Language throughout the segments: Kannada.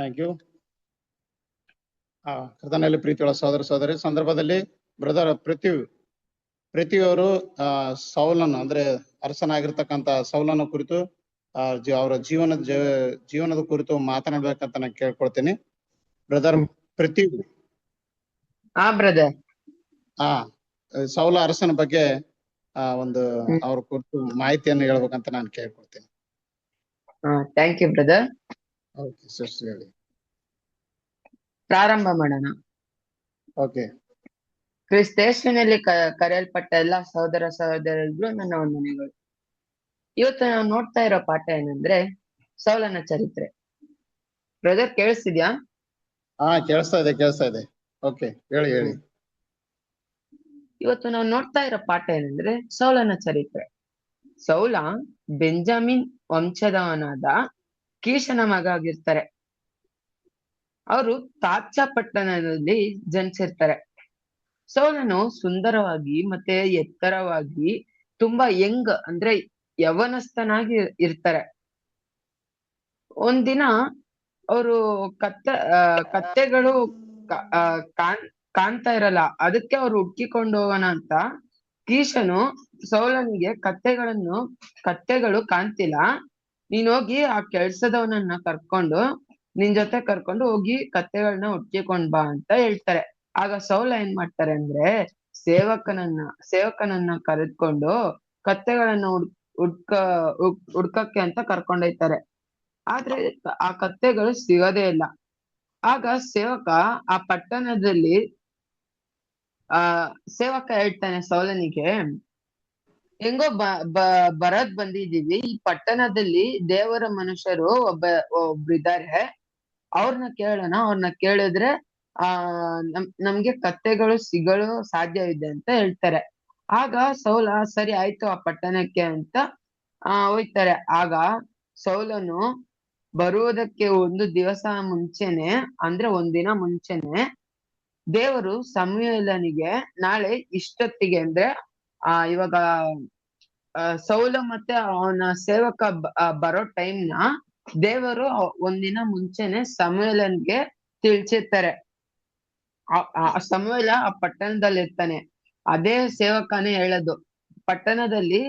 Thank you. ಕರ್ತನಲ್ಲಿ ಪ್ರೀತಿಯುಳ್ಳ ಸಹೋದರ ಸಹೋದರಿ, ಸಂದರ್ಭದಲ್ಲಿ ಬ್ರದರ್ ಪೃಥ್ವಿಯವರು ಸೌಲನ್ನು ಅಂದ್ರೆ ಅರಸನಾಗಿರ್ತಕ್ಕಂಥ ಸೌಲನ ಕುರಿತು ಅವರ ಜೀವನದ ಕುರಿತು ಮಾತನಾಡ್ಬೇಕಂತ ನಾನು ಕೇಳ್ಕೊಳ್ತೀನಿ. ಬ್ರದರ್ ಪೃಥ್ವಿ. ಬ್ರದರ್. ಸೌಲ ಅರಸನ ಬಗ್ಗೆ ಒಂದು ಅವ್ರ ಕುರಿತು ಮಾಹಿತಿಯನ್ನು ಹೇಳ್ಬೇಕಂತ ನಾನು ಕೇಳ್ಕೊಳ್ತೀನಿ. Thank you brother. Okay sister ಹೇಳಿ. ಪ್ರಾರಂಭ ಮಾಡೋಣ. ಓಕೆ. ಕ್ರಿಸ್ತೇಶನಲ್ಲಿ ಕರೆಯಲ್ಪಟ್ಟ ಎಲ್ಲಾ ಸಹೋದರ ಸಹೋದರಿಗೂ ನನ್ನ ವಂದನೆಗಳು. ಇವತ್ತು ನಾವು ನೋಡ್ತಾ ಇರೋ ಪಾಠ ಏನಂದ್ರೆ ಸೌಲನ ಚರಿತ್ರೆ. ಬ್ರದರ್ ಕೇಳಿಸ್ತಿದ್ಯಾ? ಕೇಳಿಸ್ತಾ ಇದೆ. ಓಕೆ, ಹೇಳಿ. ಇವತ್ತು ನಾವು ನೋಡ್ತಾ ಇರೋ ಪಾಠ ಏನಂದ್ರೆ ಸೌಲನ ಚರಿತ್ರೆ. ಸೌಲ ಬೆಂಜಮಿನ್ ವಂಶದವನಾದ ಕೀಷನ ಮಗ ಆಗಿರ್ತಾರೆ. ಅವರು ತಾಚ ಪಟ್ಟಣದಲ್ಲಿ ಜನಿಸಿರ್ತಾರೆ. ಸೌಲನು ಸುಂದರವಾಗಿ ಮತ್ತೆ ಎತ್ತರವಾಗಿ ತುಂಬಾ ಯಂಗ್ ಅಂದ್ರೆ ಯವನಸ್ಥನಾಗಿ ಇರ್ತಾರೆ. ಒಂದಿನ ಅವರು ಕತ್ತೆಗಳು ಕಾಣ್ತಾ ಇರಲ್ಲ, ಅದಕ್ಕೆ ಅವ್ರು ಹುಡ್ಕಿಕೊಂಡು ಹೋಗೋಣ ಅಂತ ಕೀಷನು ಸೌಲನಿಗೆ ಕತ್ತೆಗಳು ಕಾಣ್ತಿಲ್ಲ, ನೀನ್ ಹೋಗಿ ಆ ಕೆಲ್ಸದವನನ್ನ ನಿನ್ ಜೊತೆ ಕರ್ಕೊಂಡು ಹೋಗಿ ಕತ್ತೆಗಳನ್ನ ಹುಡ್ಕಿಕೊಂಡ್ ಬಾ ಅಂತ ಹೇಳ್ತಾರೆ. ಆಗ ಸೌಲ ಏನ್ ಮಾಡ್ತಾರೆ ಅಂದ್ರೆ ಸೇವಕನನ್ನ ಕರೆದುಕೊಂಡು ಕತ್ತೆಗಳನ್ನ ಹುಡ್ಕಕ್ಕೆ ಅಂತ ಕರ್ಕೊಂಡೊಯ್ತಾರೆ. ಆದ್ರೆ ಆ ಕತ್ತೆಗಳು ಸಿಗೋದೇ ಇಲ್ಲ. ಆಗ ಆ ಪಟ್ಟಣದಲ್ಲಿ ಸೇವಕ ಹೇಳ್ತಾನೆ ಸೌಲನಿಗೆ, ಹೆಂಗೋ ಬರದ್ ಬಂದಿದೀವಿ, ಈ ಪಟ್ಟಣದಲ್ಲಿ ದೇವರ ಮನುಷ್ಯರು ಒಬ್ರಿದ್ದಾರೆ, ಅವ್ರನ್ನ ಕೇಳೋಣ, ಅವ್ರನ್ನ ಕೇಳಿದ್ರೆ ನಮ್ಗೆ ಕತ್ತೆಗಳು ಸಿಗಲು ಸಾಧ್ಯ ಇದೆ ಅಂತ ಹೇಳ್ತಾರೆ. ಆಗ ಸೌಲ ಸರಿ ಆಯ್ತು ಆ ಪಟ್ಟಣಕ್ಕೆ ಅಂತ ಹೋಯ್ತಾರೆ. ಆಗ ಸೌಲನು ಬರುವುದಕ್ಕೆ ಒಂದು ದಿವಸ ಮುಂಚೆನೆ ಅಂದ್ರೆ ಒಂದಿನ ಮುಂಚೆನೆ ದೇವರು ಸಮುವೇಲನಿಗೆ ನಾಳೆ ಇಷ್ಟೊತ್ತಿಗೆ ಅಂದ್ರೆ ಇವಾಗ ಸೌಲ ಮತ್ತೆ ಅವನ ಸೇವಕ ಬರೋ ಟೈಮ್ನ ದೇವರು ಒಂದಿನ ಮುಂಚೆನೆ ಸಮುವೇಲನ್ಗೆ ತಿಳಿಸಿರ್ತಾರೆ. ಸಮುವೇಲ ಆ ಪಟ್ಟಣದಲ್ಲಿ ಇರ್ತಾನೆ. ಅದೇ ಸೇವಕನೇ ಹೇಳೋದು, ಪಟ್ಟಣದಲ್ಲಿ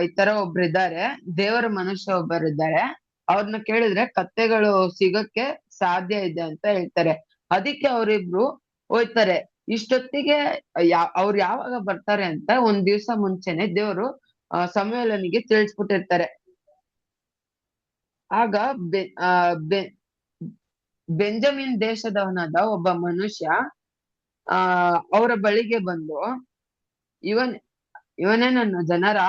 ಈ ತರ ಒಬ್ರಿದ್ದಾರೆ, ದೇವರ ಮನುಷ್ಯ ಒಬ್ಬರಿದ್ದಾರೆ, ಅವ್ರನ್ನ ಕೇಳಿದ್ರೆ ಕತ್ತೆಗಳು ಸಿಗಕ್ಕೆ ಸಾಧ್ಯ ಇದೆ ಅಂತ ಹೇಳ್ತಾರೆ. ಅದಕ್ಕೆ ಅವರಿಬ್ರು ಹೋಯ್ತಾರೆ. ಇಷ್ಟೊತ್ತಿಗೆ ಅವ್ರು ಯಾವಾಗ ಬರ್ತಾರೆ ಅಂತ ಒಂದ್ ದಿವ್ಸ ಮುಂಚೆನೆ ದೇವರು ಸಮುವೇಲನಿಗೆ ತಿಳಿಸ್ಬಿಟ್ಟಿರ್ತಾರೆ. ಆಗ ಬೆಂಜಮಿನ್ ದೇಶದವನಾದ ಒಬ್ಬ ಮನುಷ್ಯ ಅವರ ಬಳಿಗೆ ಬಂದು, ಇವನೇ ನನ್ನ ಜನರ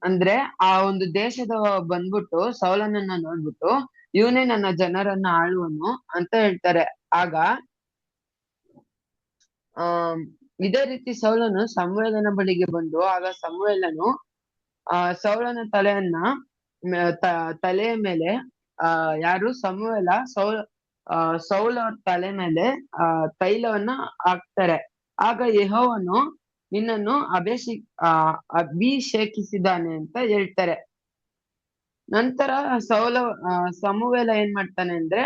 ಅಂದ್ರೆ ಆ ಒಂದು ದೇಶದ ಬಂದ್ಬಿಟ್ಟು ಸೌಲನನ್ನ ನೋಡ್ಬಿಟ್ಟು ಇವನೇ ನನ್ನ ಜನರನ್ನ ಆಳುವನು ಅಂತ ಹೇಳ್ತಾರೆ. ಆಗ ಇದೇ ರೀತಿ ಸೌಲನು ಸಮುವೇಲನ ಬಳಿಗೆ ಬಂದು, ಆಗ ಸಮುವೇಲನು ಸೌಲನ ತಲೆಯ ಮೇಲೆ ಯಾರು ಸಮುವೇಲ ಸೌಲ ಅವ್ರ ತಲೆ ಮೇಲೆ ತೈಲವನ್ನ ಹಾಕ್ತಾರೆ. ಆಗ ಯೆಹೋವನು ನಿನ್ನನ್ನು ಅಭಿಷೇಕಿಸಿದ್ದಾನೆ ಅಂತ ಹೇಳ್ತಾರೆ. ನಂತರ ಸಮುವೇಲ ಏನ್ ಮಾಡ್ತಾನೆ ಅಂದ್ರೆ,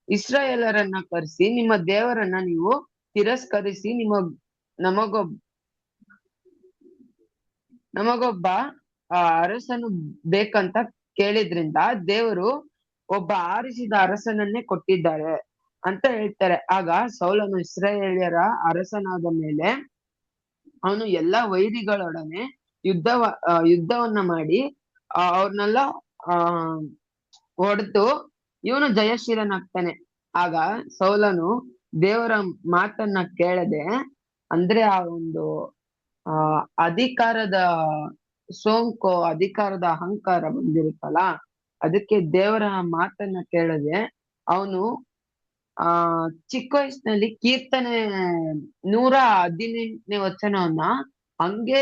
ಇಸ್ರಾಯೇಲರನ್ನ ಕರೆಸಿ ನಿಮ್ಮ ದೇವರನ್ನ ನೀವು ತಿರಸ್ಕರಿಸಿ ನಮಗೊಬ್ಬ ಅರಸನು ಬೇಕಂತ ಕೇಳಿದ್ರಿಂದ ದೇವರು ಒಬ್ಬ ಆರಿಸಿದ ಅರಸನನ್ನೇ ಕೊಟ್ಟಿದ್ದಾರೆ ಅಂತ ಹೇಳ್ತಾರೆ. ಆಗ ಸೌಲನು ಇಸ್ರಾಯೇಲ್ಯರ ಅರಸನಾದ ಮೇಲೆ ಅವನು ಎಲ್ಲಾ ವೈರಿಗಳೊಡನೆ ಯುದ್ಧವನ್ನ ಮಾಡಿ ಅವ್ರನ್ನೆಲ್ಲ ಹೊಡೆದು ಇವನು ಜಯಶೀಲನಾಗ್ತಾನೆ. ಆಗ ಸೌಲನು ದೇವರ ಮಾತನ್ನ ಕೇಳದೆ, ಅಂದ್ರೆ ಆ ಒಂದು ಅಧಿಕಾರದ ಸೋಂಕು, ಅಧಿಕಾರದ ಅಹಂಕಾರ ಬಂದಿರುತ್ತಲ್ಲ, ಅದಕ್ಕೆ ದೇವರ ಮಾತನ್ನ ಕೇಳದೆ ಅವನು ಚಿಕ್ಕ ವಯಸ್ಸಿನಲ್ಲಿ ಕೀರ್ತನೆ 118ನೇ ವಚನವನ್ನ ಹಂಗೆ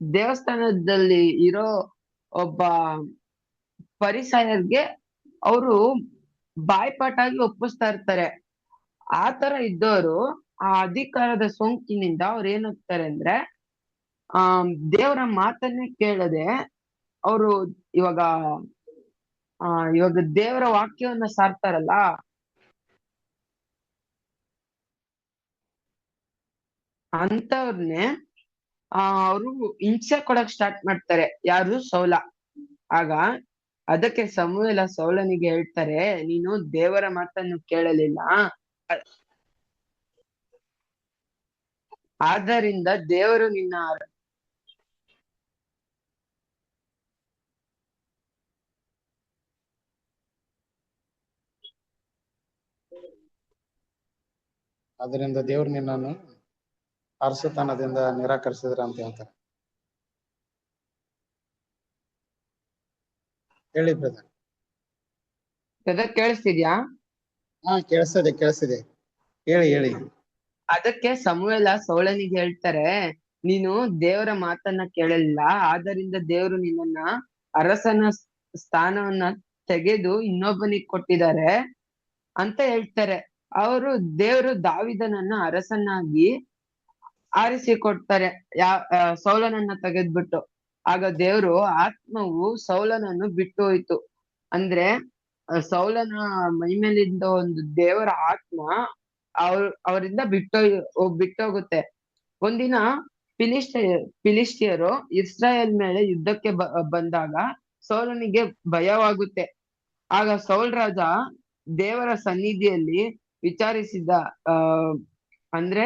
ದೇವಸ್ಥಾನದಲ್ಲಿ ಇರೋ ಒಬ್ಬ ಪರಿಸಯರ್ಗೆ ಅವರು ಬಾಯ್ಪಾಟಾಗಿ ಒಪ್ಪಿಸ್ತಾ ಇರ್ತಾರೆ. ಆ ತರ ಇದ್ದವರು ಆ ಅಧಿಕಾರದ ಸೋಂಕಿನಿಂದ ಅವ್ರು ಏನಾಗ್ತಾರೆ ಅಂದ್ರೆ ದೇವರ ಮಾತನ್ನೇ ಕೇಳದೆ ಅವರು ಇವಾಗ ಇವಾಗ ದೇವರ ವಾಕ್ಯವನ್ನ ಸಾರ್ತಾರಲ್ಲ, ಅಂತವ್ರನ್ನೇ ಅವರು ಹಿಂಸೆ ಕೊಡಕ್ ಸ್ಟಾರ್ಟ್ ಮಾಡ್ತಾರೆ. ಯಾರು? ಸೌಲ. ಆಗ ಅದಕ್ಕೆ ಸಮುವೇಲ ಸೌಲನಿಗೆ ಹೇಳ್ತಾರೆ, ನೀನು ದೇವರ ಮಾತನ್ನು ಕೇಳಲಿಲ್ಲ, ಆದ್ದರಿಂದ ದೇವರು ನಿನ್ನ ಅದರಿಂದ ದೇವ್ರು ನಿನ್ನನ್ನು ಅರಸುತನದಿಂದ ನಿರಾಕರಿಸಿದ್ರ ಅಂತ ಹೇಳ್ತಾರೆ. ಹೇಳಿ ಬ್ರದರ್. ಕೇಳಿಸ್ತಿದ್ಯಾ? ಹಾ, ಕೇಳಿಸ್ತಿದೆ. ಹೇಳಿ ಹೇಳಿ. ಅದಕ್ಕೆ ಸಮುವೇಲ ಸೌಲನಿಗೆ ಹೇಳ್ತಾರೆ, ನೀನು ದೇವರ ಮಾತನ್ನ ಕೇಳಲಿಲ್ಲ, ಆದ್ದರಿಂದ ದೇವರು ನಿನ್ನನ್ನ ಅರಸನ ಸ್ಥಾನವನ್ನ ತೆಗೆದು ಇನ್ನೊಬ್ಬನಿಗೆ ಕೊಟ್ಟಿದ್ದಾರೆ ಅಂತ ಹೇಳ್ತಾರೆ. ದೇವರು ದಾವಿದನನ್ನ ಅರಸನಾಗಿ ಆರಿಸಿಕೊಡ್ತಾರೆ, ಸೌಲನನ್ನ ತೆಗೆದ್ಬಿಟ್ಟು. ಆಗ ದೇವರು ಆತ್ಮವು ಸೌಲನನ್ನು ಬಿಟ್ಟು ಹೋಯ್ತು. ಅಂದ್ರೆ ಸೌಲನ ಮೈಮೇಲಿಂದ ಒಂದು ದೇವರ ಆತ್ಮ ಅವರಿಂದ ಬಿಟ್ಟೋಗುತ್ತೆ. ಒಂದಿನ ಫಿಲಿಸ್ಟಿಯರು ಇಸ್ರಾಯೇಲ್ ಮೇಲೆ ಯುದ್ಧಕ್ಕೆ ಬಂದಾಗ ಸೌಲನಿಗೆ ಭಯವಾಗುತ್ತೆ. ಆಗ ಸೌಲ್ ರಾಜ ದೇವರ ಸನ್ನಿಧಿಯಲ್ಲಿ ವಿಚಾರಿಸಿದ ಅಂದ್ರೆ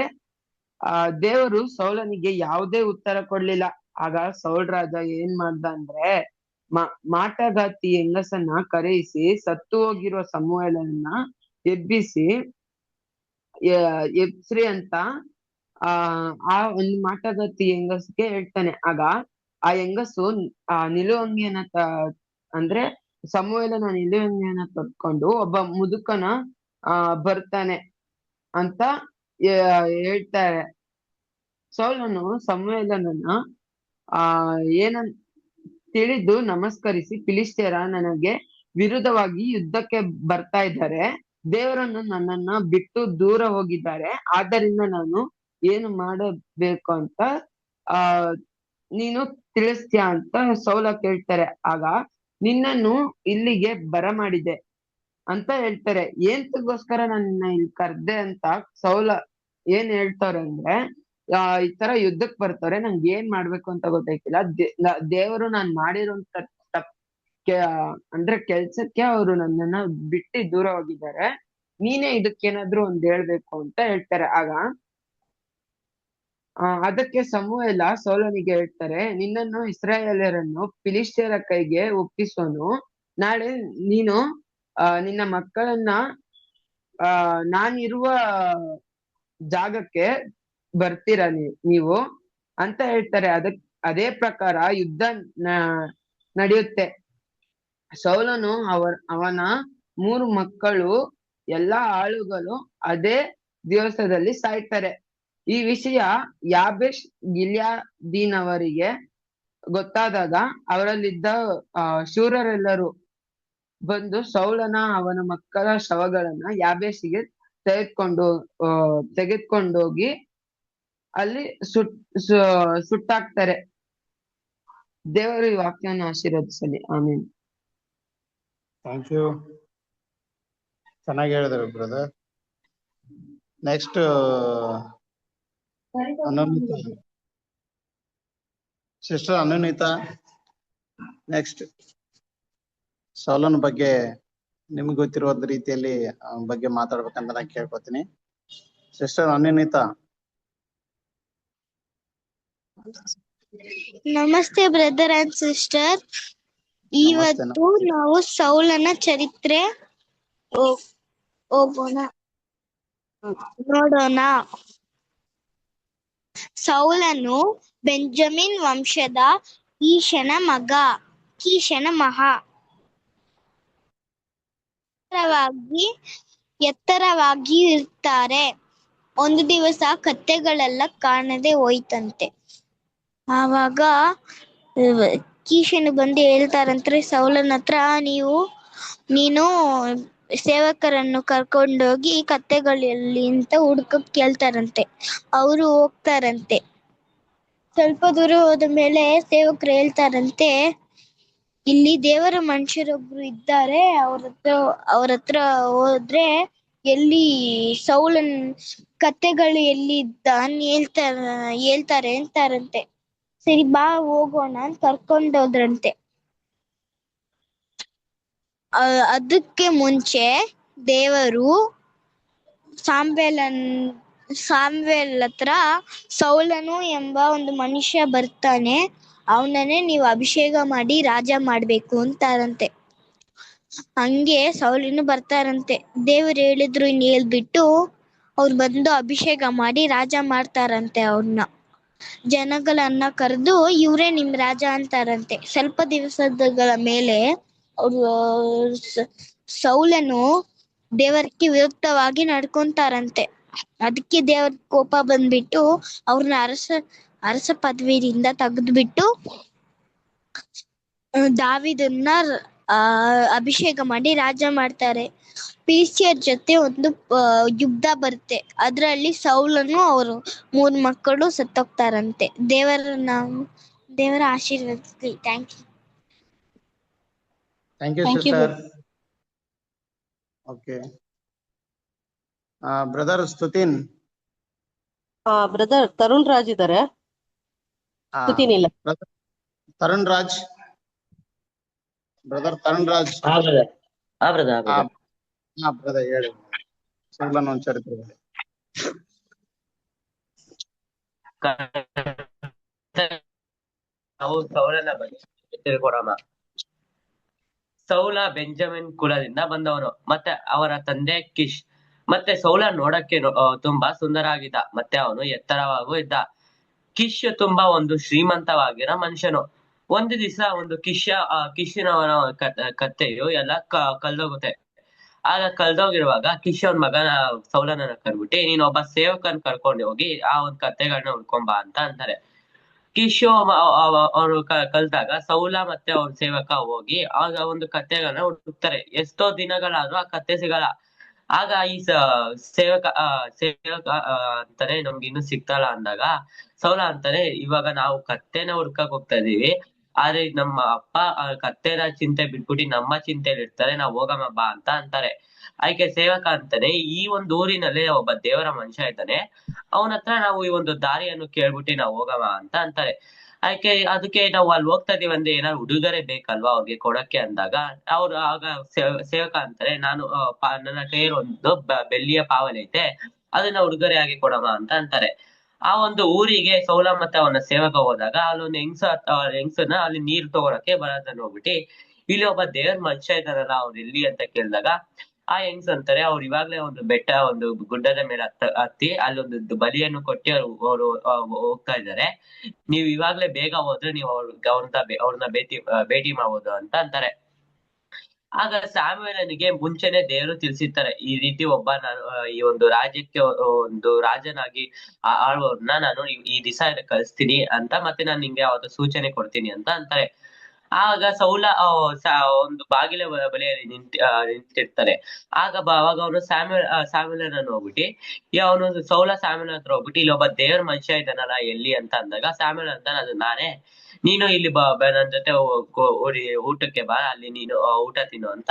ದೇವರು ಸೌಲನಿಗೆ ಯಾವುದೇ ಉತ್ತರ ಕೊಡ್ಲಿಲ್ಲ. ಆಗ ಸೌಲ್ ರಾಜ ಏನ್ ಮಾಡ್ದ ಅಂದ್ರೆ, ಮಾಟಗಾತಿ ಹೆಂಗಸನ್ನ ಕರೆಯಿಸಿ ಸತ್ತು ಹೋಗಿರುವ ಸಮುವೇಲನನ್ನ ಎಬ್ಬಿಸಿ ಎಬ್ಸ್ರಿ ಅಂತ ಆ ಒಂದು ಮಾಟಗಾತಿ ಹೆಂಗಸ್ಗೆ ಹೇಳ್ತಾನೆ. ಆಗ ಆ ಹೆಂಗಸು ನಿಲುವಂಗಿಯನ್ನ ಅಂದ್ರೆ ಸಮುವೇಲನ ನಿಲುವಂಗಿಯನ್ನ ತೊಟ್ಕೊಂಡು ಒಬ್ಬ ಮುದುಕನ ಬರ್ತಾನೆ ಅಂತ ಹೇಳ್ತಾರೆ. ಸೌಲನು ಸಮುವೇಲನನ್ನ ಏನನ್ ತಿಳಿದು ನಮಸ್ಕರಿಸಿ, ಫಿಲಿಸ್ಟಿಯರ ನನಗೆ ವಿರುದ್ಧವಾಗಿ ಯುದ್ಧಕ್ಕೆ ಬರ್ತಾ ಇದ್ದಾರೆ, ದೇವರನ್ನು ನನ್ನನ್ನ ಬಿಟ್ಟು ದೂರ ಹೋಗಿದ್ದಾರೆ, ಆದ್ದರಿಂದ ನಾನು ಏನು ಮಾಡಬೇಕು ಅಂತ ನೀನು ತಿಳಿಸ್ತೀಯ ಅಂತ ಸೌಲ ಕೇಳ್ತಾರೆ. ಆಗ ನಿನ್ನನ್ನು ಇಲ್ಲಿಗೆ ಬರಮಾಡಿದೆ ಅಂತ ಹೇಳ್ತಾರೆ. ಏನ್ಗೋಸ್ಕರ ನನ್ನ ಇಲ್ಲಿ ಕರ್ದೆ ಅಂತ ಸೌಲ ಏನ್ ಹೇಳ್ತಾರೆ ಅಂದ್ರೆ, ಈ ತರ ಯುದ್ಧಕ್ ಬರ್ತಾರೆ, ನಂಗೆ ಏನ್ ಮಾಡ್ಬೇಕು ಅಂತ ಗೊತ್ತಾಯ್ತಿಲ್ಲ, ದೇವರು ನಾನ್ ಮಾಡಿರೋಂತ ಅಂದ್ರೆ ಕೆಲ್ಸಕ್ಕೆ ಅವರು ನನ್ನನ್ನ ಬಿಟ್ಟು ದೂರ ಹೋಗಿದ್ದಾರೆ, ನೀನೇ ಇದಕ್ಕೇನಾದ್ರೂ ಒಂದ್ ಹೇಳ್ಬೇಕು ಅಂತ ಹೇಳ್ತಾರೆ. ಆಗ ಅದಕ್ಕೆ ಸಮುವೇಲ ಸೌಲನಿಗೆ ಹೇಳ್ತಾರೆ, ನಿನ್ನನ್ನು ಇಸ್ರಾಯೇಲರನ್ನು ಫಿಲಿಸ್ಟಿಯರ ಕೈಗೆ ಒಪ್ಪಿಸೋನು, ನಾಳೆ ನೀನು ನಿನ್ನ ಮಕ್ಕಳನ್ನ ನಾನಿರುವ ಜಾಗಕ್ಕೆ ಬರ್ತೀರ ನೀವು ಅಂತ ಹೇಳ್ತಾರೆ. ಅದೇ ಪ್ರಕಾರ ಯುದ್ಧ ನಡೆಯುತ್ತೆ. ಸೌಲನು ಅವನ 3 ಮಕ್ಕಳು ಎಲ್ಲಾ ಆಳುಗಳು ಅದೇ ದಿವಸದಲ್ಲಿ ಸಾಯ್ತಾರೆ. ಈ ವಿಷಯ ಯಾಬೇಷ್ ಗಿಲ್ಯಾದಿನವರಿಗೆ ಗೊತ್ತಾದಾಗ ಅವರಲ್ಲಿದ್ದ ಶೂರರೆಲ್ಲರೂ ಬಂದು ಸೌಲನ ಅವನ ಮಕ್ಕಳ ಶವಗಳನ್ನ ಯಾಬೇಷಿಗೆ ತೆಗೆದುಕೊಂಡೋಗಿ ಅಲ್ಲಿ ಸುಟ್ಟಾಕ್ತಾರೆ. ದೇವರು ಈ ವಾಕ್ಯವನ್ನು ಆಶೀರ್ವದಿಸಲಿ. ಆಮೇಲೆ ಥ್ಯಾಂಕ್ ಯು. ಚೆನ್ನಾಗಿ ಹೇಳಿದ್ರು brother. Next sister Anunita. Next ಸೌಲನ ಬಗ್ಗೆ ನಿಮ್ಗೆ ಗೊತ್ತಿರುವ ರೀತಿಯಲ್ಲಿ ಬಗ್ಗೆ ಮಾತಾಡ್ಬೇಕಂತ ನಾನು ಕೇಳ್ಕೊತೀನಿ. ಸಿಸ್ಟರ್ ಅನುನೀತಾ. ನಮಸ್ತೆ ಬ್ರದರ್ ಅಂಡ್ ಸಿಸ್ಟರ್. ಇವತ್ತು ನಾವು ಸೌಲನ ಚರಿತ್ರೆ ನೋಡೋಣ. ಸೌಲನು ಬೆಂಜಮಿನ್ ವಂಶದ ಕೀಷನ ಮಗ. ಕೀಷನ ಎತ್ತರವಾಗಿ ಇರ್ತಾರೆ. ಒಂದು ದಿವಸ ಕತ್ತೆಗಳೆಲ್ಲ ಕಾಣದೆ ಹೋಯ್ತಂತೆ. ಆವಾಗ ಕೀಷನು ಬಂದು ಹೇಳ್ತಾರಂತೆ ಸೌಲನ ಹತ್ರ, ನೀನು ಸೇವಕರನ್ನು ಕರ್ಕೊಂಡೋಗಿ ಕತ್ತೆಗಳಲ್ಲಿ ಅಂತ ಹುಡ್ಕಕ್ ಕೇಳ್ತಾರಂತೆ. ಅವರು ಹೋಗ್ತಾರಂತೆ. ಸ್ವಲ್ಪ ದೂರ ಹೋದ ಮೇಲೆ ಸೇವಕರು ಹೇಳ್ತಾರಂತೆ, ಇಲ್ಲಿ ದೇವರ ಮನುಷ್ಯರೊಬ್ರು ಇದ್ದಾರೆ, ಅವ್ರ ಹತ್ರ ಹೋದ್ರೆ ಎಲ್ಲಿ ಸೌಲನ್ ಕತ್ತೆಗಳು ಎಲ್ಲಿ ಇದ್ದ ಹೇಳ್ತಾರೆ ಅಂತಾರಂತೆ. ಸರಿ ಬಾ ಹೋಗೋಣ ಅಂತ ಕರ್ಕೊಂಡೋದ್ರಂತೆ. ಅದಕ್ಕೆ ಮುಂಚೆ ದೇವರು ಸಾಮ್ವೇಲ್ ಹತ್ರ ಸೌಲನು ಎಂಬ ಒಂದು ಮನುಷ್ಯ ಬರ್ತಾನೆ, ಅವನನ್ನೇ ನೀವು ಅಭಿಷೇಕ ಮಾಡಿ ರಾಜ ಮಾಡ್ಬೇಕು ಅಂತಾರಂತೆ. ಹಂಗೆ ಸೌಲನು ಬರ್ತಾರಂತೆ. ದೇವ್ರು ಹೇಳಿದ್ರು ಇನ್ ಹೇಳ್ಬಿಟ್ಟು ಅವ್ರು ಬಂದು ಅಭಿಷೇಕ ಮಾಡಿ ರಾಜ ಮಾಡ್ತಾರಂತೆ. ಅವ್ರನ್ನ ಜನಗಳನ್ನ ಕರೆದು ಇವ್ರೇ ನಿಮ್ ರಾಜ ಅಂತಾರಂತೆ. ಸ್ವಲ್ಪ ದಿವಸಗಳ ಮೇಲೆ ಅವ್ರು ಸೌಲನು ದೇವರಿಗೆ ವಿರುದ್ಧವಾಗಿ ನಡ್ಕೊಂತಾರಂತೆ. ಅದಕ್ಕೆ ದೇವರ ಕೋಪ ಬಂದ್ಬಿಟ್ಟು ಅವ್ರನ್ನ ಅರಸ ಪದವಿಯಿಂದ ತೆಗೆದ್ಬಿಟ್ಟು ದಾವಿದನ್ನ ಅಭಿಷೇಕ ಮಾಡಿ ರಾಜ ಮಾಡ್ತಾರೆ. ಫಿಲಿಷ್ಟಿಯರ ಜೊತೆ ಒಂದು ಯುದ್ಧ ಬರುತ್ತೆ. ಅದ್ರಲ್ಲಿ ಸೌಲನು ಅವರು 3 ಮಕ್ಕಳು ಸತ್ತೋಗ್ತಾರಂತೆ. ದೇವರ ಆಶೀರ್ವದಿಸ್ಲಿ. Thank you. Thank you Thank you, sister. Okay, brother ಸ್ತುತಿನ್. ಬ್ರದರ್ ತರುಣ್ ರಾಜ್ ಇದಾರೆ. ಸ್ತುತಿನಿಲ್ಲ. ತರುಣ್ ರಾಜ್, ಬ್ರದರ್ ತರುಣ್ ರಾಜ್. ಬ್ರದರ್ ಹೇಳಿ, ಸೌಲನ ಒಂದು ಚರಿತ್ರೆ ಹೇಳಿ. ನಾವು ಸೌಲನ ಬಗ್ಗೆ ತಿಳ್ಕೊಡೋಣ. ಸೌಲ ಬೆಂಜಮಿನ್ ಕುಲದಿಂದ ಬಂದವನು, ಮತ್ತೆ ಅವರ ತಂದೆ ಕಿಶ್. ಮತ್ತೆ ಸೌಲ ನೋಡಕ್ಕೆ ತುಂಬಾ ಸುಂದರ ಆಗಿದ್ದ, ಮತ್ತೆ ಅವನು ಎತ್ತರವಾಗೂ ಇದ್ದ. ಕಿಶ್ ತುಂಬಾ ಒಂದು ಶ್ರೀಮಂತವಾಗಿರೋ ಮನುಷ್ಯನು. ಒಂದು ದಿವಸ ಒಂದು ಕಿಶಿನವನ ಕತ್ತೆಯು ಎಲ್ಲ ಕಲ್ದೋಗುತ್ತೆ. ಆಗ ಕಲ್ದೋಗಿರುವಾಗ ಕಿಶ್ ಅವನ್ ಮಗನ ಸೌಲನನ್ನ ಕರ್ಬಿಟ್ಟು ನೀನ್ ಒಬ್ಬ ಸೇವಕನ್ ಕರ್ಕೊಂಡು ಹೋಗಿ ಆ ಒಂದ್ ಕತ್ತೆಗಳನ್ನ ಹುಡ್ಕೊಂಬಾ ಅಂತ ಅಂತಾರೆ. ಕಿಶು ಅವರು ಕಲ್ತಾಗ ಸೌಲ ಮತ್ತೆ ಅವ್ರ ಸೇವಕ ಹೋಗಿ ಆಗ ಒಂದು ಕತ್ತೆಗಳನ್ನ ಹುಡುಕ್ತಾರೆ. ಎಷ್ಟೋ ದಿನಗಳಾದ್ರೂ ಆ ಕತ್ತೆ ಸಿಗಲ್ಲ. ಆಗ ಈ ಸೇವಕ ಅಂತಾನೆ ನಮ್ಗೆ ಇನ್ನು ಸಿಗ್ತಲ್ಲ ಅಂದಾಗ ಸೌಲ ಅಂತಾನೆ, ಇವಾಗ ನಾವು ಕತ್ತೆನ ಹುಡ್ಕಕ್ ಹೋಗ್ತಾ ಇದೀವಿ, ಆದ್ರೆ ನಮ್ಮ ಅಪ್ಪ ಕತ್ತೆನ ಚಿಂತೆ ಬಿಟ್ಬಿಟ್ಟು ನಮ್ಮ ಚಿಂತೆಲಿ ಇರ್ತಾರೆ, ನಾವ್ ಹೋಗಮ್ಮ ಬಾ ಅಂತ ಅಂತಾರೆ. ಆಯ್ಕೆ ಸೇವಕ ಅಂತಾನೆ, ಈ ಒಂದು ಊರಿನಲ್ಲಿ ಒಬ್ಬ ದೇವರ ಮನುಷ್ಯ ಇದ್ದಾನೆ, ಅವನ ಹತ್ರ ನಾವು ಈ ಒಂದು ದಾರಿಯನ್ನು ಕೇಳ್ಬಿಟ್ಟು ನಾವು ಹೋಗಮ್ಮ ಅಂತ ಅಂತಾರೆ. ಅದಕ್ಕೆ ನಾವು ಅಲ್ಲಿ ಹೋಗ್ತಾ ಇದೀವಿ ಅಂದ್ರೆ ಏನಾದ್ರು ಉಡುಗೊರೆ ಬೇಕಲ್ವಾ ಅವ್ರಿಗೆ ಕೊಡಕ್ಕೆ ಅಂದಾಗ ಅವ್ರು ಆಗ ಸೇವಕ ಅಂತಾರೆ, ನಾನು ನನ್ನ ಕೈಯಲ್ಲಿ ಒಂದು ಬೆಳ್ಳಿಯ ಪಾವಲಿ ಐತೆ, ಅದನ್ನ ಉಡುಗೊರೆಯಾಗಿ ಕೊಡಮ್ಮ ಅಂತ ಅಂತಾರೆ. ಆ ಒಂದು ಊರಿಗೆ ಸೌಲ ಮತ್ತೆ ಅವನ ಸೇವಕ ಹೋದಾಗ ಅಲ್ಲೊಂದು ಹೆಂಗ್ಸನ್ನ ಅಲ್ಲಿ ನೀರ್ ತಗೊಳಕ್ಕೆ ಬರೋದನ್ನ ಹೋಗ್ಬಿಟ್ಟು, ಇಲ್ಲಿ ಒಬ್ಬ ದೇವ್ರ ಮನುಷ್ಯ ಇದ್ದಾರಲ್ಲ ಅವ್ರು ಎಲ್ಲಿ ಅಂತ ಕೇಳಿದಾಗ ಆ ಹೆಂಗ್ಸ್ ಅಂತಾರೆ, ಅವ್ರು ಇವಾಗ್ಲೇ ಒಂದು ಒಂದು ಗುಡ್ಡದ ಮೇಲೆ ಹತ್ತಿ ಅಲ್ಲೊಂದು ಬಲಿಯನ್ನು ಕೊಟ್ಟು ಅವ್ರು ಹೋಗ್ತಾ ಇದ್ದಾರೆ, ನೀವ್ ಇವಾಗ್ಲೇ ಬೇಗ ಹೋದ್ರೆ ನೀವು ಅವ್ರನ್ನ ಭೇಟಿ ಮಾಡ್ಬೋದು ಅಂತ ಅಂತಾರೆ. ಆಗ ಸ್ಯಾಮುವೇಲನಿಗೆ ಮುಂಚೆನೆ ದೇವರು ತಿಳಿಸಿರ್ತಾರೆ, ಈ ರೀತಿ ಒಬ್ಬ ಈ ಒಂದು ರಾಜ್ಯಕ್ಕೆ ಒಂದು ರಾಜನಾಗಿ ಆಳುವವ್ರನ್ನ ನಾನು ಈ ದಿವಸ ಕಳಿಸ್ತೀನಿ ಅಂತ, ಮತ್ತೆ ನಾನು ನಿಂಗೆ ಯಾವ್ದು ಸೂಚನೆ ಕೊಡ್ತೀನಿ ಅಂತ ಅಂತಾರೆ. ಆಗ ಸೌಲ ಒಂದು ಬಾಗಿಲ ಬಳಿಯಲ್ಲಿ ನಿಂತಿರ್ತಾರೆ. ಅವಾಗ ಅವನು ಸ್ಯಾಮ್ಯುಯೇಲನನ್ನು ಹೋಗ್ಬಿಟ್ಟು ಅವನು ಸೌಲ ಸ್ಯಾಮ್ಯುಯೇಲನ ಹತ್ರ ಹೋಗ್ಬಿಟ್ಟು, ಇಲ್ಲಿ ಒಬ್ಬ ದೇವ್ರ ಮನುಷ್ಯ ಇದ್ದಾನಲ್ಲ ಎಲ್ಲಿ ಅಂತ ಅಂದಾಗ ಸ್ಯಾಮ್ಯುಯೇಲ್ ಅಂತಾನೆ, ಅದು ನಾನೇ, ನೀನು ಇಲ್ಲಿ ನನ್ ಜೊತೆ ಊಟಕ್ಕೆ ಬಾ, ಅಲ್ಲಿ ನೀನು ಊಟ ತಿನ್ನು ಅಂತ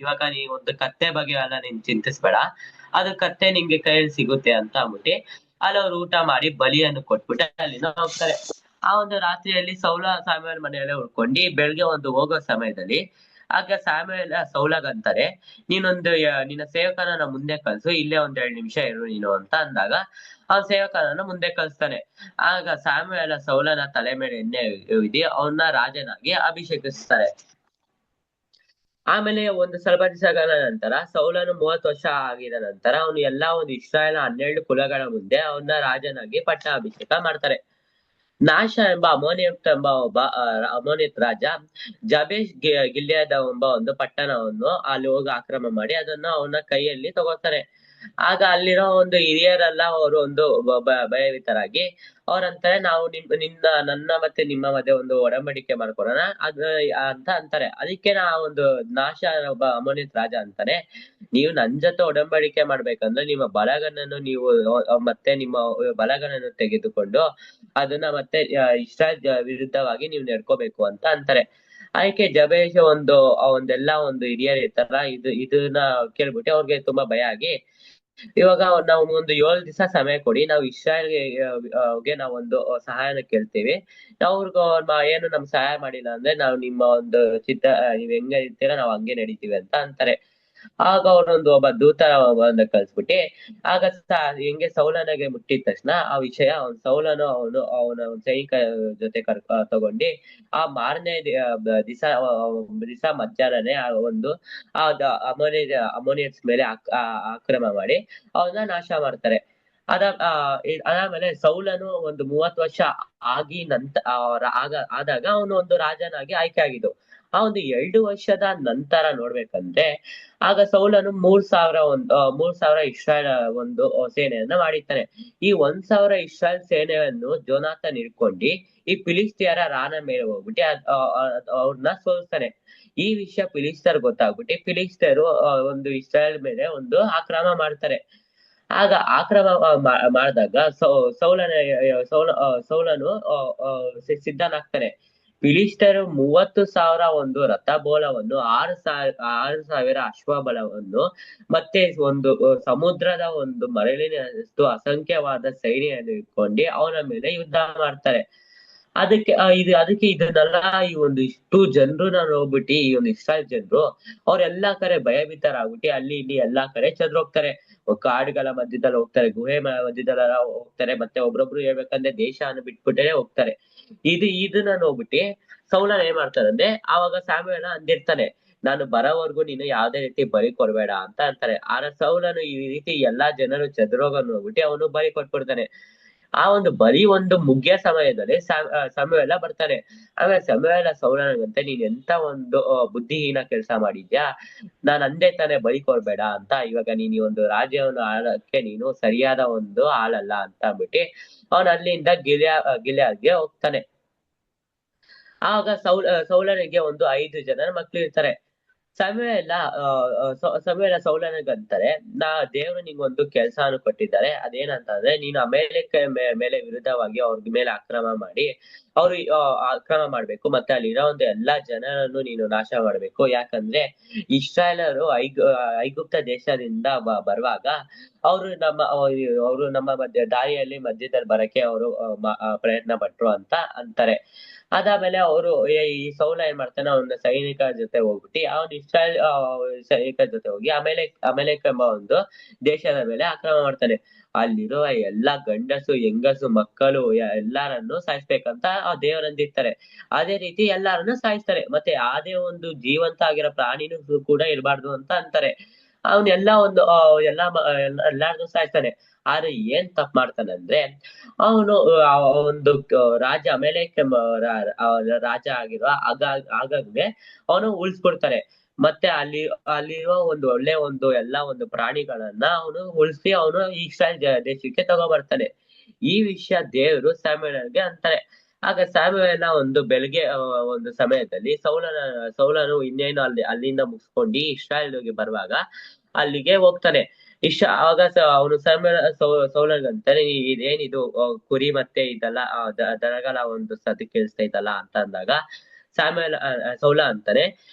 ಇವಾಗ ನೀ ಒಂದು ಕತ್ತೆ ಬಗ್ಗೆ ಎಲ್ಲ ನೀನ್ ಚಿಂತಿಸ್ಬೇಡ, ಅದು ಕತ್ತೆ ನಿಂಗೆ ಕೈಯಲ್ಲಿ ಸಿಗುತ್ತೆ ಅಂತ ಅಂದ್ಬಿಟ್ಟು ಅಲ್ಲಿ ಅವ್ರು ಊಟ ಮಾಡಿ ಬಲಿಯನ್ನು ಕೊಟ್ಬಿಟ್ಟು ಅಲ್ಲಿಂದ ಹೋಗ್ತಾರೆ. ಆ ಒಂದು ರಾತ್ರಿಯಲ್ಲಿ ಸೌಲ ಸ್ಯಾಮುಯೇಲ್ ಮನೆಯಲ್ಲೇ ಉಳ್ಕೊಂಡು ಬೆಳಗ್ಗೆ ಒಂದು ಹೋಗೋ ಸಮಯದಲ್ಲಿ ಆಗ ಸೌಲಗ್ ಅಂತಾರೆ, ನಿನ್ನ ಸೇವಕನ ಮುಂದೆ ಕಳ್ಸು, ಇಲ್ಲೇ 2 ನಿಮಿಷ ಇರು ನೀನು ಅಂತ ಅಂದಾಗ ಆ ಸೇವಕನನ್ನ ಮುಂದೆ ಕಳಿಸ್ತಾನೆ. ಆಗ ಸ್ಯಾಮುಯೇಲ ಸೌಲನ ತಲೆ ಮೇಲೆ ಎಣ್ಣೆ ಉಯ್ದು ಅವನ್ನ ರಾಜನಾಗಿ ಅಭಿಷೇಕಿಸ್ತಾರೆ. ಆಮೇಲೆ ಒಂದು ಸ್ವಲ್ಪ ದಿವಸಗಳ ನಂತರ ಸೌಲನು 30 ವರ್ಷ ಆಗಿದ ನಂತರ ಅವನು ಎಲ್ಲಾ ಒಂದು ಇಸ್ರಾಯೇಲ್ 12 ಕುಲಗಳ ಮುಂದೆ ಅವನ್ನ ರಾಜನಾಗಿ ಪಟ್ಟಾಭಿಷೇಕ ಮಾಡ್ತಾರೆ. ನಾಶ ಎಂಬ ಅಮೋನಿಯತ್ ಎಂಬ ಒಬ್ಬ ಅಮೋನಿಯತ್ ರಾಜ ಜಬೇಷ್ ಗಿಲ್ಯಾದ ಎಂಬ ಒಂದು ಪಟ್ಟಣವನ್ನು ಅಲ್ಲಿ ಹೋಗಿ ಆಕ್ರಮಣ ಮಾಡಿ ಅದನ್ನ ಅವನ ಕೈಯಲ್ಲಿ ತಗೋತಾರೆ. ಆಗ ಅಲ್ಲಿರೋ ಒಂದು ಹಿರಿಯರೆಲ್ಲ ಅವರು ಒಂದು ಭಯಭೀತರಾಗಿ ಅವ್ರಂತಾರೆ, ನಾವು ನನ್ನ ಮತ್ತೆ ನಿಮ್ಮ ಮಧ್ಯೆ ಒಂದು ಒಡಂಬಡಿಕೆ ಮಾಡ್ಕೊಳೋಣ ಅಂತ ಅಂತಾರೆ. ಅದಕ್ಕೆ ಒಂದು ನಾಶ ಒಬ್ಬ ಅಮೋನಿಯತ್ ರಾಜ ಅಂತಾನೆ, ನೀವು ನನ್ ಜೊತೆ ಒಡಂಬಡಿಕೆ ಮಾಡ್ಬೇಕಂದ್ರೆ ನಿಮ್ಮ ಬಲಗನನ್ನು ನೀವು ಮತ್ತೆ ನಿಮ್ಮ ಬಲಗನನ್ನು ತೆಗೆದುಕೊಂಡು ಅದನ್ನ ಮತ್ತೆ ಇಸ್ರಾಯೇಲ್ ವಿರುದ್ಧವಾಗಿ ನೀವು ನಡ್ಕೋಬೇಕು ಅಂತ ಅಂತಾರೆ. ಅದಕ್ಕೆ ಜಬೇಷ್ ಒಂದೆಲ್ಲ ಒಂದು ಹಿರಿಯರ್ ಇರ್ತಾರ ಇದನ್ನ ಕೇಳ್ಬಿಟ್ಟು ಅವ್ರಿಗೆ ತುಂಬಾ ಭಯ ಆಗಿ, ಇವಾಗ ನಾವು ಒಂದು 7 ದಿವಸ ಸಮಯ ಕೊಡಿ, ನಾವು ಇಸ್ರಾಯೇಲ್ಗೆ ಗೆ ನಾವೊಂದು ಸಹಾಯನ ಕೇಳ್ತೀವಿ. ಏನು ನಮ್ ಸಹಾಯ ಮಾಡಿಲ್ಲ ಅಂದ್ರೆ ನಾವು ನಿಮ್ಮ ಒಂದು ನೀವ್ ಹೆಂಗ ಇರ್ತೀರಾ ನಾವ್ ಹಂಗೆ ನಡೀತೀವಿ ಅಂತ ಅಂತಾರೆ. ಆಗ ಒಬ್ಬ ದೂತ ಕಳ್ಸ್ಬಿಟ್ಟಿ, ಆಗ ಹೆಂಗೆ ಸೌಲನಿಗೆ ಮುಟ್ಟಿದ ತಕ್ಷಣ ಆ ವಿಷಯ ಸೌಲನು ಅವನ ಸೈನಿಕ ಜೊತೆ ತಗೊಂಡು ಆ ಮಾರನೇ ದಿವಸ ಮಧ್ಯಾಹ್ನನೇ ಅಮೋನಿಯನ್ಸ್ ಮೇಲೆ ಆಕ್ರಮ ಮಾಡಿ ಅವನ್ನ ನಾಶ ಮಾಡ್ತಾರೆ. ಅದಾದ್ಮೇಲೆ ಸೌಲನು ಒಂದು 30 ವರ್ಷ ಆಗಿ ಆದಾಗ ಅವನು ಒಂದು ರಾಜನಾಗಿ ಆಯ್ಕೆ ಆಗಿದ್ದು. ಆ ಒಂದು 2 ವರ್ಷದ ನಂತರ ನೋಡ್ಬೇಕಂದ್ರೆ ಆಗ ಸೌಲನು 3,000 ಇಸ್ರಾಯೇಲ್ ಒಂದು ಸೇನೆಯನ್ನ ಮಾಡಿರ್ತಾನೆ. ಈ 1,000 ಇಸ್ರಾಯೇಲ್ ಸೇನೆಯನ್ನು ಜೋನಾಥನ್ ಹಿಡ್ಕೊಂಡು ಈ ಫಿಲಿಸ್ತಿಯರ ರಾನ ಮೇಲೆ ಹೋಗ್ಬಿಟ್ಟು ಅವ್ರನ್ನ ಸೋಲ್ಸ್ತಾನೆ. ಈ ವಿಷಯ ಫಿಲಿಸ್ತಿಯರ್ ಗೊತ್ತಾಗ್ಬಿಟ್ಟು ಫಿಲಿಸ್ತಿಯರು ಒಂದು ಇಸ್ರಾಯೇಲ್ ಮೇಲೆ ಒಂದು ಆಕ್ರಮಣ ಮಾಡ್ತಾರೆ. ಆಗ ಆಕ್ರಮಣ ಮಾಡಿದಾಗ ಸೌಲನು ಸಿದ್ಧನಾಗ್ತಾನೆ. ಫಿಲಿಸ್ಟಿಯರು 30,000 ಒಂದು ರಥಬೋಲವನ್ನು, 6,000 ಅಶ್ವಬಲವನ್ನು, ಮತ್ತೆ ಒಂದು ಸಮುದ್ರದ ಒಂದು ಮರಳಿನಷ್ಟು ಅಸಂಖ್ಯವಾದ ಸೈನ್ಯವನ್ನು ಇಟ್ಕೊಂಡು ಅವನ ಮೇಲೆ ಯುದ್ಧ ಮಾಡ್ತಾರೆ. ಅದಕ್ಕೆ ಇದನ್ನೆಲ್ಲ ಇಷ್ಟು ಜನರನ್ನ ನೋಡ್ಬಿಟ್ಟು ಈ ಒಂದು ಇಸ್ರಾಯೇಲ್ ಜನರು ಅವ್ರೆಲ್ಲಾ ಕಡೆ ಭಯಭೀತರಾಗ್ಬಿಟ್ಟು ಅಲ್ಲಿ ಇಲ್ಲಿ ಎಲ್ಲಾ ಕಡೆ ಚದ್ರೋಗ್ತಾರೆ. ಕಾಡುಗಳ ಮಧ್ಯದಲ್ಲಿ ಹೋಗ್ತಾರೆ, ಗುಹೆ ಮಧ್ಯದಲ್ಲೆಲ್ಲ ಹೋಗ್ತಾರೆ, ಮತ್ತೆ ಒಬ್ರೊಬ್ರು ಹೇಳ್ಬೇಕಂದ್ರೆ ದೇಶವನ್ನು ಬಿಟ್ಬಿಟ್ಟೇ ಹೋಗ್ತಾರೆ. ಇದನ್ನ ನೋಡ್ಬಿಟ್ಟು ಸೌಲನ ಏನ್ ಮಾಡ್ತಾರಂದ್ರೆ ಆವಾಗ ಸ್ಯಾಮುಯೇಲ ಅಂದಿರ್ತಾನೆ, ನಾನು ಬರೋವರ್ಗು ನೀನು ಯಾವ್ದೇ ರೀತಿ ಬಲಿ ಕೊಡ್ಬೇಡ ಅಂತ ಅಂತಾರೆ. ಆದ್ರೆ ಸೌಲನು ಈ ರೀತಿ ಎಲ್ಲಾ ಜನರು ಚದುರೋಗ ನೋಡ್ಬಿಟ್ಟು ಅವನು ಬಲಿ ಕೊಟ್ಬಿಡ್ತಾನೆ. ಆ ಒಂದು ಬಲಿ ಮುಗಿಯೋ ಸಮಯದಲ್ಲಿ ಸಮುವೇಲ ಬರ್ತಾನೆ. ಆಮೇಲೆ ಸಮುವೇಲ ಸೌಲನಿಗಂತೆ, ನೀನ್ ಎಂತ ಒಂದು ಬುದ್ಧಿಹೀನ ಕೆಲಸ ಮಾಡಿದ್ಯಾ, ನಾನ್ ಅಂದೆ ತಾನೆ ಬಲಿ ಕೊಡ್ಬೇಡ ಅಂತ, ಇವಾಗ ನೀನ್ ಈ ಒಂದು ರಾಜ್ಯವನ್ನು ಆಳಕ್ಕೆ ನೀನು ಸರಿಯಾದ ಒಂದು ಆಳಲ್ಲ ಅಂತ ಅಂದ್ಬಿಟ್ಟು ಅವನ್ ಅಲ್ಲಿಂದ ಗಿಲ್ಯಾದ್ಗೆ ಹೋಗ್ತಾನೆ. ಆಗ ಸೌಲನಿಗೆ 5 ಜನ ಮಕ್ಳು ಇರ್ತಾರೆ. ಸಮುವೇಲ ಸೌಲನಿಗಂತಾರೆ, ದೇವ್ರು ನಿಂಗೊಂದು ಕೆಲ್ಸವನ್ನು ಕೊಟ್ಟಿದ್ದಾರೆ, ಅದೇನಂತಂದ್ರೆ ನೀನು ಅಮೇಲೆಕ ಮೇಲೆ ವಿರುದ್ಧವಾಗಿ ಅವ್ರ ಮೇಲೆ ಆಕ್ರಮಣ ಮಾಡಿ ಆಕ್ರಮಣ ಮಾಡ್ಬೇಕು, ಮತ್ತೆ ಅಲ್ಲಿರೋ ಒಂದು ಎಲ್ಲಾ ಜನರನ್ನು ನೀನು ನಾಶ ಮಾಡ್ಬೇಕು. ಯಾಕಂದ್ರೆ ಇಸ್ರಾಯೇಲರು ಐಗುಪ್ತ ದೇಶದಿಂದ ಬರುವಾಗ ಅವರು ನಮ್ಮ ದಾರಿಯಲ್ಲಿ ಮಧ್ಯದಲ್ಲಿ ಬರಕ್ಕೆ ಅವರು ಪ್ರಯತ್ನ ಪಟ್ರು ಅಂತ ಅಂತಾರೆ. ಅದಾದ್ಮೇಲೆ ಈ ಸೌಲ ಏನ್ ಮಾಡ್ತಾನೆ, ಅವನ ಸೈನಿಕರ ಜೊತೆ ಹೋಗ್ಬಿಟ್ಟು ಅವನ್ ಇಸ್ರಾಯೇಲ್ ಸೈನಿಕರ ಜೊತೆ ಹೋಗಿ ಅಮೇಲೆಕ ಎಂಬ ಒಂದು ದೇಶದ ಮೇಲೆ ಆಕ್ರಮಣ ಮಾಡ್ತಾನೆ. ಅಲ್ಲಿರೋ ಎಲ್ಲಾ ಗಂಡಸು ಹೆಂಗಸು ಮಕ್ಕಳು ಎಲ್ಲಾರನ್ನು ಸಾಯಿಸ್ಬೇಕಂತ ಆ ದೇವರಂದಿರ್ತಾರೆ. ಅದೇ ರೀತಿ ಎಲ್ಲಾರನ್ನು ಸಾಯಿಸ್ತಾರೆ. ಮತ್ತೆ ಯಾವ್ದೇ ಒಂದು ಜೀವಂತ ಆಗಿರೋ ಪ್ರಾಣಿನೂ ಕೂಡ ಇರಬಾರ್ದು ಅಂತ ಅಂತಾರೆ. ಅವನ್ ಎಲ್ಲಾರ್ನು ಸಾಯಿಸ್ತಾನೆ. ಆದ್ರೆ ಏನ್ ತಪ್ಪು ಮಾಡ್ತಾನಂದ್ರೆ ಅವನು ಒಂದು ರಾಜ ಅಮೇಲೆಕ್ ರಾಜ ಆಗಿರುವ ಆಗಾಗ್ಗೆ ಅವನು ಉಳಿಸ್ಬಿಡ್ತಾರೆ. ಮತ್ತೆ ಅಲ್ಲಿರುವ ಒಳ್ಳೆ ಎಲ್ಲಾ ಪ್ರಾಣಿಗಳನ್ನ ಅವನು ಉಳಿಸಿ ಅವನು ಇಸ್ರಾಯೇಲ್ ದೇಶಕ್ಕೆ ತಗೊಬರ್ತಾನೆ. ಈ ವಿಷಯ ದೇವರು ಸ್ಯಾಮುಯೇಲನಿಗೆ ಅಂತಾರೆ. ಆಗ ಸ್ಯಾಮುಯೇಲ ಬೆಳಗ್ಗೆ ಸಮಯದಲ್ಲಿ ಸೌಲನು ಇನ್ನೇನು ಅಲ್ಲಿಂದ ಮುಗಿಸ್ಕೊಂಡು ಇಸ್ರಾಯೇಲ್ಗೆ ಬರುವಾಗ ಅಲ್ಲಿಗೆ ಹೋಗ್ತಾನೆ. ಆಗ ಅವನು ಸೌಲನಿಗಂತಾನೆ, ಇದೇನಿದು ಕುರಿ ಮತ್ತೆ ಇದೆಲ್ಲ ದನಗಳ ಸದ್ದು ಕೇಳಿಸ್ತೈತಲ್ಲ ಅಂತ ಅಂದಾಗ ಸೌಲ ಅಂತಾನೆ,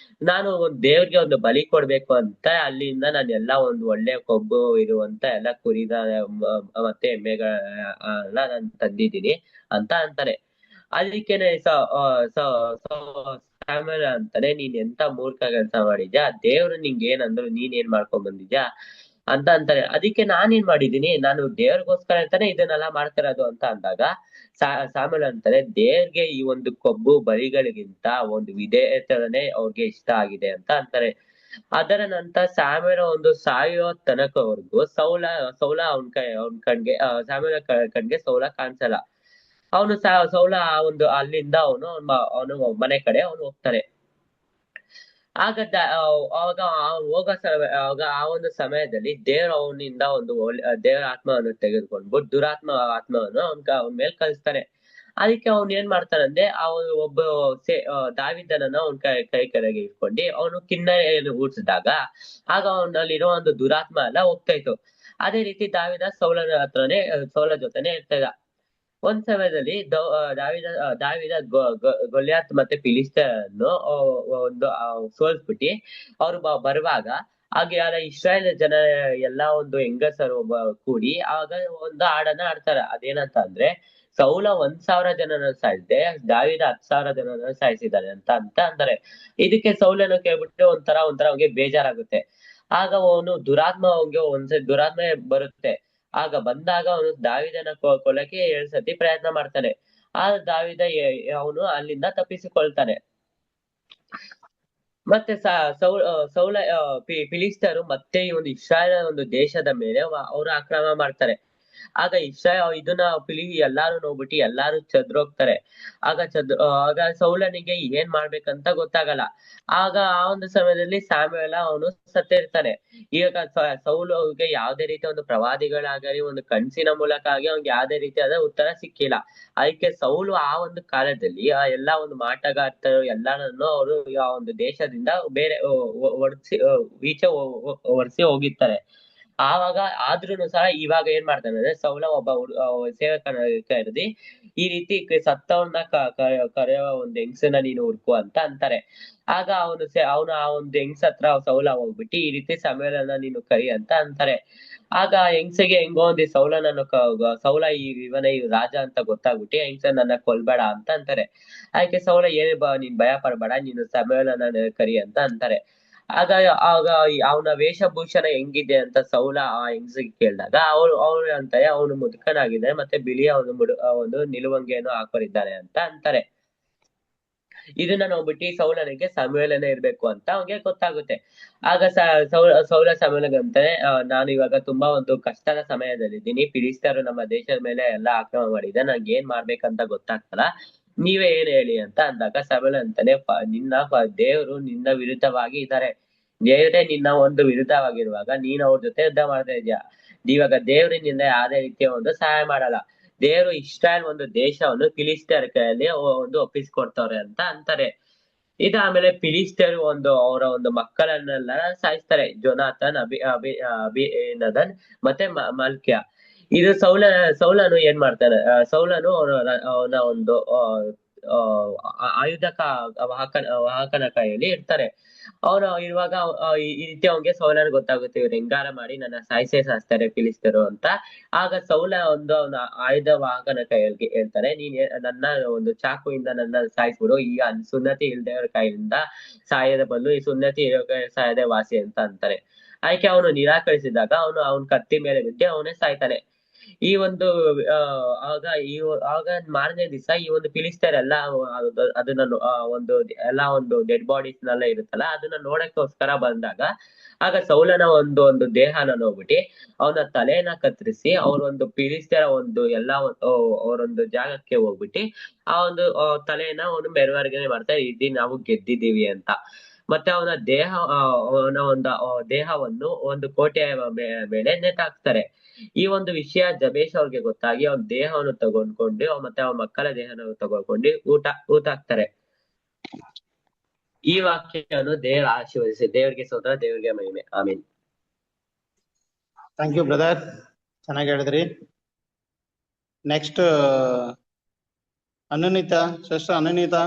ನಾನು ದೇವ್ರಿಗೆ ಬಲಿ ಕೊಡ್ಬೇಕು ಅಂತ ಅಲ್ಲಿಂದ ನಾನು ಎಲ್ಲಾ ಒಳ್ಳೆ ಕೊಬ್ಬು ಇರುವಂತ ಎಲ್ಲಾ ಕುರಿದ ಮತ್ತೆ ಎಮ್ಮೆಗಳ ನಾನು ತಂದಿದ್ದೀನಿ ಅಂತ ಅಂತಾನೆ. ಅದಕ್ಕೇನೆ ಸ್ಯಾಮುಯೇಲ ಅಂತಾನೆ, ನೀನ್ ಎಂತ ಮೂರ್ಖ ಕೆಲಸ ಮಾಡಿದ್ಯಾ, ದೇವ್ರು ನಿಂಗೆ ಏನಂದ್ರು ನೀನ್ ಏನ್ ಮಾಡ್ಕೊಂಡ್ ಬಂದಿದ್ಯಾ ಅಂತ ಅಂತಾರೆ. ಅದಕ್ಕೆ ನಾನೇನ್ ಮಾಡಿದೀನಿ, ನಾನು ದೇವ್ರಿಗೋಸ್ಕರ ಅಂತಾನೆ ಇದನ್ನೆಲ್ಲ ಮಾಡ್ತಿರೋದು ಅಂತ ಅಂದಾಗ ಸ್ಯಾಮುಯೇಲ ಅಂತಾರೆ, ದೇವ್ರಿಗೆ ಈ ಕೊಬ್ಬು ಬಲಿಗಳಿಗಿಂತ ವಿಧೇಯತೆನೇ ಅವ್ರಿಗೆ ಇಷ್ಟ ಆಗಿದೆ ಅಂತ ಅಂತಾರೆ. ಅದರ ನಂತರ ಸ್ಯಾಮುಯೇಲ ಸಾಯೋ ತನಕವರೆಗೂ ಸೌಲ ಅವನ್ ಕಣ್ಗೆ ಸ್ಯಾಮುಯೇಲ ಕಣ್ಗೆ ಸೌಲ ಕಾಣಿಸಲ್ಲ. ಅವನು ಸೌಲ ಅಲ್ಲಿಂದ ಅವನು ಮನೆ ಕಡೆ ಅವನು ಹೋಗ್ತಾನೆ. ಆಗ ಆವಾಗ ಆ ಸಮಯದಲ್ಲಿ ದೇವ್ರ ಅವನಿಂದ ದೇವರ ಆತ್ಮವನ್ನು ತೆಗೆದುಕೊಂಡು ಆತ್ಮವನ್ನು ಅವನ ಮೇಲೆ ಕಳಿಸ್ತಾನೆ. ಅದಕ್ಕೆ ಅವ್ನ್ ಏನ್ ಮಾಡ್ತಾನಂದ್ರೆ ಒಬ್ಬ ದಾವಿದನನ್ನ ಅವನ್ ಕೈ ಕೆಳಗೆ ಇಟ್ಕೊಂಡು ಅವನು ಕಿನ್ನರಿಯನ್ನು ಊಡ್ಸಿದಾಗ ಆಗ ಅವನಲ್ಲಿರೋ ದುರಾತ್ಮ ಎಲ್ಲ ಹೋಗ್ತಾ ಇತ್ತು. ಅದೇ ರೀತಿ ದಾವಿದ ಸೌಲ ಜೊತೆನೆ ಇರ್ತಾ ಇದ್ದ. ಒಂದ್ ಸಮಯದಲ್ಲಿ ದಾವಿದ ಗೊಲ್ಯಾತ್ ಮತ್ತೆ ಫಿಲಿಸ್ತೀಯರನ್ನು ಒಂದು ಸೋಲ್ಸ್ಬಿಟ್ಟು ಅವ್ರು ಬರುವಾಗ ಹಾಗೆ ಇಸ್ರಾಯೇಲ್ ಜನ ಎಲ್ಲಾ ಒಂದು ಹೆಂಗಸರು ಕೂಡಿ ಆಗ ಒಂದು ಹಾಡನ್ನ ಆಡ್ತಾರೆ. ಅದೇನಂತ ಅಂದ್ರೆ, ಸೌಲ 1,000 ಜನರನ್ನ ಸಾಯಿಸಿದೆ, ದಾವಿದ 10,000 ಜನರನ್ನ ಸಾಯಿಸಿದ್ದಾನೆ ಅಂತ ಅಂತಾರೆ. ಇದಕ್ಕೆ ಸೌಲನು ಕೇಳ್ಬಿಟ್ಟು ಒಂಥರ ಅವ್ನಿಗೆ ಬೇಜಾರಾಗುತ್ತೆ. ಆಗ ಅವನು ಅವನಿಗೆ ಒಂದ್ಸತಿ ದುರಾತ್ಮ ಬರುತ್ತೆ. ಆಗ ಬಂದಾಗ ಅವನು ದಾವಿದನ ಕೊಲ್ಲಕ್ಕೆ 7 ಸತಿ ಪ್ರಯತ್ನ ಮಾಡ್ತಾನೆ. ಆ ದಾವಿದ ಅವನು ಅಲ್ಲಿಂದ ತಪ್ಪಿಸಿಕೊಳ್ತಾನೆ. ಮತ್ತೆ ಸೌಲ ಫಿಲಿಸ್ತೀಯರು ಮತ್ತೆ ಈ ಒಂದು ಇಸ್ರಾಯೇಲ್ ಒಂದು ದೇಶದ ಮೇಲೆ ಅವರು ಆಕ್ರಮಣ ಮಾಡ್ತಾರೆ. ಆಗ ಇದನ್ನ ಎಲ್ಲಾರು ನೋಡ್ಬಿಟ್ಟು ಎಲ್ಲಾರು ಚದ್ರೋಗ್ತಾರೆ. ಆಗ ಸೌಲನಿಗೆ ಏನ್ ಮಾಡ್ಬೇಕಂತ ಗೊತ್ತಾಗಲ್ಲ. ಆಗ ಆ ಒಂದು ಸಮಯದಲ್ಲಿ ಸ್ಯಾಮುಯೇಲ ಅವನು ಸತ್ತಿರ್ತಾನೆ. ಈಗ ಸೌಲಗೆ ಯಾವ್ದೇ ರೀತಿಯ ಒಂದು ಪ್ರವಾದಿಗಳಾಗಲಿ ಒಂದು ಕನ್ಸಿನ ಮೂಲಕ ಆಗಿ ಅವ್ನಿಗೆ ಯಾವ್ದೇ ರೀತಿಯಾದ ಉತ್ತರ ಸಿಕ್ಕಿಲ್ಲ. ಅದಕ್ಕೆ ಸೌಲು ಆ ಒಂದು ಕಾಲದಲ್ಲಿ ಆ ಎಲ್ಲಾ ಒಂದು ಮಾಟಗಾರ್ತರು ಎಲ್ಲಾರನ್ನು ಅವರು ಆ ಒಂದು ದೇಶದಿಂದ ಬೇರೆ ಈಚೆ ಹೊರ್ಸಿ ಹೋಗಿರ್ತಾರೆ. ಆವಾಗ ಆದ್ರೂನು ಸಹ ಇವಾಗ ಏನ್ ಮಾಡ್ತಾನೆ ಅಂದ್ರೆ, ಸೌಲ ಒಬ್ಬ ಸೇವಕನ ಕರೆದಿ ಈ ರೀತಿ ಸತ್ತವನ್ನ ಕರೆಯೋ ಒಂದು ಹೆಂಗ್ಸನ್ನ ನೀನು ಹುಡ್ಕು ಅಂತ ಅಂತಾರೆ. ಆಗ ಅವನು ಆ ಒಂದು ಹೆಂಗ್ಸ ಹತ್ರ ಸೌಲ ಹೋಗ್ಬಿಟ್ಟು ಈ ರೀತಿ ಸಮಯಲನ್ನ ನೀನು ಕರಿ ಅಂತ ಅಂತಾರೆ. ಆಗ ಹೆಂಗ್ಸಗೆ ಹೆಂಗೋ ಒಂದು ಸೌಲ ಇವನ ಈ ರಾಜ ಅಂತ ಗೊತ್ತಾಗ್ಬಿಟ್ಟು ಹೆಂಗ್ಸ ನನ್ನ ಕೊಲ್ಬೇಡ ಅಂತ ಅಂತಾರೆ. ಅದಕ್ಕೆ ಸೌಲ ನೀನ್ ಭಯ ಪಡ್ಬೇಡ, ನೀನು ಸಮಯಲನ್ನ ಕರಿ ಅಂತ ಅಂತಾರೆ. ಆಗ ಅವನ ವೇಷಭೂಷಣ ಹೆಂಗಿದೆ ಅಂತ ಸೌಲ ಆ ಹೆಂಗ್ಸಿಗೆ ಕೇಳಿದಾಗ ಅವ್ರು ಅಂತಾರೆ, ಅವನು ಮುದುಕನಾಗಿದ್ದಾನೆ ಮತ್ತೆ ಬಿಳಿಯ ಒಂದು ನಿಲುವಂಗಿಯನ್ನು ಹಾಕೊಂಡಿದ್ದಾನೆ ಅಂತ ಅಂತಾರೆ. ಇದನ್ನ ನೋಡ್ಬಿಟ್ಟು ಸೌಲನಿಗೆ ಸಮಯಲನೇ ಇರ್ಬೇಕು ಅಂತ ಅವ್ನಿಗೆ ಗೊತ್ತಾಗುತ್ತೆ. ಆಗ ಸೌಲ ಸಮಯಲಿಗೆ ಅಂತಾನೆ, ನಾನು ಇವಾಗ ತುಂಬಾ ಒಂದು ಕಷ್ಟದ ಸಮಯದಲ್ಲಿದ್ದೀನಿ. ಫಿಲಿಸ್ತೀಯರು ನಮ್ಮ ದೇಶದ ಮೇಲೆ ಎಲ್ಲಾ ಆಕ್ರಮಣ ಮಾಡಿದೆ, ನಂಗೆ ಏನ್ ಮಾಡ್ಬೇಕಂತ ಗೊತ್ತಾಗ್ತಲ್ಲ, ನೀವೇ ಏನ್ ಹೇಳಿ ಅಂತ ಅಂದಾಗ ಸಮಯಲ ಅಂತಾನೆ, ದೇವ್ರು ನಿನ್ನ ವಿರುದ್ಧವಾಗಿ ಇದ್ದಾರೆ. ದೇವ್ರೇ ನಿನ್ನ ಒಂದು ವಿರುದ್ಧವಾಗಿರುವಾಗ ನೀನ್ ಅವ್ರ ಜೊತೆ ಯುದ್ಧ ಮಾಡ್ತಾ ಇದ್ಯಾ. ಇವಾಗ ದೇವ್ರಿನಿಂದ ಯಾವ್ದೇ ರೀತಿಯ ಒಂದು ಸಹಾಯ ಮಾಡಲ್ಲ. ದೇವ್ರು ಇಸ್ರಾಯೇಲ್ ಒಂದು ದೇಶವನ್ನು ಫಿಲಿಸ್ತೀಯರ ಕೈಯಲ್ಲಿ ಒಂದು ಒಪ್ಪಿಸ್ಕೊಡ್ತವ್ರೆ ಅಂತ ಅಂತಾರೆ. ಇದಾದ್ಮೇಲೆ ಫಿಲಿಸ್ತೀಯರು ಅವರ ಒಂದು ಮಕ್ಕಳನ್ನೆಲ್ಲ ಸಾಯಿಸ್ತಾರೆ. ಜೊನಾಥನ್, ಅಬೀನದನ್ ಮತ್ತೆ ಮಲ್ಕ್ಯ. ಇದು ಸೌಲನು ಏನ್ ಮಾಡ್ತಾನೆ, ಸೌಲನು ಅವನ ಒಂದು ಆಯುಧ ವಾಹಕನ ಕೈಯಲ್ಲಿ ಇರ್ತಾರೆ. ಅವನು ಇರುವಾಗ ಈ ರೀತಿ ಅವನಿಗೆ ಸೌಲನ ಗೊತ್ತಾಗುತ್ತೆ, ಇವ್ರು ಹೆಂಗಾರ ಮಾಡಿ ನನ್ನ ಸಾಯಿಸ್ತಾರೆ ಫಿಲಿಸ್ತೀಯರು ಅಂತ. ಆಗ ಸೌಲ ಅವನ ಆಯುಧ ವಾಹಕನ ಕೈಯಲ್ಲಿ ಹೇಳ್ತಾರೆ, ನೀನ್ ನನ್ನ ಒಂದು ಚಾಕುವಿಂದ ನನ್ನ ಸಾಯಿಸ್ಬಿಡು, ಈಗ ಸುನ್ನತಿ ಇಲ್ದೇವ್ರ ಕೈಯಿಂದ ಸಾಯದ ಬದಲು ಈ ಸುನ್ನತಿ ಇರೋ ಸಾಯದೆ ವಾಸಿ ಅಂತ ಅಂತಾರೆ. ಅದಕ್ಕೆ ಅವನು ನಿರಾಕರಿಸಿದಾಗ ಅವನ ಕತ್ತಿ ಮೇಲೆ ಬಿದ್ದು ಅವನೇ ಸಾಯ್ತಾನೆ. ಈ ಒಂದು ಆಗ ಮಾರನೇ ದಿವಸ ಈ ಒಂದು ಫಿಲಿಸ್ತೀಯರೆಲ್ಲ ಅದನ್ನ ಒಂದು ಡೆಡ್ ಬಾಡೀಸ್ ನೆಲ್ಲ ಇರುತ್ತಲ್ಲ, ಅದನ್ನ ನೋಡಕ್ಕೋಸ್ಕರ ಬಂದಾಗ ಆಗ ಸೌಲನ ಒಂದು ದೇಹನ ನೋಡ್ಬಿಟ್ಟು ಅವನ ತಲೆನ ಕತ್ತರಿಸಿ ಅವ್ರೊಂದು ಫಿಲಿಸ್ತೀಯರ ಅವರೊಂದು ಜಾಗಕ್ಕೆ ಹೋಗ್ಬಿಟ್ಟು ಆ ಒಂದು ತಲೆನ ಅವನು ಮೆರವಣಿಗೆ ಮಾಡ್ತಾರೆ, ಇಡೀ ನಾವು ಗೆದ್ದಿದ್ದೀವಿ ಅಂತ. ಮತ್ತೆ ಅವನ ದೇಹವನ್ನು ಒಂದು ಕೋಟೆಯ ಮೇಲೆ ನೇತಾಕ್ತಾರೆ. ಈ ಒಂದು ವಿಷಯ ಜಬೇಷ್ ಅವ್ರಿಗೆ ಗೊತ್ತಾಗಿ ಅವನ ದೇಹವನ್ನು ತಗೊಂಡ್ಕೊಂಡು ಮತ್ತೆ ಅವನ ಮಕ್ಕಳ ದೇಹನ ತಗೊಂಡ್ಕೊಂಡು ಊಟ ಹಾಕ್ತಾರೆ. ಈ ವಾಕ್ಯವನ್ನು ದೇವರ ಆಶೀರ್ವದಿಸಿ. ದೇವರಿಗೆ ಸ್ತೋತ್ರ, ದೇವರಿಗೆ ಮಹಿಮೆ. ಆಮೀನ್. ಥ್ಯಾಂಕ್ ಯು ಬ್ರದರ್, ಚೆನ್ನಾಗಿ ಹೇಳಿದ್ರಿ. Next Ananvita, sister Ananvita.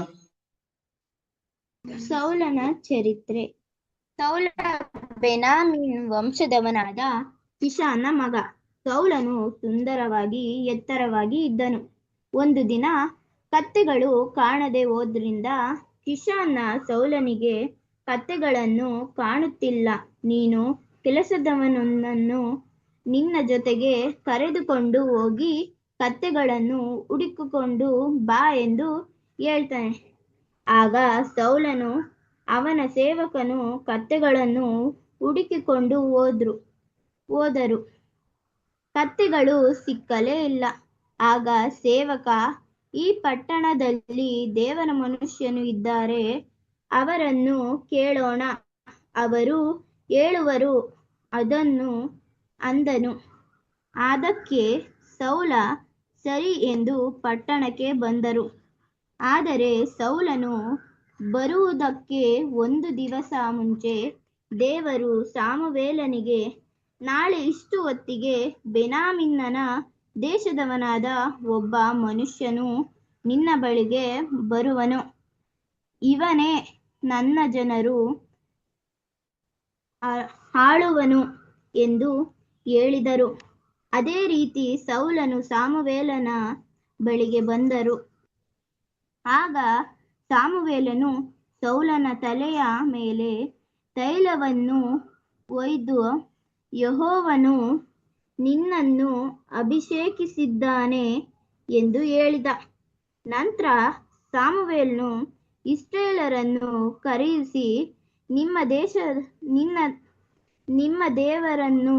ಸೌಲನ ಚರಿತ್ರೆ. ಸೌಲ ಬೆನಾಮಿನ್ ವಂಶದವನಾದ ಕಿಷಾನ ಮಗ. ಸೌಲನು ಸುಂದರವಾಗಿ ಎತ್ತರವಾಗಿ ಇದ್ದನು. ಒಂದು ದಿನ ಕತ್ತೆಗಳು ಕಾಣದೆ ಹೋದ್ರಿಂದ ಕಿಷಾನ ಸೌಲನಿಗೆ, ಕತ್ತೆಗಳನ್ನು ಕಾಣುತ್ತಿಲ್ಲ, ನೀನು ಕೆಲಸದವನನ್ನು ನಿನ್ನ ಜೊತೆಗೆ ಕರೆದುಕೊಂಡು ಹೋಗಿ ಕತ್ತೆಗಳನ್ನು ಹುಡುಕಿಕೊಂಡು ಬಾ ಎಂದು ಹೇಳ್ತಾನೆ. ಆಗ ಸೌಲನು ಅವನ ಸೇವಕನು ಕತ್ತೆಗಳನ್ನು ಹುಡುಕಿಕೊಂಡು ಹೋದರು. ಕತ್ತೆಗಳು ಸಿಕ್ಕಲೇ ಇಲ್ಲ. ಆಗ ಸೇವಕ, ಈ ಪಟ್ಟಣದಲ್ಲಿ ದೇವರ ಮನುಷ್ಯನು ಇದ್ದಾರೆ, ಅವರನ್ನು ಕೇಳೋಣ, ಅವರು ಹೇಳುವರು ಅಂದನು. ಅದಕ್ಕೆ ಸೌಲ ಸರಿ ಎಂದು ಪಟ್ಟಣಕ್ಕೆ ಬಂದರು. ಆದರೆ ಸೌಲನು ಬರುವುದಕ್ಕೆ ಒಂದು ದಿವಸ ಮುಂಚೆ ದೇವರು ಸಮುವೇಲನಿಗೆ, ನಾಳೆ ಇಷ್ಟು ಹೊತ್ತಿಗೆ ಬೆನ್ಯಾಮೀನನ ದೇಶದವನಾದ ಒಬ್ಬ ಮನುಷ್ಯನು ನಿನ್ನ ಬಳಿಗೆ ಬರುವನು, ಇವನೇ ನನ್ನ ಜನರು ಆಳುವನು ಎಂದು ಹೇಳಿದರು. ಅದೇ ರೀತಿ ಸೌಲನು ಸಾಮುವೇಲನ ಬಳಿಗೆ ಬಂದರು. ಆಗ ಸಾಮುವೇಲನು ಸೌಲನ ತಲೆಯ ಮೇಲೆ ತೈಲವನ್ನು ಒಯ್ದು, ಯೆಹೋವನು ನಿನ್ನನ್ನು ಅಭಿಷೇಕಿಸಿದ್ದಾನೆ ಎಂದು ಹೇಳಿದ. ನಂತರ ಸಾಮುವೇಲನು ಇಸ್ರಾಯೇಲರನ್ನು ಕರೆಯಿಸಿ, ನಿಮ್ಮ ದೇವರನ್ನು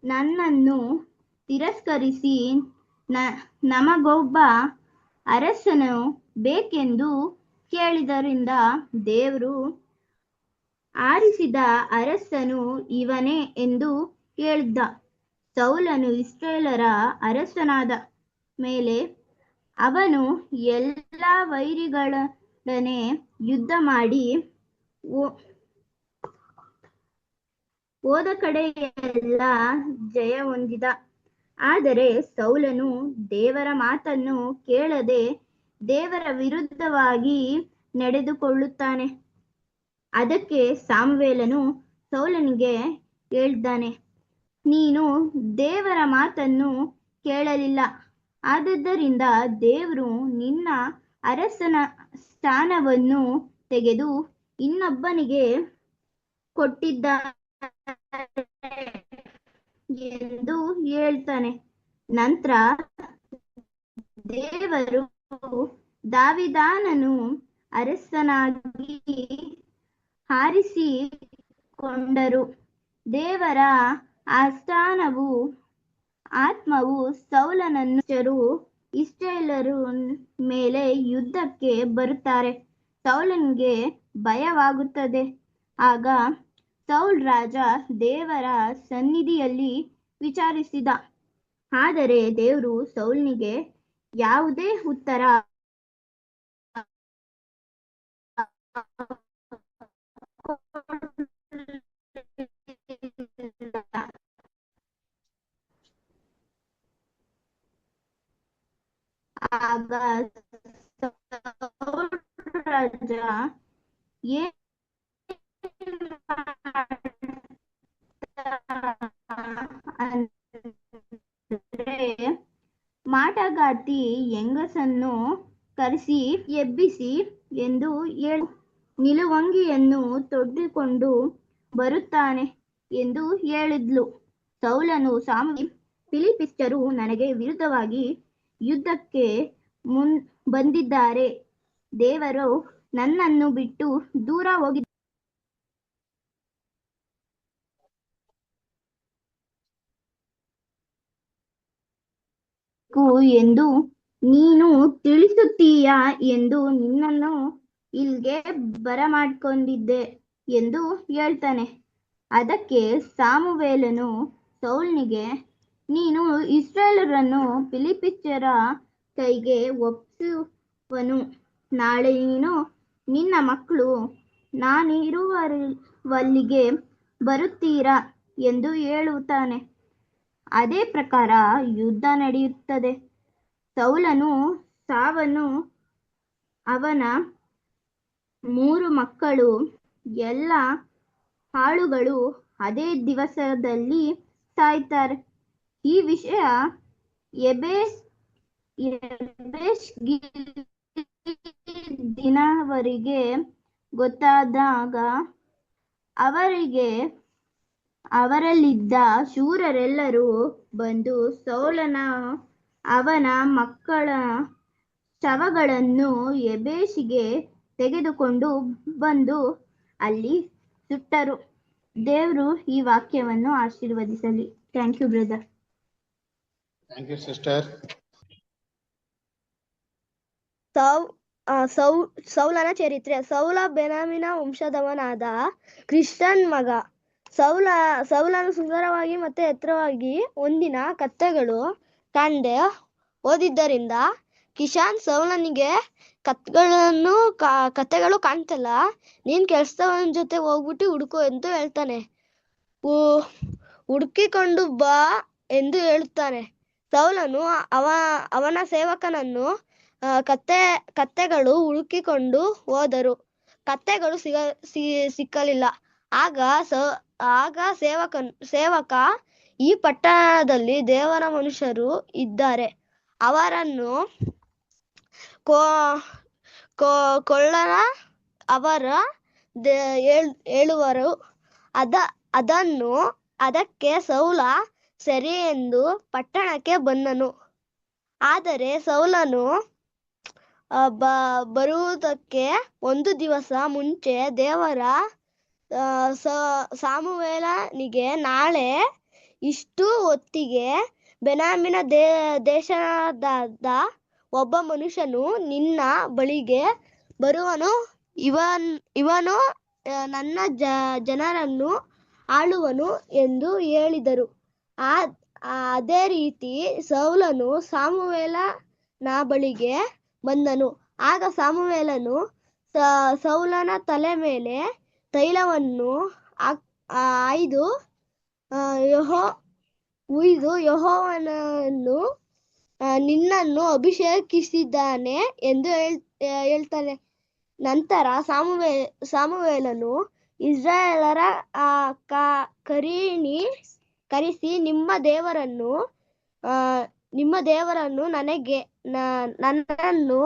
ನನ್ನನ್ನು ತಿರಸ್ಕರಿಸಿ ನಮಗೊಬ್ಬ ಅರಸನು ಬೇಕೆಂದು ಕೇಳಿದ್ದರಿಂದ ದೇವರು ಆರಿಸಿದ ಅರಸನು ಇವನೇ ಎಂದು ಹೇಳಿದ್ದ. ಸೌಲನು ಇಸ್ರಾಯೇಲರ ಅರಸನಾದ ಮೇಲೆ ಅವನು ಎಲ್ಲ ವೈರಿಗಳೊಡನೆ ಯುದ್ಧ ಮಾಡಿ ಹೋದ ಕಡೆಯೆಲ್ಲ ಜಯ ಹೊಂದಿದ. ಆದರೆ ಸೌಲನು ದೇವರ ಮಾತನ್ನು ಕೇಳದೆ ದೇವರ ವಿರುದ್ಧವಾಗಿ ನಡೆದುಕೊಳ್ಳುತ್ತಾನೆ. ಅದಕ್ಕೆ ಸಾಮುವೇಲನು ಸೌಲನಿಗೆ ಹೇಳಿದ್ದಾನೆ, ನೀನು ದೇವರ ಮಾತನ್ನು ಕೇಳಲಿಲ್ಲ, ಆದದ್ದರಿಂದ ದೇವರು ನಿನ್ನ ಅರಸನ ಸ್ಥಾನವನ್ನು ತೆಗೆದು ಇನ್ನೊಬ್ಬನಿಗೆ ಕೊಟ್ಟಿದ್ದಾನೆ ಎಂದು ಹೇಳ್ತಾನೆ. ನಂತರ ದೇವರು ದಾವೀದನನ್ನು ಅರಸನಾಗಿ ಆರಿಸಿಕೊಂಡರು. ದೇವರ ಆತ್ಮವು ಸೌಲನನ್ನು ಇಸ್ರಾಯೇಲರ ಮೇಲೆ ಯುದ್ಧಕ್ಕೆ ಬರುತ್ತಾರೆ. ಸೌಲನಿಗೆ ಭಯವಾಗುತ್ತದೆ. ಆಗ ಸೌಲ್ ರಾಜ ದೇವರ ಸನ್ನಿಧಿಯಲ್ಲಿ ವಿಚಾರಿಸಿದ. ಆದರೆ ದೇವರು ಸೌಲನಿಗೆ ಯಾವುದೇ ಉತ್ತರ ಆಗ ಸೌಲ್ ರಾಜ ಮಾಟಗಾತಿ ಹೆಂಗಸನ್ನು ಕರೆಸಿ ಎಬ್ಬಿಸಿ ಎಂದು ಹೇಳಿ ನಿಲುವಂಗಿಯನ್ನು ತೊಟ್ಟುಕೊಂಡು ಬರುತ್ತಾನೆ ಎಂದು ಹೇಳಿದ್ಲು. ಸೌಲನು ಫಿಲಿಷ್ಟಿಯರು ನನಗೆ ವಿರುದ್ಧವಾಗಿ ಯುದ್ಧಕ್ಕೆ ಬಂದಿದ್ದಾರೆ, ದೇವರು ನನ್ನನ್ನು ಬಿಟ್ಟು ದೂರ ಹೋಗಿದ್ದಾರೆ ಎಂದು ನೀನು ತಿಳಿಸುತ್ತೀಯಾ ಎಂದು ನಿನ್ನನ್ನು ಇಲ್ಲಿಗೆ ಬರಮಾಡಿಕೊಂಡಿದ್ದೆ ಎಂದು ಹೇಳ್ತಾನೆ. ಅದಕ್ಕೆ ಸಾಮುವೇಲನು ಸೌಲನಿಗೆ, ನೀನು ಇಸ್ರಾಯೇಲರನ್ನು ಫಿಲಿಷ್ಟಿಯರ ಕೈಗೆ ಒಪ್ಪಿಸುವನು. ನಾಳೆ ನೀನು ನಿನ್ನ ಮಕ್ಕಳು ನಾನಿರುವಲ್ಲಿಗೆ ಬರುತ್ತೀರಾ ಎಂದು ಹೇಳುತ್ತಾನೆ. ಅದೇ ಪ್ರಕಾರ ಯುದ್ಧ ನಡೆಯುತ್ತದೆ. ಸೌಲನು ಸಾವನು, ಅವನ 3 ಮಕ್ಕಳು, ಎಲ್ಲ ಆಳುಗಳು ಅದೇ ದಿವಸದಲ್ಲಿ ಸಾಯ್ತಾರೆ. ಈ ವಿಷಯ ಯಬೇಷ್ ದಿನವರೆಗೆ ಗೊತ್ತಾದಾಗ ಅವರಲ್ಲಿದ್ದ ಶೂರರೆಲ್ಲರೂ ಬಂದು ಸೌಲನ ಅವನ ಮಕ್ಕಳ ಶವಗಳನ್ನು ಯಬೇಷಿಗೆ ತೆಗೆದುಕೊಂಡು ಬಂದು ಅಲ್ಲಿ ಸುಟ್ಟರು. ದೇವರು ಈ ವಾಕ್ಯವನ್ನು ಆಶೀರ್ವದಿಸಲಿ. Thank you brother. Thank you sister. ಸೌಲನ ಚರಿತ್ರೆ. ಸೌಲ ಬೆನ್ಯಾಮೀನ ವಂಶದವನಾದ ಕಿಷನ ಮಗ. ಸೌಲನು ಸುಂದರವಾಗಿ ಮತ್ತೆ ಎತ್ತರವಾಗಿ ಒಂದಿನ ಕತ್ತೆಗಳು ಕಾಣದೆ ಹೋದಿದ್ದರಿಂದ ಕಿಷನ್ ಸೌಲನಿಗೆ ಕತ್ತೆಗಳು ಕಾಣ್ತಲ್ಲ, ನೀನ್ ಕೆಲ್ಸದವನ ಜೊತೆ ಹೋಗ್ಬಿಟ್ಟು ಹುಡುಕು ಎಂದು ಹೇಳ್ತಾನೆ. ಹುಡುಕಿಕೊಂಡು ಬಾ ಎಂದು ಹೇಳುತ್ತಾನೆ. ಸೌಲನು ಅವನ ಸೇವಕನನ್ನು ಕತ್ತೆಗಳು ಹುಡುಕಿಕೊಂಡು ಹೋದರು. ಕತ್ತೆಗಳು ಸಿಕ್ಕಲಿಲ್ಲ. ಆಗ ಸೇವಕ, ಈ ಪಟ್ಟಣದಲ್ಲಿ ದೇವರ ಮನುಷ್ಯರು ಇದ್ದಾರೆ, ಅವರನ್ನು ಕೊಳ್ಳರ ಅವರ ಹೇಳುವರು. ಅದಕ್ಕೆ ಸೌಲ ಸರಿ ಎಂದು ಪಟ್ಟಣಕ್ಕೆ ಬಂದನು. ಆದರೆ ಸೌಲನು ಬರುವುದಕ್ಕೆ ಒಂದು ದಿವಸ ಮುಂಚೆ ದೇವರ ಸಾಮುವೇಲನಿಗೆ, ನಾಳೆ ಇಷ್ಟು ಹೊತ್ತಿಗೆ ಬೆನ್ಯಾಮೀನ ದೇಶದ ಒಬ್ಬ ಮನುಷ್ಯನು ನಿನ್ನ ಬಳಿಗೆ ಬರುವನು, ಇವನು ನನ್ನ ಜನರನ್ನು ಆಳುವನು ಎಂದು ಹೇಳಿದರು. ಅದೇ ರೀತಿ ಸೌಲನು ಸಾಮುವೇಲನ ಬಳಿಗೆ ಬಂದನು. ಆಗ ಸಾಮುವೇಲನು ಸೌಲನ ತಲೆ ಮೇಲೆ ತೈಲವನ್ನು ಉಯ್ದು ಯೆಹೋವನು ನಿನ್ನನ್ನು ಅಭಿಷೇಕಿಸಿದ್ದಾನೆ ಎಂದು ಹೇಳ್ತಾನೆ. ನಂತರ ಸಾಮುವೇಲನು ಇಸ್ರಾಯೇಲರ ಕರೆಸಿ, ನಿಮ್ಮ ದೇವರನ್ನು ನನ್ನನ್ನು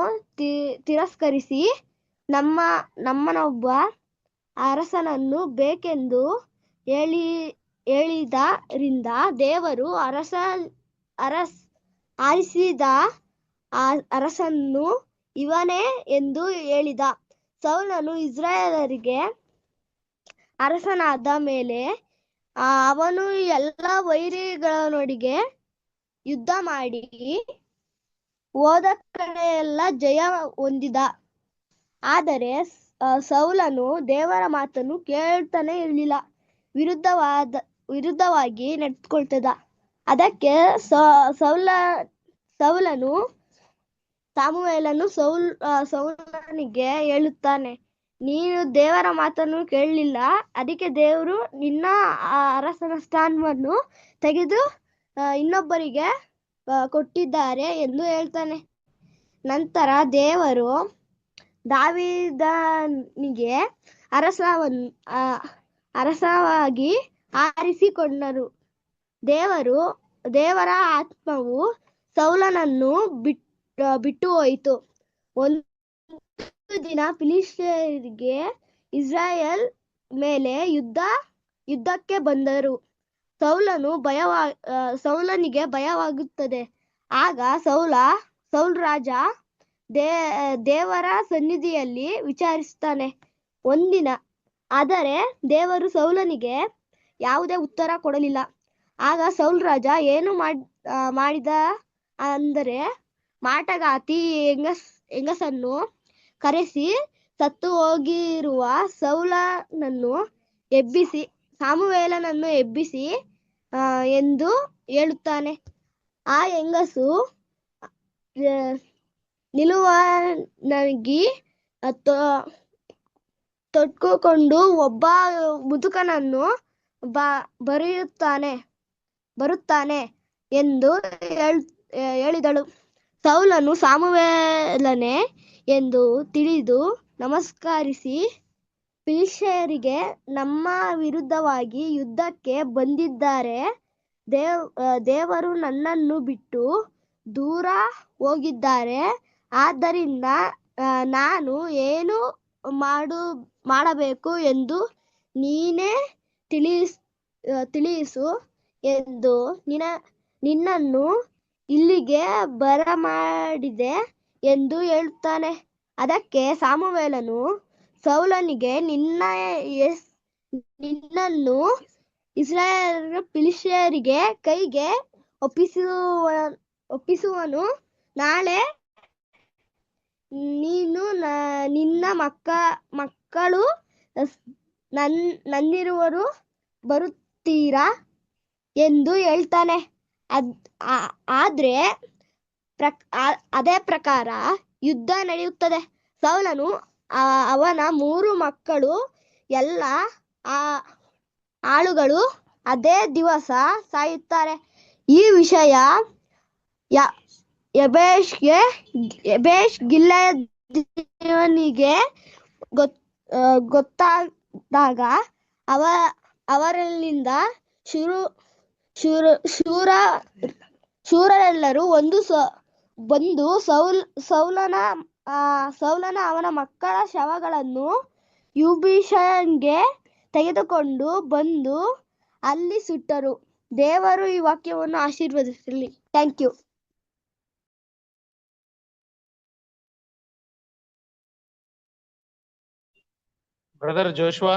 ತಿರಸ್ಕರಿಸಿ ನಮ್ಮನೊಬ್ಬ ಅರಸನನ್ನು ಬೇಕೆಂದು ಹೇಳಿದರಿಂದ ದೇವರು ಆರಿಸಿದ ಅರಸನು ಇವನೇ ಎಂದು ಹೇಳಿದ. ಸೌಲನು ಇಸ್ರಾಯೇಲರಿಗೆ ಅರಸನಾದ ಮೇಲೆ ಅವನು ಎಲ್ಲ ವೈರಿಗಳೊಂದಿಗೆ ಯುದ್ಧ ಮಾಡಿ ಹೋದ ಕಡೆಯೆಲ್ಲ ಜಯ ಹೊಂದಿದ. ಆದರೆ ಸೌಲನು ದೇವರ ಮಾತನ್ನು ಕೇಳ್ತಾನೆ ಇರಲಿಲ್ಲ, ವಿರುದ್ಧವಾಗಿ ನಡೆದುಕೊಳ್ತಿದ್ದ. ಅದಕ್ಕೆ ಸಾಮುವೇಲನು ಸೌಲನಿಗೆ ಹೇಳುತ್ತಾನೆ, ನೀನು ದೇವರ ಮಾತನ್ನು ಕೇಳಲಿಲ್ಲ, ಅದಕ್ಕೆ ದೇವರು ನಿನ್ನ ಅರಸನ ಸ್ಥಾನವನ್ನು ತೆಗೆದು ಇನ್ನೊಬ್ಬರಿಗೆ ಕೊಟ್ಟಿದ್ದಾರೆ ಎಂದು ಹೇಳ್ತಾನೆ. ನಂತರ ದೇವರು ದಾವೀದನಿಗೆ ಅರಸವಾಗಿ ಆರಿಸಿಕೊಂಡರು. ದೇವರ ಆತ್ಮವು ಸೌಲನನ್ನು ಬಿಟ್ಟು ಹೋಯಿತು. ಒಂದು ದಿನ ಫಿಲಿಷ್ಟಿಯರಿಗೆ ಇಸ್ರಾಯೇಲ್ ಮೇಲೆ ಯುದ್ಧಕ್ಕೆ ಬಂದರು. ಸೌಲನಿಗೆ ಭಯವಾಗುತ್ತದೆ. ಆಗ ಸೌಲ್ ರಾಜ ದೇವರ ಸನ್ನಿಧಿಯಲ್ಲಿ ವಿಚಾರಿಸುತ್ತಾನೆ ಒಂದಿನ. ಆದರೆ ದೇವರು ಸೌಲನಿಗೆ ಯಾವುದೇ ಉತ್ತರ ಕೊಡಲಿಲ್ಲ. ಆಗ ಸೌಲ್ ರಾಜ ಏನು ಮಾಡಿದ ಅಂದರೆ, ಮಾಟಗಾತಿ ಹೆಂಗಸನ್ನು ಕರೆಸಿ ಸತ್ತು ಹೋಗಿರುವ ಸಾಮುವೇಲನನ್ನು ಎಬ್ಬಿಸಿ ಎಂದು ಹೇಳುತ್ತಾನೆ. ಆ ಹೆಂಗಸು ನಿಲುವನ್ನಾಗಿ ತೊಟ್ಟುಕೊಂಡು ಒಬ್ಬ ಮುದುಕನನ್ನು ಬರುತ್ತಾನೆ ಎಂದು ಹೇಳಿದಳು. ಸೌಲನು ಸಾಮುವೇಲನೇ ಎಂದು ತಿಳಿದು ನಮಸ್ಕರಿಸಿ, ಫಿಲಿಷ್ಟಿಯರಿಗೆ ನಮ್ಮ ವಿರುದ್ಧವಾಗಿ ಯುದ್ಧಕ್ಕೆ ಬಂದಿದ್ದಾರೆ, ದೇವರು ನನ್ನನ್ನು ಬಿಟ್ಟು ದೂರ ಹೋಗಿದ್ದಾರೆ, ಆದ್ದರಿಂದ ನಾನು ಏನು ಮಾಡಬೇಕು ಎಂದು ನೀನೇ ತಿಳಿಸು ಎಂದು ನಿನ್ನನ್ನು ಇಲ್ಲಿಗೆ ಬರಮಾಡಿದೆ ಎಂದು ಹೇಳುತ್ತಾನೆ. ಅದಕ್ಕೆ ಸಾಮುವೇಲನು ಸೌಲನಿಗೆ, ನಿನ್ನನ್ನು ಇಸ್ರಾಯೇಲ್ಯರು ಫಿಲಿಷ್ಟಿಯರಿಗೆ ಕೈಗೆ ಒಪ್ಪಿಸುವನು, ನಾಳೆ ನೀನು ನಿನ್ನ ಮಕ್ಕಳು ನನ್ನಿರುವರು ಬರುತ್ತೀರಾ ಎಂದು ಹೇಳ್ತಾನೆ. ಅದೇ ಪ್ರಕಾರ ಯುದ್ಧ ನಡೆಯುತ್ತದೆ. ಸೌಲನು ಅವನ 3 ಮಕ್ಕಳು ಎಲ್ಲ ಆಳುಗಳು ಅದೇ ದಿವಸ ಸಾಯುತ್ತಾರೆ. ಈ ವಿಷಯ ಯ- ಯಬೇಷ್ ಗಿಲ್ಯಾದ್ಯನಿಗೆ ಗೊತ್ತಾದಾಗ ಅವ ಅವರಲ್ಲಿಂದ ಶೂರ ಶೂರರೆಲ್ಲರೂ ಬಂದು ಸೌಲನ ಅವನ ಮಕ್ಕಳ ಶವಗಳನ್ನು ಯುಬಿಷನ್ಗೆ ತೆಗೆದುಕೊಂಡು ಬಂದು ಅಲ್ಲಿ ಸುಟ್ಟರು. ದೇವರು ಈ ವಾಕ್ಯವನ್ನು ಆಶೀರ್ವದಿಸಲಿ. Thank you. Brother Joshua.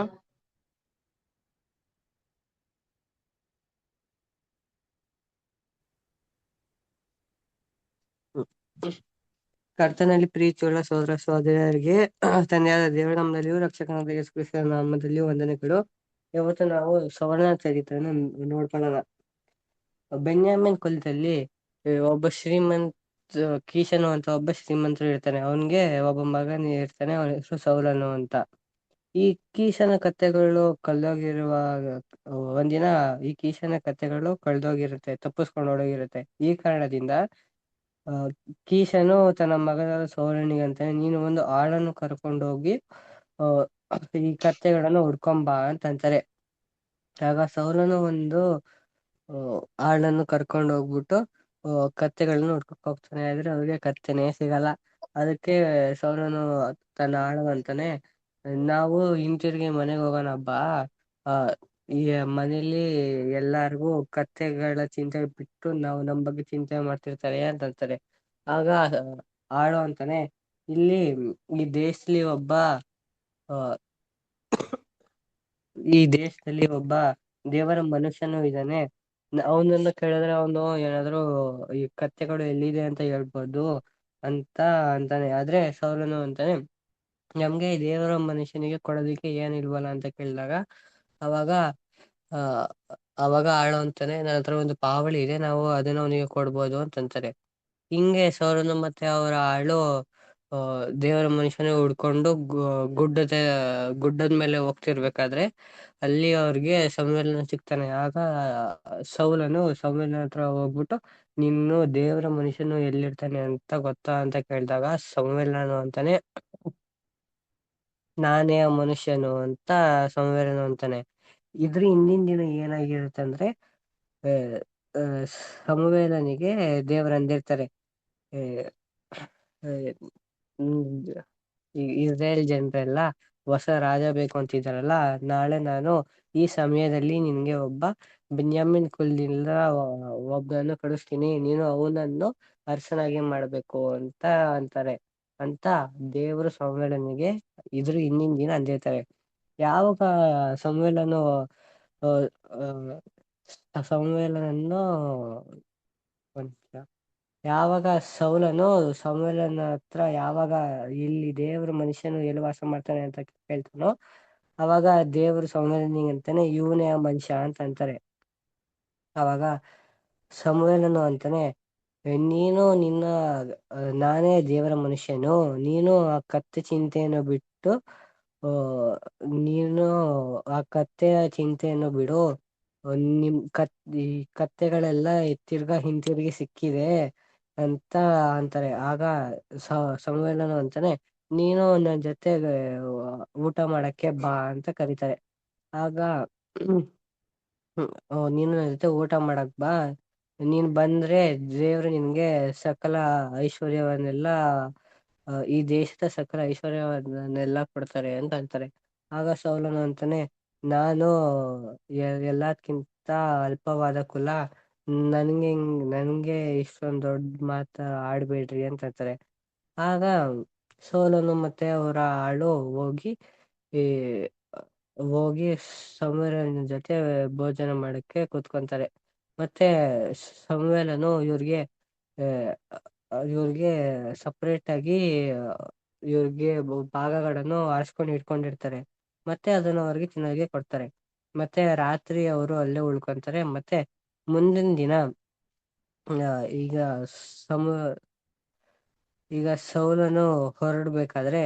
ಕರ್ತನಲ್ಲಿ ಪ್ರೀತಿಯುಳ್ಳ ಸಹೋದರ ಸಹೋದರಿಯರಿಗೆ ತಂದೆಯಾದ ದೇವರ ನಾಮದಲ್ಲಿಯೂ ರಕ್ಷಕನಾದ ಯೇಸು ಕ್ರಿಸ್ತನ ನಾಮದಲ್ಲಿಯೂ ವಂದನೆಗಳು. ಇವತ್ತು ನಾವು ಸವರ್ಣ ಚರಿತ್ರೆಯನ್ನು ನೋಡ್ಕೊಳ್ಳೋಣ. ಬೆನ್ಯಾಮಿನ್ ಕುಲದಲ್ಲಿ ಒಬ್ಬ ಕೀಶನು ಅಂತ ಒಬ್ಬ ಶ್ರೀಮಂತರು ಇರ್ತಾನೆ. ಅವನ್ಗೆ ಒಬ್ಬ ಮಗನ ಇರ್ತಾನೆ, ಅವನ ಹೆಸರು ಸೌಲನು ಅಂತ. ಈ ಕೀಶನ ಕತ್ತೆಗಳು ಕಳೆದೋಗಿರುವಾಗ ಒಂದಿನ ಈ ಕೀಶನ ಕತ್ತೆಗಳು ಕಳೆದೋಗಿರುತ್ತೆ, ತಪ್ಪಿಸ್ಕೊಂಡು ಹೊಡೋಗಿರುತ್ತೆ. ಈ ಕಾರಣದಿಂದ ಕೀಶನು ತನ್ನ ಮಗನಾದ ಸೌಲನಿಗಂತಾನೆ, ನೀನು ಒಂದು ಆಳನ್ನು ಕರ್ಕೊಂಡೋಗಿ ಈ ಕತ್ತೆಗಳನ್ನು ಹುಡ್ಕೊಂಬಾ ಅಂತಂತಾರೆ. ಆಗ ಸೌಲನು ಒಂದು ಆಳನ್ನು ಕರ್ಕೊಂಡು ಹೋಗ್ಬಿಟ್ಟು ಕತ್ತೆಗಳನ್ನ ಹುಡ್ಕಕ್ ಹೋಗ್ತಾನೆ. ಆದ್ರೆ ಅವ್ರಿಗೆ ಕತ್ತೆನೇ ಸಿಗಲ್ಲ. ಅದಕ್ಕೆ ಸೌಲನು ತನ್ನ ಆಳವಂತಾನೆ, ನಾವು ಹಿಂತಿರುಗಿ ಮನೆಗೆ ಹೋಗೋಣ ಬಾ, ಈ ಮನೇಲಿ ಎಲ್ಲಾರ್ಗೂ ಕತ್ತೆಗಳ ಚಿಂತೆ ಬಿಟ್ಟು ನಾವು ನಮ್ ಬಗ್ಗೆ ಚಿಂತೆ ಮಾಡ್ತಿರ್ತಾರೆ ಅಂತಂತಾರೆ. ಆಗ ಆಳು ಅಂತಾನೆ, ಇಲ್ಲಿ ಈ ದೇಶದಲ್ಲಿ ಒಬ್ಬ ದೇವರ ಮನುಷ್ಯನು ಇದ್ದಾನೆ. ಅವನನ್ನ ಕೇಳಿದ್ರೆ ಅವನು ಏನಾದ್ರು ಈ ಕತ್ತೆಗಳು ಎಲ್ಲಿದೆ ಅಂತ ಹೇಳ್ಬೋದು ಅಂತ ಅಂತಾನೆ. ಆದ್ರೆ ಸೌಲನು ಅಂತಾನೆ, ನಮ್ಗೆ ದೇವರ ಮನುಷ್ಯನಿಗೆ ಕೊಡೋದಿಕ್ಕೆ ಏನಿಲ್ವಲ್ಲ ಅಂತ ಕೇಳಿದಾಗ ಅವಾಗ ಆಳು ಅಂತಾನೆ, ನನ್ನ ಹತ್ರ ಒಂದು ಪಾವಳಿ ಇದೆ, ನಾವು ಅದನ್ನ ಅವನಿಗೆ ಕೊಡ್ಬೋದು ಅಂತಂತಾರೆ. ಹಿಂಗೆ ಸೌಲನು ಮತ್ತೆ ಅವರ ಆಳು ದೇವರ ಮನುಷ್ಯನ ಹುಡ್ಕೊಂಡು ಗುಡ್ಡದ ಮೇಲೆ ಹೋಗ್ತಿರ್ಬೇಕಾದ್ರೆ ಅಲ್ಲಿ ಅವ್ರಿಗೆ ಸಮುವೇಲನು ಸಿಗ್ತಾನೆ. ಆಗ ಸೌಲನು ಸಮುವೇಲನ ಹತ್ರ ಹೋಗ್ಬಿಟ್ಟು, ನೀನು ದೇವರ ಮನುಷ್ಯನು ಎಲ್ಲಿರ್ತಾನೆ ಅಂತ ಗೊತ್ತಾ ಅಂತ ಕೇಳಿದಾಗ ಸಮುವೇಲನು ಅಂತಾನೆ, ನಾನೇ ಆ ಮನುಷ್ಯನು ಅಂತ ಸಮುವೇಲನು ಅಂತಾನೆ. ಇದ್ರ ಹಿಂದಿನ ದಿನ ಏನಾಗಿರುತ್ತೆ ಅಂದ್ರೆ, ಸಮುವೇಲನಿಗೆ ದೇವರು ಅಂದಿರ್ತಾರೆ, ಇಸ್ರೇಲ್ ಜನರೆಲ್ಲ ಹೊಸ ರಾಜ ಬೇಕು ಅಂತಿದಾರಲ್ಲ, ನಾಳೆ ನಾನು ಈ ಸಮಯದಲ್ಲಿ ನಿನ್ಗೆ ಒಬ್ಬ ಬೆನ್ಯಾಮಿನ್ ಕುಲದಿಂದ ಒಬ್ಬನನ್ನು ಕಳಿಸ್ತೀನಿ, ನೀನು ಅವನನ್ನು ಅರಸನಾಗಿ ಮಾಡ್ಬೇಕು ಅಂತ ಅಂತಾರೆ. ಅಂತ ದೇವರು ಸಮುವೇಲನಿಗೆ ಇದ್ರ ಹಿಂದಿನ ದಿನ ಅಂದಿರ್ತಾರೆ. ಯಾವಾಗ ಸಮುವೇಲನು ಯಾವಾಗ ಸೌಲನು ಸಮುವೇಲನ ಹತ್ರ ಯಾವಾಗ ಇಲ್ಲಿ ದೇವ್ರ ಮನುಷ್ಯನು ಎಲ್ಲಿ ವಾಸ ಮಾಡ್ತಾನೆ ಅಂತ ಕೇಳ್ತಾನೋ, ಅವಾಗ ದೇವರು ಸಮುವೇಲನಿಗೆ ಅಂತಾನೆ, ಇವನೇ ಆ ಮನುಷ್ಯ ಅಂತ ಅಂತಾರೆ. ಅವಾಗ ಸಮುವೇಲನು ಅಂತಾನೆ, ನಾನೇ ದೇವರ ಮನುಷ್ಯನು, ನೀನು ಆ ಕತ್ತೆ ಚಿಂತೆಯನ್ನು ಬಿಟ್ಟು ನೀನು ಆ ಕತ್ತೆಯ ಚಿಂತೆಯನ್ನು ಬಿಡು, ಈ ಕತ್ತೆಗಳೆಲ್ಲ ಹಿಂತಿರುಗಿ ಸಿಕ್ಕಿದೆ ಅಂತ ಅಂತಾರೆ. ಆಗ ಸಮುವೇಲನು ಅಂತಾನೆ, ನೀನು ನನ್ನ ಜೊತೆ ಊಟ ಮಾಡಕ್ಕೆ ಬಾ ಅಂತ ಕರೀತಾರೆ. ಆಗ ನೀನು ನನ್ನ ಜೊತೆ ಊಟ ಮಾಡಕ್ ಬಾ, ನೀನ್ ಬಂದ್ರೆ ದೇವ್ರು ನಿನ್ಗೆ ಸಕಲ ಐಶ್ವರ್ಯವನ್ನೆಲ್ಲ ಈ ದೇಶದ ಸಕಲ ಐಶ್ವರ್ಯವನ್ನೆಲ್ಲ ಕೊಡ್ತಾರೆ ಅಂತ ಅಂತಾರೆ. ಆಗ ಸೌಲನು ಅಂತಾನೆ, ನಾನು ಎಲ್ಲದಕ್ಕಿಂತ ಅಲ್ಪವಾದ ಕುಲ, ನನ್ಗೆ ಇಷ್ಟೊಂದು ದೊಡ್ಡ ಮಾತ ಆಡ್ಬೇಡ್ರಿ ಅಂತ ಅಂತಾರೆ. ಆಗ ಸೌಲನು ಮತ್ತೆ ಅವರ ಆಳು ಹೋಗಿ ಸಮುವೇಲನ ಜೊತೆ ಭೋಜನ ಮಾಡಕ್ಕೆ ಕೂತ್ಕೊಂತಾರೆ. ಮತ್ತೆ ಸಮುವೇಲನು ಇವ್ರಿಗೆ ಸಪರೇಟ್ ಆಗಿ ಇವ್ರಿಗೆ ಭಾಗಗಳನ್ನು ಆರಿಸ್ಕೊಂಡು ಇಟ್ಕೊಂಡಿರ್ತಾರೆ. ಮತ್ತೆ ಅದನ್ನು ಅವ್ರಿಗೆ ತಿನ್ನೋಕೆ ಕೊಡ್ತಾರೆ. ಮತ್ತೆ ರಾತ್ರಿ ಅವರು ಅಲ್ಲೇ ಉಳ್ಕೊಂತಾರೆ. ಮತ್ತೆ ಮುಂದಿನ ದಿನ ಈಗ ಸೌಲನು ಹೊರಡ್ಬೇಕಾದ್ರೆ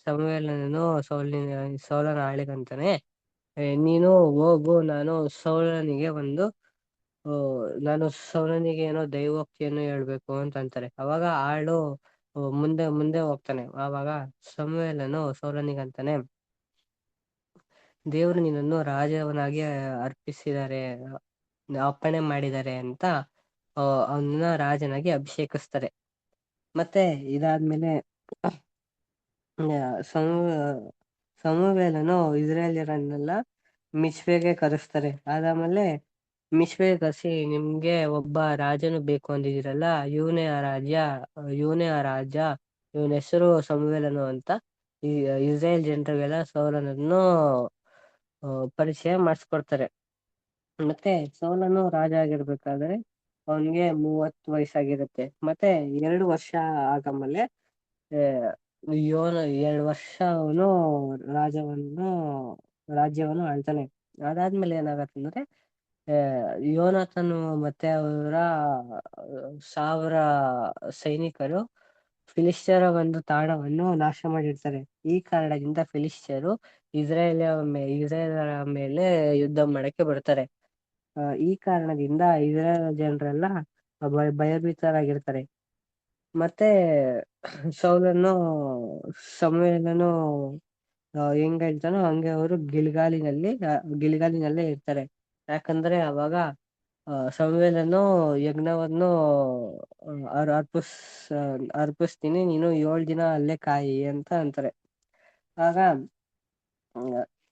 ಸಮುವೇಲನು ಸೌಲನ ಆಳಿಗಂತಾನೆ, ನೀನು ಹೋಗು, ನಾನು ಸೌಲನಿಗೆ ಒಂದು ಆ, ನಾನು ಸೌಲನಿಗೆ ಏನೋ ದೈವೋಕ್ತಿಯನ್ನು ಹೇಳ್ಬೇಕು ಅಂತ ಅಂತಾರೆ. ಅವಾಗ ಆಳು ಮುಂದೆ ಮುಂದೆ ಹೋಗ್ತಾನೆ. ಆವಾಗ ಸಮುವೇಲನು ಸೌಲನಿಗಂತಾನೆ, ದೇವರು ನಿನ್ನನ್ನು ರಾಜವನಾಗಿ ಅರ್ಪಿಸಿದ್ದಾರೆ, ಅಪ್ಪಣೆ ಮಾಡಿದ್ದಾರೆ ಅಂತ ಅವನ್ನ ರಾಜನಾಗಿ ಅಭಿಷೇಕಿಸ್ತಾರೆ. ಮತ್ತೆ ಇದಾದ್ಮೇಲೆ ಸಮುವೇಲನು ಇಸ್ರಾಯೇಲ್ಯರನ್ನೆಲ್ಲ ಮಿಚ್ಪೆಗೆ ಕರೆಸ್ತಾರೆ. ಅದಾದ್ಮೇಲೆ ಮಿಚ್ಪೆಗೆ ಕರೆಸಿ, ನಿಮ್ಗೆ ಒಬ್ಬ ರಾಜನು ಬೇಕು ಅಂದಿದ್ದೀರಲ್ಲ, ಇವನೇ ಆ ರಾಜ, ಇವನ ಹೆಸರು ಸಮುವೇಲನು ಅಂತ ಈ ಇಸ್ರಾಯೇಲ್ ಜನರಿಗೆಲ್ಲ ಸೌಲನನ್ನು ಪರಿಚಯ ಮಾಡಿಸ್ಕೊಡ್ತಾರೆ. ಮತ್ತೆ ಸೌಲನು ರಾಜ ಆಗಿರ್ಬೇಕಾದ್ರೆ ಅವನ್ಗೆ 30 ವಯಸ್ಸಾಗಿರುತ್ತೆ. ಮತ್ತೆ 2 ವರ್ಷ ಆಗಮಲೆ ಯೋನ 2 ವರ್ಷ ಅವನು ರಾಜ್ಯವನ್ನು ಆಳ್ತಾನೆ. ಅದಾದ್ಮೇಲೆ ಏನಾಗತ್ತಂದ್ರೆ ಯೋನಾಥನು ಮತ್ತೆ ಅವರ 1000 ಸೈನಿಕರು ಫಿಲಿಸ್ಟಿಯರ ಒಂದು ತಾಣವನ್ನು ನಾಶ ಮಾಡಿರ್ತಾರೆ. ಈ ಕಾರಣದಿಂದ ಫಿಲಿಸ್ಟಿಯರು ಇಸ್ರಾಯೇಲರ ಮೇಲೆ ಯುದ್ಧ ಮಾಡಕ್ಕೆ ಬರ್ತಾರೆ. ಈ ಕಾರಣದಿಂದ ಇಸ್ರಾಯೇಲ್ ಜನರೆಲ್ಲ ಭಯಭೀತರಾಗಿರ್ತಾರೆ. ಮತ್ತೆ ಸಮುವೇಲನು ಹೆಂಗ್ ಹೇಳ್ತಾನೋ ಹಂಗೆ ಅವರು ಗಿಲ್ಗಾಲಿನಲ್ಲೇ ಇರ್ತಾರೆ. ಯಾಕಂದ್ರೆ ಅವಾಗ ಸಮುವೇಲನು ಯಜ್ಞವನ್ನು ಅರ್ಪಿಸ್ತೀನಿ, ನೀನು 7 ದಿನ ಅಲ್ಲೇ ಕಾಯಿ ಅಂತ ಅಂತಾರೆ. ಆಗ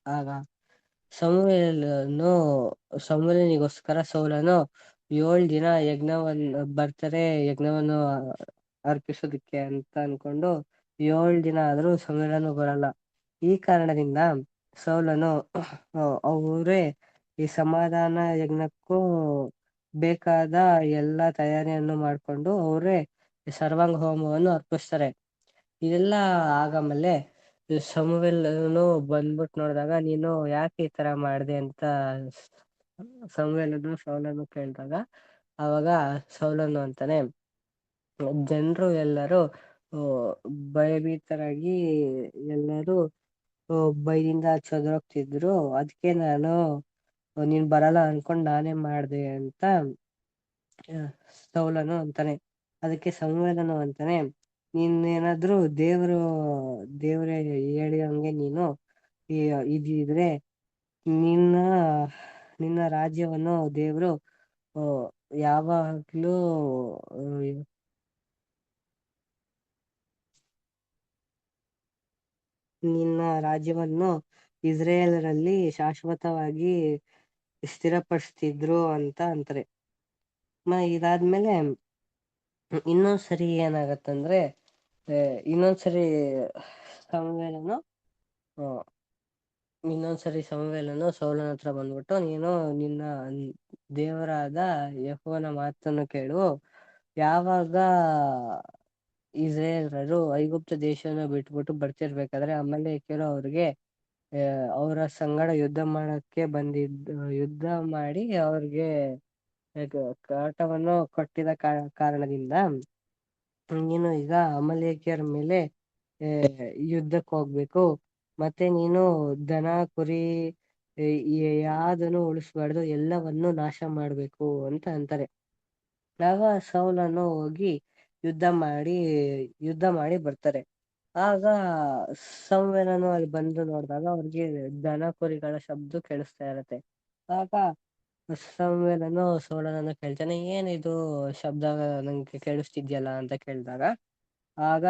ಆಗ ಸಮುವೇಲನಿಗೋಸ್ಕರ ಸೌಲನು 7 ದಿನ ಯಜ್ಞವನ್ನು ಅರ್ಪಿಸೋದಕ್ಕೆ ಅಂತ ಅನ್ಕೊಂಡು 7 ದಿನ ಆದ್ರೂ ಸಮುವೇಲನು ಬರಲ್ಲ. ಈ ಕಾರಣದಿಂದ ಸೌಲನು ಅವರೇ ಈ ಸಮಾಧಾನ ಯಜ್ಞಕ್ಕೂ ಬೇಕಾದ ಎಲ್ಲಾ ತಯಾರಿಯನ್ನು ಮಾಡ್ಕೊಂಡು ಅವರೇ ಸರ್ವಾಂಗ ಹೋಮವನ್ನು ಅರ್ಪಿಸ್ತಾರೆ. ಇದೆಲ್ಲ ಆಗಮಲೆ ಸಮುವೇಲನು ಬಂದ್ಬಿಟ್ಟು ನೋಡಿದಾಗ, ನೀನು ಯಾಕೆ ಈ ತರ ಮಾಡಿದೆ ಅಂತ ಸೌಲನು ಕೇಳಿದಾಗ, ಅವಾಗ ಸೌಲನು ಅಂತಾನೆ, ಜನರು ಎಲ್ಲರೂ ಭಯಭೀತರಾಗಿ ಎಲ್ಲರೂ ಭಯದಿಂದ ಚದುರೋಗ್ತಿದ್ರು. ಅದಕ್ಕೆ ನಾನು ನೀನ್ ಬರಲ್ಲ ಅನ್ಕೊಂಡ್ ನಾನೇ ಮಾಡ್ದೆ ಅಂತ ಸೌಲನು ಅಂತಾನೆ. ಅದಕ್ಕೆ ಸಮುವೇಲನು ಅಂತಾನೆ, ನೀನೇನಾದ್ರೂ ದೇವ್ರೇ ಹೇಳಿದಂಗೆ ನೀನು ಇದ್ರೆ ನಿನ್ನ ರಾಜ್ಯವನ್ನು ದೇವ್ರು ಯಾವಾಗ್ಲೂ ನಿನ್ನ ರಾಜ್ಯವನ್ನು ಇಸ್ರಾಯೇಲರಲ್ಲಿ ಶಾಶ್ವತವಾಗಿ ಸ್ಥಿರಪಡಿಸ್ತಿದ್ರು ಅಂತ ಅಂತಾರೆ. ಇದಾದ್ಮೇಲೆ ಇನ್ನೊಂದ್ಸರಿ ಏನಾಗತ್ತಂದ್ರೆ ಇನ್ನೊಂದ್ಸರಿ ಸಮುವೇಲನು ಸೌಲನ ಹತ್ರ ಬಂದ್ಬಿಟ್ಟು, ನೀನು ನಿನ್ನ ದೇವರಾದ ಯೆಹೋವನ ಮಾತನ್ನು ಕೇಳು, ಯಾವಾಗ ಇಸ್ರಾಯೇಲರು ಐಗುಪ್ತ ದೇಶವನ್ನು ಬಿಟ್ಬಿಟ್ಟು ಬರ್ತಿರ್ಬೇಕಾದ್ರೆ ಅಮಲೇಕ್ಯರು ಅವ್ರಿಗೆ ಅವರ ಸಂಗಡ ಯುದ್ಧ ಮಾಡಿ ಅವ್ರಿಗೆ ಕಾಟವನ್ನು ಕೊಟ್ಟಿದ ಕಾರಣದಿಂದ ನೀನು ಈಗ ಅಮಲೇಕ್ಯರ ಮೇಲೆ ಯುದ್ಧಕ್ಕೆ ಹೋಗ್ಬೇಕು. ಮತ್ತೆ ನೀನು ದನ ಕುರಿ ಯಾವ್ದನ್ನು ಉಳಿಸ್ಬಾರ್ದು, ಎಲ್ಲವನ್ನು ನಾಶ ಮಾಡ್ಬೇಕು ಅಂತ ಅಂತಾರೆ. ಆಗ ಸೌಲನು ಹೋಗಿ ಯುದ್ಧ ಮಾಡಿ ಬರ್ತಾರೆ. ಆಗ ಸಮುವೇಲನು ಅಲ್ಲಿ ಬಂದು ನೋಡಿದಾಗ ಅವ್ರಿಗೆ ದನ ಕುರಿಗಳ ಶಬ್ದ ಕೇಳಿಸ್ತಾ ಇರತ್ತೆ. ಆಗ ಸಮುವೇಲನು ಸೌಲನನ್ನು ಕೇಳ್ತಾನೆ, ಏನಿದು ಶಬ್ದ ನಂಗೆ ಕೇಳಿಸ್ತಿದ್ಯಲ್ಲ ಅಂತ ಕೇಳಿದಾಗ, ಆಗ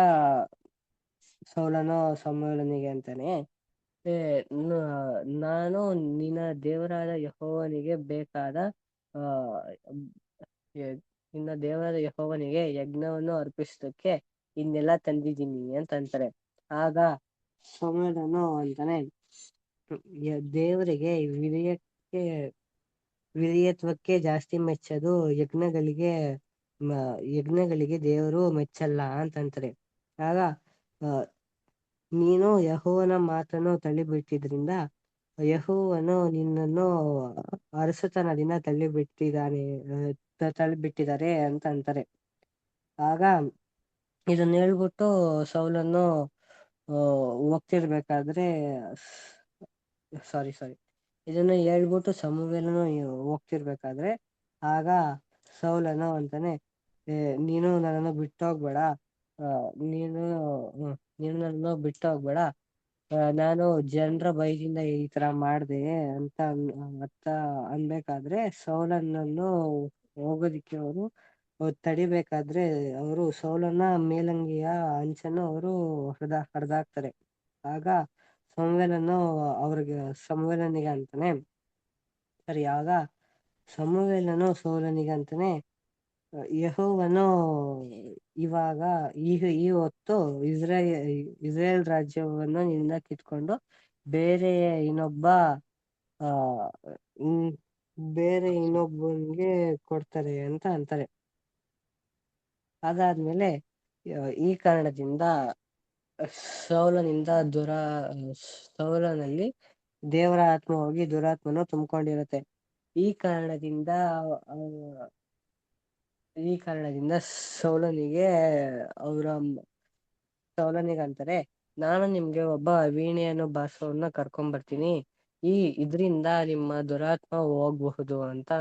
ಸೌಲನು ಸಮುವೇಲನಿಗೆ ಅಂತಾನೆ, ನಾನು ನಿನ್ನ ದೇವರಾದ ಯೆಹೋವನಿಗೆ ಯಜ್ಞವನ್ನು ಅರ್ಪಿಸೋದಕ್ಕೆ ಇನ್ನೆಲ್ಲ ತಂದಿದ್ದೀನಿ ಅಂತ ಅಂತಾರೆ. ಆಗ ಸಮುವೇಲನು ಅಂತಾನೆ, ದೇವರಿಗೆ ವಿಧೇಯತ್ವಕ್ಕೆ ಜಾಸ್ತಿ ಮೆಚ್ಚೋದು ಯಜ್ಞಗಳಿಗೆ ದೇವರು ಮೆಚ್ಚಲ್ಲ ಅಂತಂತಾರೆ. ಆಗ ನೀನು ಯೆಹೋವನ ಮಾತನ್ನು ತಳ್ಳಿಬಿಟ್ಟಿದ್ರಿಂದ ಯೆಹೋವನು ನಿನ್ನನ್ನು ಅರಸುತನದಿಂದ ತಳ್ಳಿಬಿಟ್ಟಿದ್ದಾರೆ ಅಂತ ಅಂತಾರೆ. ಆಗ ಇದನ್ನ ಹೇಳ್ಬಿಟ್ಟು ಸೌಲನ್ನು ಹೋಗ್ತಿರ್ಬೇಕಾದ್ರೆ ಇದನ್ನ ಹೇಳ್ಬಿಟ್ಟು ಸಮುವೇಲನು ಹೋಗ್ತಿರ್ಬೇಕಾದ್ರೆ ಆಗ ಸೌಲನು ಅಂತಾನೆ, ನೀನು ನನ್ನನ್ನು ಬಿಟ್ಟು ಹೋಗ್ಬೇಡ, ನೀನು ನೀನು ನನ್ನನ್ನು ಬಿಟ್ಟು ಹೋಗ್ಬೇಡ, ನಾನು ಜನರ ಭಯದಿಂದ ಈ ತರ ಮಾಡ್ದೆ ಅಂತ ಅನ್ಬೇಕಾದ್ರೆ ಸೌಲನನ್ನು ಹೋಗೋದಿಕ್ಕೆ ಅವರು ತಡಿಬೇಕಾದ್ರೆ ಅವರು ಸೌಲನ ಮೇಲಂಗಿಯ ಅಂಚನ್ನು ಅವರು ಹರಿದಾಕ್ತಾರೆ. ಆಗ ಸಮುವೇಲನಿಗೆ ಅಂತಾನೆ, ಸರಿ, ಆಗ ಸಮುವೇಲನು ಸೌಲನಿಗೆ ಅಂತಾನೆ, ಯೆಹೋವನು ಇವಾಗ ಈ ಹೊತ್ತು ಇಸ್ರೇಲ್ ರಾಜ್ಯವನ್ನು ನಿನ್ನ ಕಿತ್ಕೊಂಡು ಬೇರೆ ಇನ್ನೊಬ್ಬ ಆ ಬೇರೆ ಇನ್ನೊಬ್ಬನಿಗೆ ಕೊಡ್ತಾರೆ ಅಂತ ಅಂತಾರೆ. ಅದಾದ್ಮೇಲೆ ಈ ಕಾರಣದಿಂದ ಸೌಲನಲ್ಲಿ ದೇವರ ಆತ್ಮ ಹೋಗಿ ದುರಾತ್ಮನು ತುಂಬಿಕೊಂಡಿರುತ್ತೆ. ಈ ಕಾರಣದಿಂದ ಸೌಲನಿಗೆ ಅಂತಾರೆ, ನಾನು ನಿಮ್ಗೆ ಒಬ್ಬ ವೀಣೆಯನ್ನು ಬಾರಿಸೋನ್ನ ಕರ್ಕೊಂಡ್ ಬರ್ತೀನಿ, ಇದ್ರಿಂದ ನಿಮ್ಮ ದುರಾತ್ಮ ಹೋಗ್ಬಹುದು ಅಂತ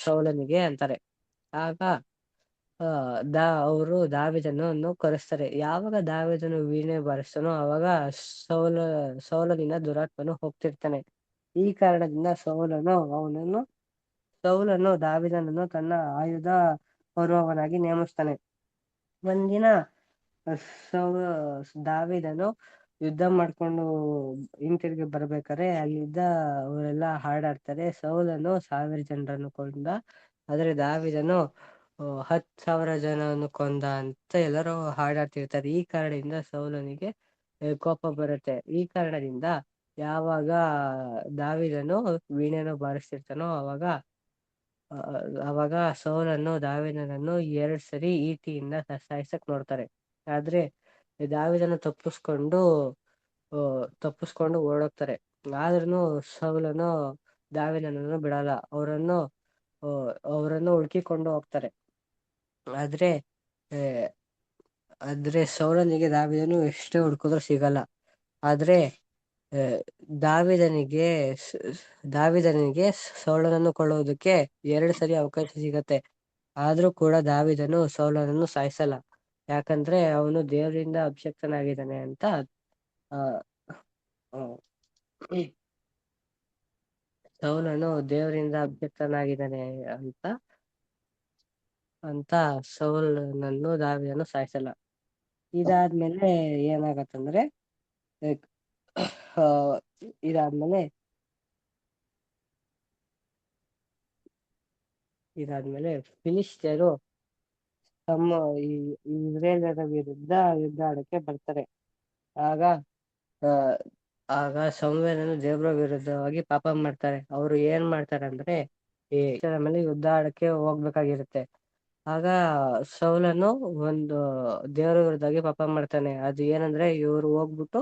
ಸೌಲನಿಗೆ ಅಂತಾರೆ. ಆಗ ಅವರು ದಾವೀದನನ್ನು ಕರೆಸ್ತಾರೆ. ಯಾವಾಗ ದಾವೀದನು ವೀಣೆ ಬಾರಿಸ್ತಾನೋ ಅವಾಗ ಸೌಲನಿಂದ ದುರಾತ್ಮನು ಹೋಗ್ತಿರ್ತಾನೆ. ಈ ಕಾರಣದಿಂದ ಸೌಲನು ದಾವೀದನನ್ನು ತನ್ನ ಆಯುಧ ಹೊರುವವನಾಗಿ ನೇಮಿಸ್ತಾನೆ. ಒಂದಿನ ದಾವೀದನು ಯುದ್ಧ ಮಾಡ್ಕೊಂಡು ಹಿಂತಿರುಗಿ ಬರ್ಬೇಕಾದ್ರೆ ಅಲ್ಲಿದ್ದ ಅವರೆಲ್ಲ ಹಾಡಾಡ್ತಾರೆ, ಸೌಲನು 1000 ಜನರನ್ನು ಕೊಂದ, ಆದ್ರೆ ದಾವೀದನು 10,000 ಜನವನ್ನು ಕೊಂದ ಅಂತ ಎಲ್ಲರೂ ಹಾಡಾಡ್ತಿರ್ತಾರೆ. ಈ ಕಾರಣದಿಂದ ಸೌಲನಿಗೆ ಕೋಪ ಬರುತ್ತೆ. ಈ ಕಾರಣದಿಂದ ಯಾವಾಗ ದಾವೀದನು ವೀಣೆಯನ್ನು ಬಾರಿಸ್ತಿರ್ತಾನೋ ಅವಾಗ ಸೌಲನು ದಾವೀದನನ್ನು 2 ಸರಿ ಈಟಿಯಿಂದ ಸಾಯಿಸಕ್ ನೋಡ್ತಾರೆ. ಆದ್ರೆ ದಾವೀದನು ತಪ್ಪಿಸ್ಕೊಂಡು ಓಡೋಗ್ತಾರೆ. ಆದ್ರೂ ಸೌಲನು ದಾವೀದನನ್ನು ಬಿಡಲ್ಲ, ಅವರನ್ನು ಹುಡುಕಿಕೊಂಡು ಹೋಗ್ತಾರೆ. ಆದ್ರೆ ಸೌಲನಿಗೆ ದಾವೀದನು ಎಷ್ಟೇ ಹುಡುಕಿದ್ರು ಸಿಗಲ್ಲ. ಆದ್ರೆ ದಾವೀದನಿಗೆ ಸೌಲನನ್ನು ಕೊಳ್ಳುವುದಕ್ಕೆ 2 ಸರಿ ಅವಕಾಶ ಸಿಗತ್ತೆ. ಆದ್ರೂ ಕೂಡ ದಾವೀದನು ಸೌಲನನ್ನು ಸಾಯಿಸಲ್ಲ, ಯಾಕಂದ್ರೆ ಅವನು ದೇವರಿಂದ ಅಭಿಷಕ್ತನಾಗಿದ್ದಾನೆ ಅಂತ ಸೌಲನು ದೇವರಿಂದ ಅಭಿಷಕ್ತನಾಗಿದ್ದಾನೆ ಅಂತ ಸೌಲನನ್ನು ದಾವೀದನು ಸಾಯಿಸಲ್ಲ. ಇದಾದ್ಮೇಲೆ ಏನಾಗತ್ತಂದ್ರೆ ಇದಾದ್ಮೇಲೆ ಫಿಲಿಷ್ಟಿಯರು ತಮ್ಮ ಇಸ್ರೇಲರ ವಿರುದ್ಧ ಯುದ್ಧ ಆಡಕ್ಕೆ ಬರ್ತಾರೆ. ಆಗ ಸಮುವೇಲನು ದೇವರ ವಿರುದ್ಧವಾಗಿ ಪಾಪ ಮಾಡ್ತಾರೆ. ಅವರು ಏನ್ ಮಾಡ್ತಾರೆ ಅಂದ್ರೆ ಮೇಲೆ ಯುದ್ಧ ಆಡಕ್ಕೆ ಹೋಗ್ಬೇಕಾಗಿರುತ್ತೆ. ಆಗ ಸೌಲನು ಒಂದು ದೇವರ ವಿರುದ್ಧವಾಗಿ ಪಾಪ ಮಾಡ್ತಾನೆ. ಅದು ಏನಂದ್ರೆ ಇವ್ರು ಹೋಗ್ಬಿಟ್ಟು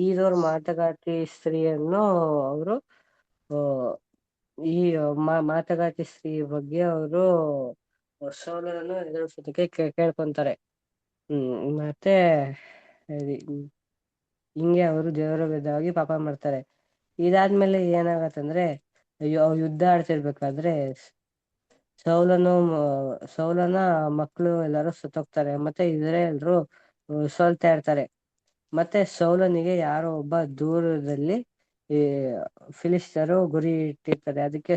ಈದೋರ್ ಮಾತುಗಾತಿ ಸ್ತ್ರೀಯನ್ನು ಅವರು ಮಾತುಗಾತಿ ಸ್ತ್ರೀ ಬಗ್ಗೆ ಅವರು ಸೌಲನನ್ನು ಎದುರಿಸೋದಕ್ಕೆ ಕೇಳ್ಕೊಂತಾರೆ. ಮತ್ತೆ ಹಿಂಗೆ ಅವರು ದೇವರ ವಿರುದ್ಧವಾಗಿ ಪಾಪ ಮಾಡ್ತಾರೆ. ಇದಾದ್ಮೇಲೆ ಏನಾಗತ್ತಂದ್ರೆ ಯುದ್ಧ ಆಡ್ತಿರ್ಬೇಕಾದ್ರೆ ಸೌಲನ ಮಕ್ಕಳು ಎಲ್ಲರೂ ಸತ್ತೋಗ್ತಾರೆ. ಮತ್ತೆ ಇಸ್ರಾಯೇಲ್ರು ಸೋಲ್ತಾ ಇರ್ತಾರೆ. ಮತ್ತೆ ಸೌಲನಿಗೆ ಯಾರೋ ಒಬ್ಬ ದೂರದಲ್ಲಿ ಫಿಲಿಷ್ಟಿಯರು ಗುರಿ ಇಟ್ಟಿರ್ತಾರೆ. ಅದಕ್ಕೆ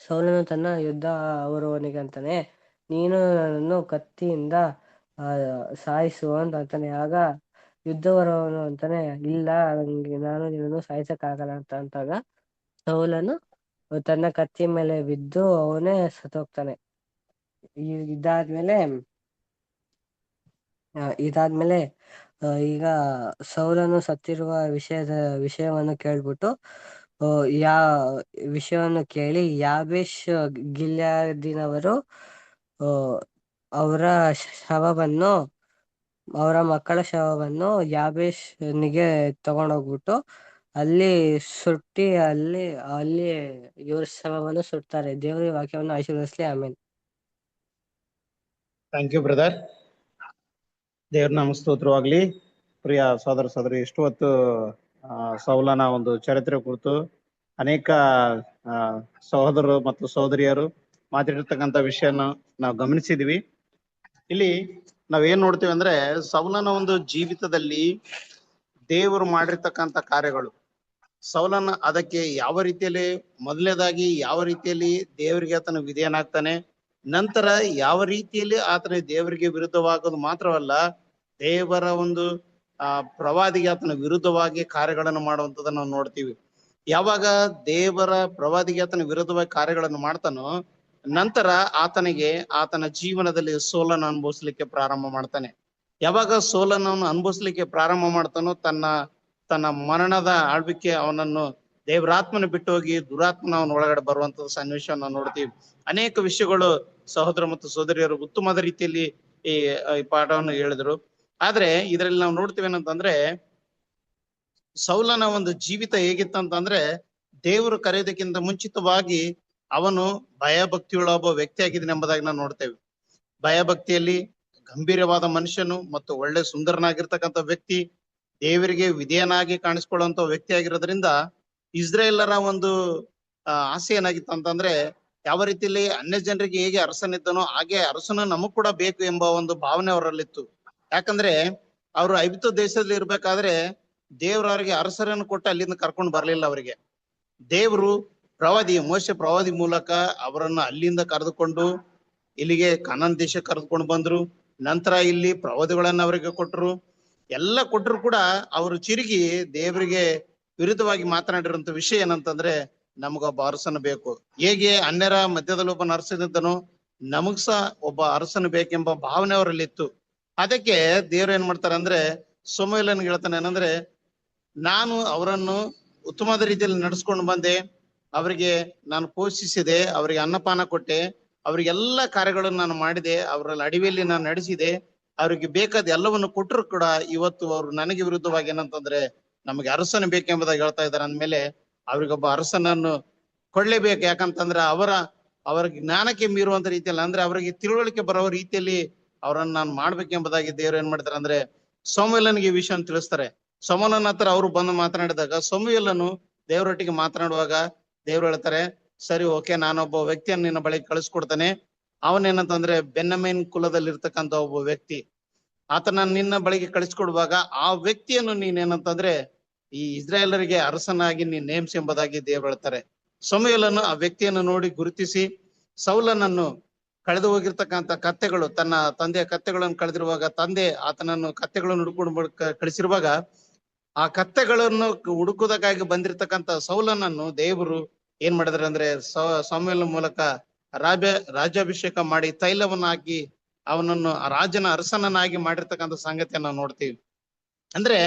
ಸೌಲನು ತನ್ನ ಯುದ್ಧ ಅವರವನಿಗೆ ಅಂತಾನೆ, ನೀನು ನನ್ನನ್ನು ಕತ್ತಿಯಿಂದ ಸಾಯಿಸು ಅಂತ ಅಂತಾನೆ. ಆಗ ಯುದ್ಧವರವನು ಅಂತಾನೆ, ಇಲ್ಲ, ನಾನು ನಿನ್ನನ್ನು ಸಾಯಿಸಕ್ಕಾಗಲ್ಲ ಅಂತ ಅಂತಾಗ ಸೌಲನು ತನ್ನ ಕತ್ತಿ ಮೇಲೆ ಬಿದ್ದು ಅವನೇ ಸತ್ತೋಗ್ತಾನೆ. ಇದಾದ್ಮೇಲೆ ಈಗ ಸೌಲನು ಸತ್ತಿರುವ ವಿಷಯವನ್ನು ಕೇಳ್ಬಿಟ್ಟು ವಿಷಯವನ್ನು ಕೇಳಿ ಯಾಬೇಷ್ ಗಿಲ್ಯಾದಿನವರು ಅವರ ಮಕ್ಕಳ ಶವವನ್ನು ಯಾಬೇಷನಿಗೆ ತಗೊಂಡೋಗ್ಬಿಟ್ಟು ಅಲ್ಲಿ ಸುಟ್ಟಿ ಅಲ್ಲಿ ಇವ್ರ ಶವವನ್ನು ಸುಡ್ತಾರೆ. ದೇವರ ವಾಕ್ಯವನ್ನು ಆಶೀರ್ವದಿಸ್ಲಿ. ಆಮೇಲೆ ಥ್ಯಾಂಕ್ ಯು ಬ್ರದರ್. ದೇವ್ರ ನಾಮ ಸ್ತೋತ್ರವಾಗ್ಲಿ. ಪ್ರಿಯ ಸೋದರ ಸೋದರಿ, ಇಷ್ಟು ಹೊತ್ತು ಸೌಲನ ಒಂದು ಚರಿತ್ರೆ ಕುರಿತು ಅನೇಕ ಸಹೋದರರು ಮತ್ತು ಸಹೋದರಿಯರು ಮಾತಾಡಿರ್ತಕ್ಕಂಥ ವಿಷಯನ ನಾವು ಗಮನಿಸಿದ್ವಿ. ಇಲ್ಲಿ ನಾವೇನ್ ನೋಡ್ತೀವಿ ಅಂದ್ರೆ ಸೌಲನ ಒಂದು ಜೀವಿತದಲ್ಲಿ ದೇವರು ಮಾಡಿರ್ತಕ್ಕಂಥ ಕಾರ್ಯಗಳು, ಸೌಲನ ಅದಕ್ಕೆ ಯಾವ ರೀತಿಯಲ್ಲಿ ಮೊದಲನೇದಾಗಿ ಯಾವ ರೀತಿಯಲ್ಲಿ ದೇವರಿಗೆ ಆತನ ವಿಧೇಯನಾಗ್ತಾನೆ, ನಂತರ ಯಾವ ರೀತಿಯಲ್ಲಿ ಆತನ ದೇವರಿಗೆ ವಿರುದ್ಧವಾಗೋದು ಮಾತ್ರವಲ್ಲ, ದೇವರ ಒಂದು ಪ್ರವಾದಿಗೆ ಆತನ ವಿರುದ್ಧವಾಗಿ ಕಾರ್ಯಗಳನ್ನು ಮಾಡುವಂಥದ್ದನ್ನು ನಾವು ನೋಡ್ತೀವಿ. ಯಾವಾಗ ದೇವರ ಪ್ರವಾದಿಗೆ ಆತನ ವಿರುದ್ಧವಾಗಿ ಕಾರ್ಯಗಳನ್ನು ಮಾಡ್ತಾನೋ ನಂತರ ಆತನಿಗೆ ಆತನ ಜೀವನದಲ್ಲಿ ಸೋಲನ್ನು ಅನುಭವಿಸ್ಲಿಕ್ಕೆ ಪ್ರಾರಂಭ ಮಾಡ್ತಾನೆ. ಯಾವಾಗ ಸೋಲನ್ನು ಅನುಭವಿಸ್ಲಿಕ್ಕೆ ಪ್ರಾರಂಭ ಮಾಡ್ತಾನೋ ತನ್ನ ಮರಣದ ಆಳ್ವಿಕೆ ಅವನನ್ನು ದೇವರಾತ್ಮನ ಬಿಟ್ಟು ಹೋಗಿ ದುರಾತ್ಮನ ಅವನ ಒಳಗಡೆ ಬರುವಂತದ್ದು ಸನ್ನಿವೇಶವನ್ನು ನಾವು ನೋಡ್ತೀವಿ. ಅನೇಕ ವಿಷಯಗಳು ಸಹೋದರ ಮತ್ತು ಸಹೋದರಿಯರು ಉತ್ತಮವಾದ ರೀತಿಯಲ್ಲಿ ಈ ಪಾಠವನ್ನು ಹೇಳಿದ್ರು. ಆದ್ರೆ ಇದರಲ್ಲಿ ನಾವು ನೋಡ್ತೀವಿ ಏನಂತಂದ್ರೆ ಸೌಲನ ಒಂದು ಜೀವಿತ ಹೇಗಿತ್ತಂತಂದ್ರೆ ದೇವರು ಕರೆಯೋದಕ್ಕಿಂತ ಮುಂಚಿತವಾಗಿ ಅವನು ಭಯಭಕ್ತಿಯುಳ್ಳ ಒಬ್ಬ ವ್ಯಕ್ತಿ ಆಗಿದ್ದಾನೆ ಎಂಬುದಾಗಿ ನಾವು ನೋಡ್ತೇವೆ. ಭಯಭಕ್ತಿಯಲ್ಲಿ ಗಂಭೀರವಾದ ಮನುಷ್ಯನು ಮತ್ತು ಒಳ್ಳೆ ಸುಂದರನಾಗಿರ್ತಕ್ಕಂಥ ವ್ಯಕ್ತಿ, ದೇವರಿಗೆ ವಿಧೇಯನಾಗಿ ಕಾಣಿಸ್ಕೊಳ್ಳುವಂತ ವ್ಯಕ್ತಿ ಆಗಿರೋದ್ರಿಂದ ಇಸ್ರೇಲರ ಒಂದು ಆಸೆ ಏನಾಗಿತ್ತು ಅಂತಂದ್ರೆ ಯಾವ ರೀತಿಯಲ್ಲಿ ಅನ್ಯ ಜನರಿಗೆ ಹೇಗೆ ಅರಸನಿದ್ದನೋ ಹಾಗೆ ಅರಸನು ನಮಗ್ ಕೂಡ ಬೇಕು ಎಂಬ ಒಂದು ಭಾವನೆ ಅವರಲ್ಲಿತ್ತು. ಯಾಕಂದ್ರೆ ಅವರು ಐಗುಪ್ತ ದೇಶದಲ್ಲಿ ಇರ್ಬೇಕಾದ್ರೆ ದೇವರವರಿಗೆ ಅರಸರನ್ನು ಕೊಟ್ಟು ಅಲ್ಲಿಂದ ಕರ್ಕೊಂಡು ಬರ್ಲಿಲ್ಲ. ಅವರಿಗೆ ದೇವರು ಮೋಶೆ ಪ್ರವಾದಿ ಮೂಲಕ ಅವರನ್ನು ಅಲ್ಲಿಂದ ಕರೆದುಕೊಂಡು ಇಲ್ಲಿಗೆ ಕಾನಾನ್ ದೇಶ ಕರೆದುಕೊಂಡು ಬಂದ್ರು. ನಂತರ ಇಲ್ಲಿ ಪ್ರವಾದಿಗಳನ್ನ ಅವರಿಗೆ ಕೊಟ್ಟರು. ಎಲ್ಲ ಕೊಟ್ಟರು ಕೂಡ ಅವರು ಚಿರುಗಿ ದೇವರಿಗೆ ವಿರುದ್ಧವಾಗಿ ಮಾತನಾಡಿರುವಂತ ವಿಷಯ ಏನಂತಂದ್ರೆ ನಮಗೊಬ್ಬ ಅರಸನು ಬೇಕು. ಹೇಗೆ ಅನ್ಯರ ಮಧ್ಯದಲ್ಲಿ ಒಬ್ಬನ ಅರಸನಿದ್ದನೋ ನಮಗ್ ಸಹ ಒಬ್ಬ ಅರಸನು ಬೇಕೆಂಬ ಭಾವನೆ ಅವರಲ್ಲಿ ಇತ್ತು. ಅದಕ್ಕೆ ದೇವ್ರು ಏನ್ ಮಾಡ್ತಾರೆ ಅಂದ್ರೆ ಸಮುವೇಲನಿಗೆ ಹೇಳ್ತಾನೆ ಏನಂದ್ರೆ, ನಾನು ಅವರನ್ನು ಉತ್ತಮವಾದ ರೀತಿಯಲ್ಲಿ ನಡೆಸ್ಕೊಂಡು ಬಂದೆ, ಅವರಿಗೆ ನಾನು ಪೋಷಿಸಿದೆ, ಅವರಿಗೆ ಅನ್ನಪಾನ ಕೊಟ್ಟೆ, ಅವರಿಗೆಲ್ಲ ಕಾರ್ಯಗಳನ್ನು ನಾನು ಮಾಡಿದೆ, ಅವರಲ್ಲಿ ಅಡವಿಯಲ್ಲಿ ನಾನು ನಡೆಸಿದೆ, ಅವ್ರಿಗೆ ಬೇಕಾದ ಎಲ್ಲವನ್ನು ಕೊಟ್ಟರು ಕೂಡ ಇವತ್ತು ಅವರು ನನಗೆ ವಿರುದ್ಧವಾಗಿ ಏನಂತಂದ್ರೆ ನಮಗೆ ಅರಸನ ಬೇಕೆಂಬುದಾಗಿ ಹೇಳ್ತಾ ಇದ್ದಾರೆ. ಅಂದ್ಮೇಲೆ ಅವ್ರಿಗೊಬ್ಬ ಅರಸನನ್ನು ಕೊಡ್ಲೇಬೇಕು. ಯಾಕಂತಂದ್ರೆ ಅವರ ಜ್ಞಾನಕ್ಕೆ ಮೀರುವಂತ ರೀತಿಯಲ್ಲಿ ಅಂದ್ರೆ ಅವರಿಗೆ ತಿಳುವಳಿಕೆ ಬರೋ ರೀತಿಯಲ್ಲಿ ಅವರನ್ನು ನಾನು ಮಾಡ್ಬೇಕೆಂಬುದಾಗಿ ದೇವ್ರು ಏನ್ ಮಾಡ್ತಾರೆ ಅಂದ್ರೆ ಸಮುವೇಲನಿಗೆ ಈ ವಿಷಯವನ್ನು ತಿಳಿಸ್ತಾರೆ. ಸಮುವೇಲನ ಹತ್ರ ಅವರು ಬಂದು ಮಾತನಾಡಿದಾಗ ಸಮುವೇಲನು ದೇವರೊಟ್ಟಿಗೆ ಮಾತನಾಡುವಾಗ ದೇವ್ರು ಹೇಳ್ತಾರೆ, ಸರಿ ಓಕೆ, ನಾನೊಬ್ಬ ವ್ಯಕ್ತಿಯನ್ನು ನಿನ್ನ ಬಳಿಗೆ ಕಳಿಸ್ಕೊಡ್ತಾನೆ. ಅವನೇನಂತಂದ್ರೆ ಬೆನ್ನಮೇನ್ ಕುಲದಲ್ಲಿ ಇರ್ತಕ್ಕಂಥ ಒಬ್ಬ ವ್ಯಕ್ತಿ, ಆತನ ನಿನ್ನ ಬಳಿಗೆ ಕಳಿಸ್ಕೊಡುವಾಗ ಆ ವ್ಯಕ್ತಿಯನ್ನು ನೀನೇನಂತಂದ್ರೆ ಈ ಇಸ್ರಾಯೇಲರಿಗೆ ಅರಸನಾಗಿ ನೀನ್ ನೇಮಿಸಿ ಎಂಬುದಾಗಿ ದೇವ್ರು ಹೇಳ್ತಾರೆ. ಸಮುವೇಲನು ಆ ವ್ಯಕ್ತಿಯನ್ನು ನೋಡಿ ಗುರುತಿಸಿ ಸೌಲನನ್ನು ಕಳೆದು ಹೋಗಿರ್ತಕ್ಕಂಥ ಕತ್ತೆಗಳು, ತನ್ನ ತಂದೆಯ ಕತ್ತೆಗಳನ್ನು ಕಳೆದಿರುವಾಗ ತಂದೆ ಆತನನ್ನು ಕತ್ತೆಗಳನ್ನು ಹುಡುಕೊಂಡು ಕಳಿಸಿರುವಾಗ ಆ ಕತ್ತೆಗಳನ್ನು ಹುಡುಕುವುದಕ್ಕಾಗಿ ಬಂದಿರತಕ್ಕಂಥ ಸೌಲನನ್ನು ದೇವರು ಏನ್ ಮಾಡಿದ್ರೆ ಅಂದ್ರೆ ಸಮುವೇಲನ ಮೂಲಕ ರಾಜ್ಯಾಭಿಷೇಕ ಮಾಡಿ ತೈಲವನ್ನು ಹಾಕಿ ಅವನನ್ನು ರಾಜನ ಅರಸನನ್ನಾಗಿ ಮಾಡಿರ್ತಕ್ಕಂಥ ಸಂಗತಿಯನ್ನು ನಾವು ನೋಡ್ತೀವಿ. ಅಂದ್ರೆ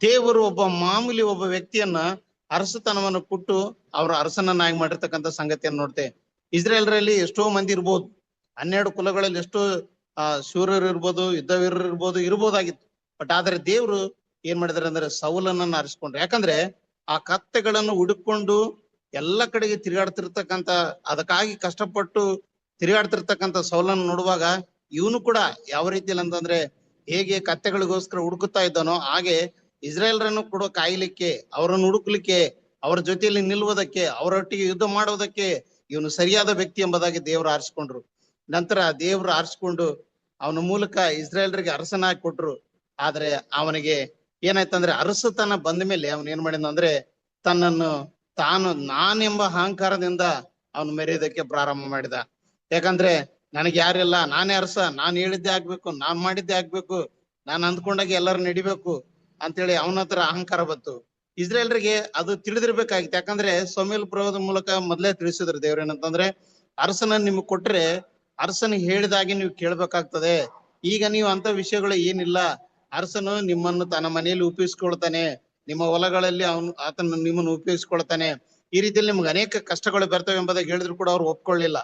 ದೇವರು ಒಬ್ಬ ವ್ಯಕ್ತಿಯನ್ನ ಅರಸತನವನ್ನು ಕೊಟ್ಟು ಅವರ ಅರಸನನ್ನಾಗಿ ಮಾಡಿರ್ತಕ್ಕಂಥ ಸಂಗತಿಯನ್ನು ನೋಡ್ತೇವೆ. ಇಸ್ರೇಲರಲ್ಲಿ ಎಷ್ಟೋ ಮಂದಿ ಇರ್ಬೋದು, 12 ಕುಲಗಳಲ್ಲಿ ಎಷ್ಟೋ ಶೂರರು ಇರ್ಬೋದು, ಯುದ್ಧವೀರರು ಇರ್ಬೋದಾಗಿತ್ತು. ಬಟ್ ಆದ್ರೆ ದೇವ್ರು ಏನ್ ಮಾಡಿದಾರೆ ಅಂದ್ರೆ ಸೌಲನನ್ನ ಆರಿಸ್ಕೊಂಡ್ರು. ಯಾಕಂದ್ರೆ ಆ ಕತ್ತೆಗಳನ್ನು ಹುಡುಕೊಂಡು ಎಲ್ಲ ಕಡೆಗೆ ತಿರುಗಾಡ್ತಿರ್ತಕ್ಕಂಥ, ಅದಕ್ಕಾಗಿ ಕಷ್ಟಪಟ್ಟು ತಿರುಗಾಡ್ತಿರ್ತಕ್ಕಂಥ ಸೌಲನ್ನು ನೋಡುವಾಗ ಇವನು ಕೂಡ ಯಾವ ರೀತಿಯಲ್ಲಿ ಅಂತಂದ್ರೆ ಹೇಗೆ ಕತ್ತೆಗಳಿಗೋಸ್ಕರ ಹುಡುಕುತ್ತಾ ಇದ್ದಾನೋ ಹಾಗೆ ಇಸ್ರೇಲರನ್ನು ಕೂಡ ಕಾಯ್ಲಿಕ್ಕೆ, ಅವರನ್ನು ಹುಡುಕ್ಲಿಕ್ಕೆ, ಅವರ ಜೊತೆಯಲ್ಲಿ ನಿಲ್ಲುವುದಕ್ಕೆ, ಅವರೊಟ್ಟಿಗೆ ಯುದ್ಧ ಮಾಡುವುದಕ್ಕೆ ಇವನು ಸರಿಯಾದ ವ್ಯಕ್ತಿ ಎಂಬುದಾಗಿ ದೇವರು ಆರಿಸ್ಕೊಂಡ್ರು. ನಂತರ ದೇವರು ಆರಿಸ್ಕೊಂಡು ಅವನ ಮೂಲಕ ಇಸ್ರೇಲರಿಗೆ ಅರಸನಾಗಿ ಕೊಟ್ರು. ಆದ್ರೆ ಅವನಿಗೆ ಏನಾಯ್ತಂದ್ರೆ ಅರಸತನ ಬಂದ ಮೇಲೆ ಅವನ್ ಏನ್ ಮಾಡಿದ ಅಂದ್ರೆ ತನ್ನನ್ನು ನಾನೆಂಬ ಅಹಂಕಾರದಿಂದ ಅವನು ಮೆರೆಯೋದಕ್ಕೆ ಪ್ರಾರಂಭ ಮಾಡಿದ. ಯಾಕಂದ್ರೆ ನನಗೆ ಯಾರಿಲ್ಲ, ನಾನೇ ಅರಸ, ನಾನು ಹೇಳಿದ್ದೆ ಆಗ್ಬೇಕು, ನಾನ್ ಮಾಡಿದ್ದೆ ಆಗ್ಬೇಕು, ನಾನು ಅಂದ್ಕೊಂಡಾಗ ಎಲ್ಲರೂ ನಡಿಬೇಕು ಅಂತೇಳಿ ಅವನ ಹತ್ರ ಅಹಂಕಾರ ಬಂತು. ಇಸ್ರೇಲರಿಗೆ ಅದು ತಿಳಿದಿರ್ಬೇಕಾಗಿತ್ತು. ಯಾಕಂದ್ರೆ ಸಮುವೇಲ ಪ್ರವಾದದ ಮೂಲಕ ಮೊದ್ಲೇ ತಿಳಿಸಿದ್ರು ದೇವ್ರ ಏನಂತಂದ್ರೆ ಅರಸನ ನಿಮ್ಗೆ ಕೊಟ್ರೆ ಅರಸನಿಗೆ ಹೇಳಿದಾಗೆ ನೀವು ಕೇಳ್ಬೇಕಾಗ್ತದೆ. ಈಗ ನೀವು ಅಂತ ವಿಷಯಗಳು ಏನಿಲ್ಲ, ಅರಸನು ನಿಮ್ಮನ್ನು ತನ್ನ ಮನೆಯಲ್ಲಿ ಉಪಯೋಗಿಸ್ಕೊಳ್ತಾನೆ, ನಿಮ್ಮ ಹೊಲಗಳಲ್ಲಿ ಆತನ ನಿಮ್ಮನ್ನು ಉಪಯೋಗಿಸ್ಕೊಳ್ತಾನೆ, ಈ ರೀತಿಯಲ್ಲಿ ನಿಮ್ಗೆ ಅನೇಕ ಕಷ್ಟಗಳು ಬರ್ತವೆ ಎಂಬುದಾಗಿ ಹೇಳಿದ್ರು ಕೂಡ ಅವ್ರು ಒಪ್ಕೊಳ್ಳಿಲ್ಲ.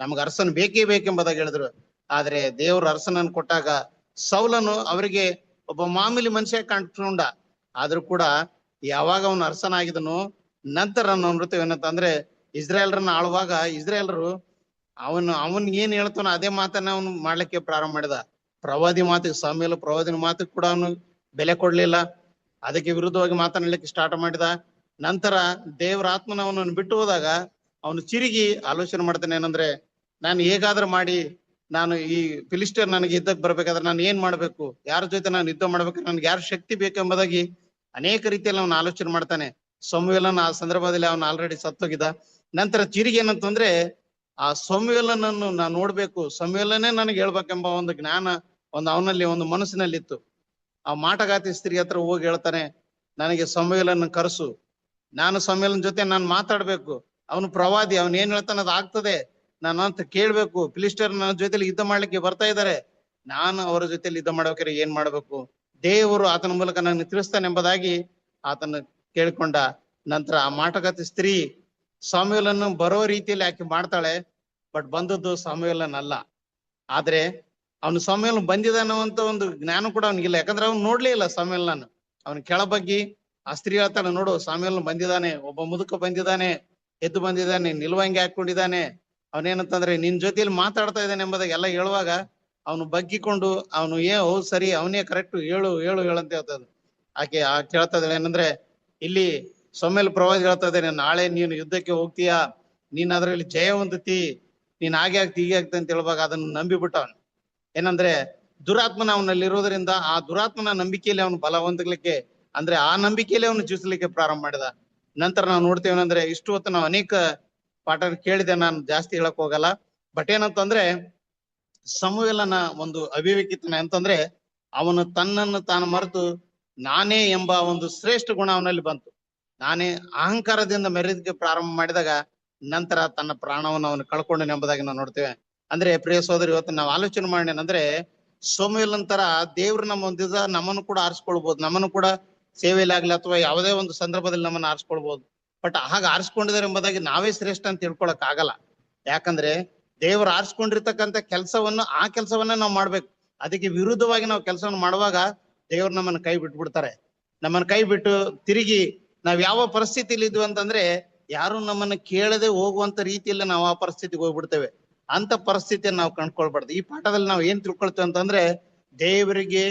ನಮ್ಗೆ ಅರಸನ್ ಬೇಕೇ ಬೇಕೆಂಬುದಾಗಿ ಹೇಳಿದ್ರು. ಆದ್ರೆ ದೇವ್ರ ಅರಸನನ್ನು ಕೊಟ್ಟಾಗ ಸೌಲನು ಅವರಿಗೆ ಒಬ್ಬ ಮಾಮೂಲಿ ಮನುಷ್ಯ ಕಾಣ್ಕೊಂಡ. ಆದ್ರೂ ಕೂಡ ಯಾವಾಗ ಅವನು ಅರಸನಾಗಿದನು ನಂತರ ನಾವು ನೋಡ್ತೇವೆ ಏನಂತಂದ್ರೆ ಇಸ್ರಾಯೇಲರನ್ನ ಆಳುವಾಗ ಇಸ್ರಾಯೇಲರು ಅವನ್ ಏನ್ ಹೇಳ್ತಾನೋ ಅದೇ ಮಾತನ್ನ ಅವನು ಮಾಡ್ಲಿಕ್ಕೆ ಪ್ರಾರಂಭ ಮಾಡಿದ. ಪ್ರವಾದಿ ಮಾತಿಗೆ, ಸಮುವೇಲ ಪ್ರವಾದಿನ ಮಾತಿಗೆ ಕೂಡ ಅವನು ಬೆಲೆ ಕೊಡ್ಲಿಲ್ಲ, ಅದಕ್ಕೆ ವಿರುದ್ಧವಾಗಿ ಮಾತನಾಡ್ಲಿಕ್ಕೆ ಸ್ಟಾರ್ಟ್ ಮಾಡಿದ. ನಂತರ ದೇವರ ಆತ್ಮನ ಅವನನ್ನು ಬಿಟ್ಟು ಹೋದಾಗ ಅವನು ಚಿರುಗಿ ಆಲೋಚನೆ ಮಾಡ್ತಾನೆ, ಏನಂದ್ರೆ ನಾನು ಹೇಗಾದ್ರೂ ಮಾಡಿ ನಾನು ಈ ಫಿಲಿಸ್ಟರ್ ನನಗೆ ಯುದ್ಧಕ್ಕೆ ಬರ್ಬೇಕಾದ್ರೆ ನಾನು ಏನ್ ಮಾಡ್ಬೇಕು, ಯಾರ ಜೊತೆ ನಾನು ಯುದ್ಧ ಮಾಡ್ಬೇಕು, ನನ್ಗೆ ಯಾರ ಶಕ್ತಿ ಬೇಕೆಂಬುದಾಗಿ ಅನೇಕ ರೀತಿಯಲ್ಲಿ ಅವನು ಆಲೋಚನೆ ಮಾಡ್ತಾನೆ. ಸಮುವೇಲನ ಆ ಸಂದರ್ಭದಲ್ಲಿ ಅವನು ಆಲ್ರೆಡಿ ಸತ್ತೋಗಿದ್ದ. ನಂತರ ಚಿರುಗಿ ಏನಂತಂದ್ರೆ ಆ ಸಮುವೇಲನನ್ನು ನಾನು ನೋಡ್ಬೇಕು, ಸಮುವೇಲನೇ ನನಗೆ ಹೇಳ್ಬೇಕೆಂಬ ಒಂದು ಜ್ಞಾನ ಅವನಲ್ಲಿ ಒಂದು ಮನಸ್ಸಿನಲ್ಲಿ ಇತ್ತು. ಆ ಮಾಟಗಾತಿ ಸ್ತ್ರೀ ಹತ್ರ ಹೋಗಿ ಹೇಳ್ತಾನೆ, ನನಗೆ ಸಮುವೇಲನ ಕರೆಸು, ನಾನು ಸಮುವೇಲನ ಜೊತೆ ನಾನು ಮಾತಾಡ್ಬೇಕು, ಅವನು ಪ್ರವಾದಿ, ಅವನ್ ಏನ್ ಹೇಳ್ತಾನೆ ಅದು ಆಗ್ತದೆ, ನಾನು ಅಂತ ಕೇಳ್ಬೇಕು. ಫಿಲಿಸ್ಟರ್ ನನ್ನ ಜೊತೆಲಿ ಯುದ್ಧ ಮಾಡ್ಲಿಕ್ಕೆ ಬರ್ತಾ ಇದ್ದಾರೆ, ನಾನು ಅವರ ಜೊತೆಲಿ ಯುದ್ಧ ಮಾಡ್ಬೇಕಾದ್ರೆ ಏನ್ ಮಾಡ್ಬೇಕು, ದೇವರು ಆತನ ಮೂಲಕ ನನ್ನ ತಿಳಿಸ್ತಾನೆ ಎಂಬುದಾಗಿ ಆತನ ಕೇಳ್ಕೊಂಡ. ನಂತರ ಆ ಮಾಟಗಾತಿ ಸ್ತ್ರೀ ಸಮುವೇಲನ್ನು ಬರೋ ರೀತಿಯಲ್ಲಿ ಆಕೆ ಮಾಡ್ತಾಳೆ. ಬಟ್ ಬಂದದ್ದು ಸಮುವೇಲನ್ ಅಲ್ಲ. ಆದ್ರೆ ಅವನು ಸಮುವೇಲನ್ ಬಂದಿದ್ದಾನೋ ಅಂತ ಒಂದು ಜ್ಞಾನ ಕೂಡ ಅವನಿಗಿಲ್ಲ, ಯಾಕಂದ್ರೆ ಅವ್ನು ನೋಡ್ಲೇ ಇಲ್ಲ ಸಮುವೇಲನನ್ನು. ಅವನು ಕೆಳಬಗ್ಗಿ ಆ ಸ್ತ್ರೀ ಹೇಳ್ತಾಳೆ, ನೋಡು ಸಮುವೇಲನ್ ಬಂದಿದ್ದಾನೆ, ಒಬ್ಬ ಮುದುಕ ಬಂದಿದ್ದಾನೆ, ಎದ್ದು ಬಂದಿದ್ದಾನೆ, ನಿಲ್ವಂಗಿ ಹಾಕೊಂಡಿದ್ದಾನೆ, ಅವನೇನಂತಂದ್ರೆ ನಿನ್ ಜೊತೆಲಿ ಮಾತಾಡ್ತಾ ಇದ್ದಾನೆ ಎಂಬುದಾಗಿ ಎಲ್ಲ ಹೇಳುವಾಗ ಅವನು ಬಗ್ಗಿಕೊಂಡು ಅವನು ಹೌದು ಸರಿ, ಅವನೇ ಕರೆಕ್ಟ್, ಹೇಳು ಹೇಳು ಹೇಳಂತ ಹೇಳ್ತದ. ಆಕೆ ಕೇಳ್ತಾ ಇದ್ದಾಳೆ ಏನಂದ್ರೆ, ಇಲ್ಲಿ ಸಮುವೇಲ ಪ್ರವಾದಿ ಹೇಳ್ತಾ ಇದ್ದಾನೆ, ನಾಳೆ ನೀನು ಯುದ್ಧಕ್ಕೆ ಹೋಗ್ತೀಯಾ, ನೀನ್ ಅದರಲ್ಲಿ ಜಯ ಹೊಂದುತ್ತಿ, ನೀನ್ ಹಾಗೆ ಆಗ್ತಿ ಹೀಗೆ ಆಗ್ತಿ ಅಂತ ಹೇಳುವಾಗ ಅದನ್ನು ನಂಬಿಬಿಟ್ಟ ಅವನು. ಏನಂದ್ರೆ ದುರಾತ್ಮನ ಅವನಲ್ಲಿ ಇರೋದ್ರಿಂದ ಆ ದುರಾತ್ಮನ ನಂಬಿಕೆಯಲ್ಲಿ ಅವನು ಬಲ ಹೊಂದಲಿಕ್ಕೆ, ಅಂದ್ರೆ ಆ ನಂಬಿಕೆಯಲ್ಲಿ ಅವನು ಜೀವಿಸಲಿಕ್ಕೆ ಪ್ರಾರಂಭ ಮಾಡಿದ. ನಂತರ ನಾವು ನೋಡ್ತೇವೆ ಅಂದ್ರೆ ಇಷ್ಟು ಹೊತ್ತು ನಾವು ಅನೇಕ ಪಾಠ ಕೇಳಿದೆ, ನಾನು ಜಾಸ್ತಿ ಹೇಳಕ್ ಹೋಗಲ್ಲ. ಬಟ್ ಏನಂತಂದ್ರೆ ಸಮುವೇಲನ ಒಂದು ಅವಿವೇಕಿತನ ಅಂತಂದ್ರೆ ಅವನು ತನ್ನನ್ನು ತಾನು ಮರೆತು ನಾನೇ ಎಂಬ ಒಂದು ಶ್ರೇಷ್ಠ ಗುಣ ಅವನಲ್ಲಿ ಬಂತು. ನಾನೇ ಅಹಂಕಾರದಿಂದ ಮೆರೆದಕ್ಕೆ ಪ್ರಾರಂಭ ಮಾಡಿದಾಗ ನಂತರ ತನ್ನ ಪ್ರಾಣವನ್ನು ಅವನು ಕಳ್ಕೊಂಡನು ಎಂಬುದಾಗಿ ನಾವು ನೋಡ್ತೇವೆ. ಅಂದ್ರೆ ಪ್ರಿಯ ಸೋದರಿ, ಇವತ್ತು ನಾವು ಆಲೋಚನೆ ಮಾಡೋಣಂದ್ರೆ ಸಮುವೇಲನ ತರ ದೇವ್ರು ನಮ್ಮ ಒಂದು ದಿವಸ ನಮ್ಮನ್ನು ಕೂಡ ಆರಿಸ್ಕೊಳ್ಬಹುದು, ನಮ್ಮನ್ನು ಕೂಡ ಸೇವೆಯಲ್ಲಿ ಆಗ್ಲಿ ಅಥವಾ ಯಾವುದೇ ಒಂದು ಸಂದರ್ಭದಲ್ಲಿ ನಮ್ಮನ್ನು ಆರಿಸ್ಕೊಳ್ಬಹುದು. ಬಟ್ ಹಾಗೆ ಆರಿಸ್ಕೊಂಡಿದ್ದಾರೆ ಎಂಬುದಾಗಿ ನಾವೇ ಶ್ರೇಷ್ಠ ಅಂತ ತಿಳ್ಕೊಳಕ್ ಆಗಲ್ಲ. ಯಾಕಂದ್ರೆ ದೇವರು ಆರಿಸ್ಕೊಂಡಿರ್ತಕ್ಕಂಥ ಕೆಲಸವನ್ನು ಆ ಕೆಲಸವನ್ನ ನಾವು ಮಾಡ್ಬೇಕು. ಅದಕ್ಕೆ ವಿರುದ್ಧವಾಗಿ ನಾವು ಕೆಲಸವನ್ನು ಮಾಡುವಾಗ ದೇವ್ರು ನಮ್ಮನ್ನ ಕೈ ಬಿಟ್ಬಿಡ್ತಾರೆ. ನಮ್ಮನ್ನ ಕೈ ಬಿಟ್ಟು ತಿರುಗಿ ನಾವ್ ಯಾವ ಪರಿಸ್ಥಿತಿಲಿ ಇದ್ವಿ ಅಂತಂದ್ರೆ ಯಾರು ನಮ್ಮನ್ನ ಕೇಳದೆ ಹೋಗುವಂತ ರೀತಿಯಲ್ಲಿ ನಾವು ಆ ಪರಿಸ್ಥಿತಿಗೆ ಹೋಗ್ಬಿಡ್ತೇವೆ. ಅಂತ ಪರಿಸ್ಥಿತಿಯನ್ನು ನಾವು ಕಂಡ್ಕೊಳ್ಬಾರ್ದು. ಈ ಪಾಠದಲ್ಲಿ ನಾವು ಏನ್ ತಿಳ್ಕೊಳ್ತೇವೆ ಅಂತಂದ್ರೆ ದೇವರಿಗೆ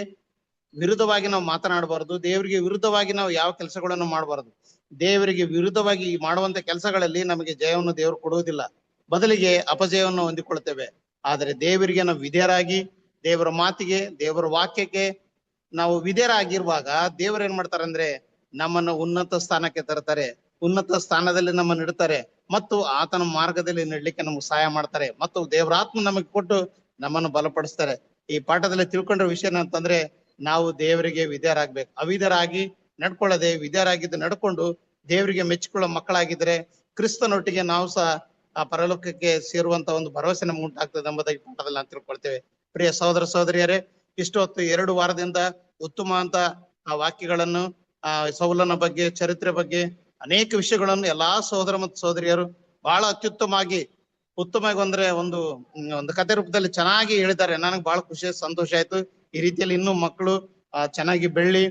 ವಿರುದ್ಧವಾಗಿ ನಾವು ಮಾತನಾಡಬಾರ್ದು, ದೇವರಿಗೆ ವಿರುದ್ಧವಾಗಿ ನಾವು ಯಾವ ಕೆಲಸಗಳನ್ನು ಮಾಡಬಾರ್ದು. ದೇವರಿಗೆ ವಿರುದ್ಧವಾಗಿ ಮಾಡುವಂತ ಕೆಲಸಗಳಲ್ಲಿ ನಮಗೆ ಜಯವನ್ನು ದೇವರು ಕೊಡುವುದಿಲ್ಲ, ಬದಲಿಗೆ ಅಪಜಯವನ್ನು ಹೊಂದಿಕೊಳ್ತೇವೆ. ಆದ್ರೆ ದೇವರಿಗೆ ನಾವು ವಿಧೇಯರಾಗಿ ದೇವರ ಮಾತಿಗೆ, ದೇವರ ವಾಕ್ಯಕ್ಕೆ ನಾವು ವಿಧೇಯರಾಗಿರುವಾಗ ದೇವರು ಏನ್ ಮಾಡ್ತಾರೆ ಅಂದ್ರೆ ನಮ್ಮನ್ನು ಉನ್ನತ ಸ್ಥಾನಕ್ಕೆ ತರ್ತಾರೆ, ಉನ್ನತ ಸ್ಥಾನದಲ್ಲಿ ನಮ್ಮನ್ನು ಇಡ್ತಾರೆ, ಮತ್ತು ಆತನ ಮಾರ್ಗದಲ್ಲಿ ನಡ್ಲಿಕ್ಕೆ ನಮ್ಗೆ ಸಹಾಯ ಮಾಡ್ತಾರೆ, ಮತ್ತು ದೇವರಾತ್ಮ ನಮಗೆ ಕೊಟ್ಟು ನಮ್ಮನ್ನು ಬಲಪಡಿಸ್ತಾರೆ. ಈ ಪಾಠದಲ್ಲಿ ತಿಳ್ಕೊಂಡ್ರ ವಿಷಯ ಅಂತಂದ್ರೆ ನಾವು ದೇವರಿಗೆ ವಿಧೇಯರಾಗ್ಬೇಕು. ಅವಿಧೇಯರಾಗಿ ನಡ್ಕೊಳ್ಳದೆ ವಿಧೇಯರಾಗಿದ್ದು ನಡ್ಕೊಂಡು ದೇವರಿಗೆ ಮೆಚ್ಚಿಕೊಳ್ಳೋ ಮಕ್ಕಳಾಗಿದ್ರೆ ಕ್ರಿಸ್ತನೊಟ್ಟಿಗೆ ನಾವು ಸಹ ಆ ಪರಲೋಕಕ್ಕೆ ಸೇರುವಂತ ಒಂದು ಭರವಸೆ ನಮ್ಗೆ ಉಂಟಾಗ್ತದೆ ಎಂಬುದಾಗಿ ಪಾಠದಲ್ಲಿ ನಾವು ತಿಳ್ಕೊಳ್ತೇವೆ. ಪ್ರಿಯ ಸಹೋದರ ಸಹೋದರಿಯರೇ, ಇಷ್ಟು ಹೊತ್ತು 2 ವಾರದಿಂದ ಉತ್ತಮ ಅಂತ ಆ ವಾಕ್ಯಗಳನ್ನು, ಆ ಸೌಲನ ಬಗ್ಗೆ, ಚರಿತ್ರೆ ಬಗ್ಗೆ ಅನೇಕ ವಿಷಯಗಳನ್ನು ಎಲ್ಲಾ ಸಹೋದರ ಮತ್ತು ಸಹೋದರಿಯರು ಬಹಳ ಅತ್ಯುತ್ತಮವಾಗಿ, ಉತ್ತಮವಾಗಿ ಅಂದ್ರೆ ಒಂದು ಕಥೆ ರೂಪದಲ್ಲಿ ಚೆನ್ನಾಗಿ ಹೇಳಿದ್ದಾರೆ. ನನಗೆ ಬಹಳ ಖುಷಿ, ಸಂತೋಷ ಆಯ್ತು. ಈ ರೀತಿಯಲ್ಲಿ ಇನ್ನೂ ಮಕ್ಕಳು ಚೆನ್ನಾಗಿ ಬೆಳ್ಳಿ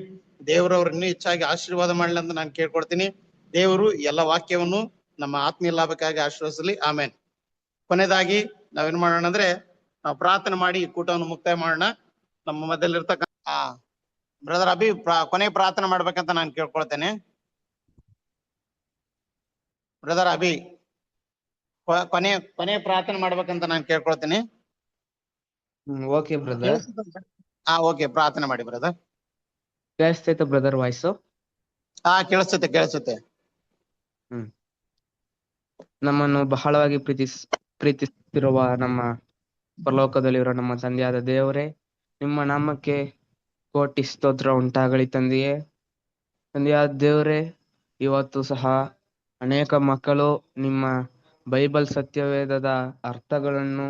ದೇವರವ್ರು ಇನ್ನೂ ಹೆಚ್ಚಾಗಿ ಆಶೀರ್ವಾದ ಮಾಡಲಿ ಅಂತ ನಾನು ಕೇಳ್ಕೊಡ್ತೀನಿ. ದೇವರು ಎಲ್ಲ ವಾಕ್ಯವನ್ನು ನಮ್ಮ ಆತ್ಮೀಯ ಲಾಭಕ್ಕಾಗಿ ಆಶೀರ್ವದಿಸಲಿ. ಆಮೇನ್. ಕೊನೆಯದಾಗಿ ನಾವೇನ್ ಮಾಡೋಣ ಅಂದ್ರೆ ನಾವು ಪ್ರಾರ್ಥನೆ ಮಾಡಿ ಕೂಟವನ್ನು ಮುಕ್ತಾಯ ಮಾಡೋಣ. ನಮ್ಮ ಮಧ್ಯದಲ್ಲಿರ್ತಕ್ಕ ಬ್ರದರ್ ಅಭಿ ಕೊನೆ ಪ್ರಾರ್ಥನೆ ಮಾಡ್ಬೇಕಂತ ನಾನು ಕೇಳ್ಕೊಳ್ತೇನೆ. ಬ್ರದರ್ ಅಭಿ ಕೊನೆ ಪ್ರಾರ್ಥನೆ ಮಾಡ್ಬೇಕಂತ ನಾನು ಕೇಳ್ಕೊಳ್ತೀನಿ. Okay brother. ಓಕೆ, ಪ್ರಾರ್ಥನೆ ಮಾಡಿ ಬ್ರದರ್. ಕೇಳಿಸ್ತೈತೆ ಬ್ರದರ್ ವಾಯ್ಸು? ಕೇಳಿಸುತ್ತೆ. ನಮ್ಮನ್ನು ಬಹಳವಾಗಿ ಪ್ರೀತಿಸುತ್ತಿರುವ ನಮ್ಮ ಪರಲೋಕದಲ್ಲಿರೋ ನಮ್ಮ ತಂದೆಯಾದ ದೇವರೇ, ನಿಮ್ಮ ನಾಮಕ್ಕೆ ಕೋಟಿ ಸ್ತೋತ್ರ ಉಂಟಾಗಲಿ ತಂದೆಯೇ. ತಂದೆಯಾದ ದೇವರೇ, ಇವತ್ತು ಸಹ ಅನೇಕ ಮಕ್ಕಳು ನಿಮ್ಮ ಬೈಬಲ್ ಸತ್ಯವೇದದ ಅರ್ಥಗಳನ್ನು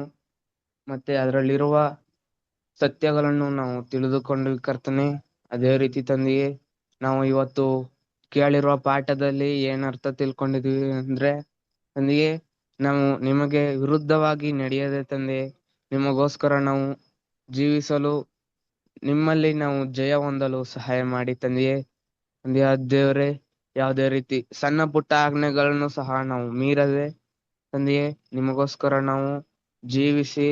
ಮತ್ತೆ ಅದರಲ್ಲಿರುವ ಸತ್ಯಗಳನ್ನು ನಾವು ತಿಳಿದುಕೊಂಡು ಕರ್ತನೆ. ಅದೇ ರೀತಿ ತಂದೆಯೇ, ನಾವು ಇವತ್ತು ಕೇಳಿರುವ ಪಾಠದಲ್ಲಿ ಏನ್ ಅರ್ಥ ತಿಳ್ಕೊಂಡಿದೀವಿ ಅಂದ್ರೆ ತಂದೆಯೇ, ನಾವು ನಿಮಗೆ ವಿರುದ್ಧವಾಗಿ ನಡೆಯದೆ ತಂದೆ, ನಿಮಗೋಸ್ಕರ ನಾವು ಜೀವಿಸಲು, ನಿಮ್ಮಲ್ಲಿ ನಾವು ಜಯ ಹೊಂದಲು ಸಹಾಯ ಮಾಡಿ ತಂದೆಯೇ. ತಂದೆಯಾದ ದೇವರೇ, ಯಾವುದೇ ರೀತಿ ಸಣ್ಣ ಪುಟ್ಟ ಆಜ್ಞೆಗಳನ್ನು ಸಹ ನಾವು ಮೀರದೆ ತಂದೆಯೇ, ನಿಮಗೋಸ್ಕರ ನಾವು ಜೀವಿಸಿ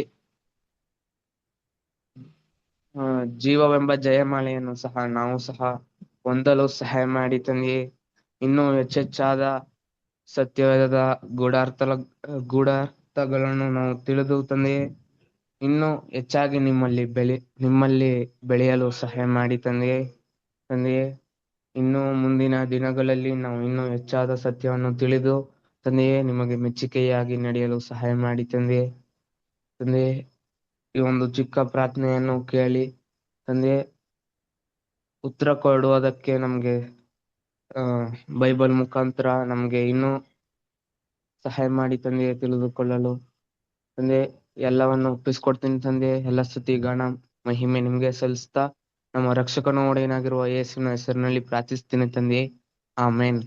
ಜೀವವೆಂಬ ಜಯಮಾಲೆಯನ್ನು ಸಹ ನಾವು ಸಹ ಹೊಂದಲು ಸಹಾಯ ಮಾಡಿ ತಂದೆಯೇ. ಇನ್ನೂ ಹೆಚ್ಚೆಚ್ಚಾದ ಸತ್ಯವೇದದ ಗೂಢಾರ್ಥಗಳನ್ನು ನಾವು ತಿಳಿದು ತಂದೆಯೇ ಇನ್ನೂ ಹೆಚ್ಚಾಗಿ ನಿಮ್ಮಲ್ಲಿ ಬೆಳೆಯಲು ಸಹಾಯ ಮಾಡಿ ತಂದೆಯೇ ಇನ್ನು ಮುಂದಿನ ದಿನಗಳಲ್ಲಿ ನಾವು ಇನ್ನೂ ಹೆಚ್ಚಾದ ಸತ್ಯವನ್ನು ತಿಳಿದು ತಂದೆಯೇ ನಿಮಗೆ ಮೆಚ್ಚುಗೆಯಾಗಿ ನಡೆಯಲು ಸಹಾಯ ಮಾಡಿ ತಂದೆಯೇ ಈ ಒಂದು ಚಿಕ್ಕ ಪ್ರಾರ್ಥನೆಯನ್ನು ಕೇಳಿ ತಂದೆಯೇ ಉತ್ತರ ಕೊಡುವುದಕ್ಕೆ ನಮ್ಗೆ ಬೈಬಲ್ ಮುಖಾಂತರ ನಮ್ಗೆ ಇನ್ನೂ ಸಹಾಯ ಮಾಡಿ ತಂದೆಯೇ ತಿಳಿದುಕೊಳ್ಳಲು ತಂದೆ ಎಲ್ಲವನ್ನು ಒಪ್ಪಿಸ್ಕೊಡ್ತೀನಿ ತಂದೆ. ಎಲ್ಲ ಸ್ತುತಿ ಗಾನ ಮಹಿಮೆ ನಿಮ್ಗೆ ಸಲ್ಲಿಸ್ತಾ ನಮ್ಮ ರಕ್ಷಕನ ಒಡೆಯನಾಗಿರುವ ಯೇಸುವಿನ ಹೆಸರಿನಲ್ಲಿ ಪ್ರಾರ್ಥಿಸ್ತೀನಿ ತಂದೆ. ಆಮೇನ್.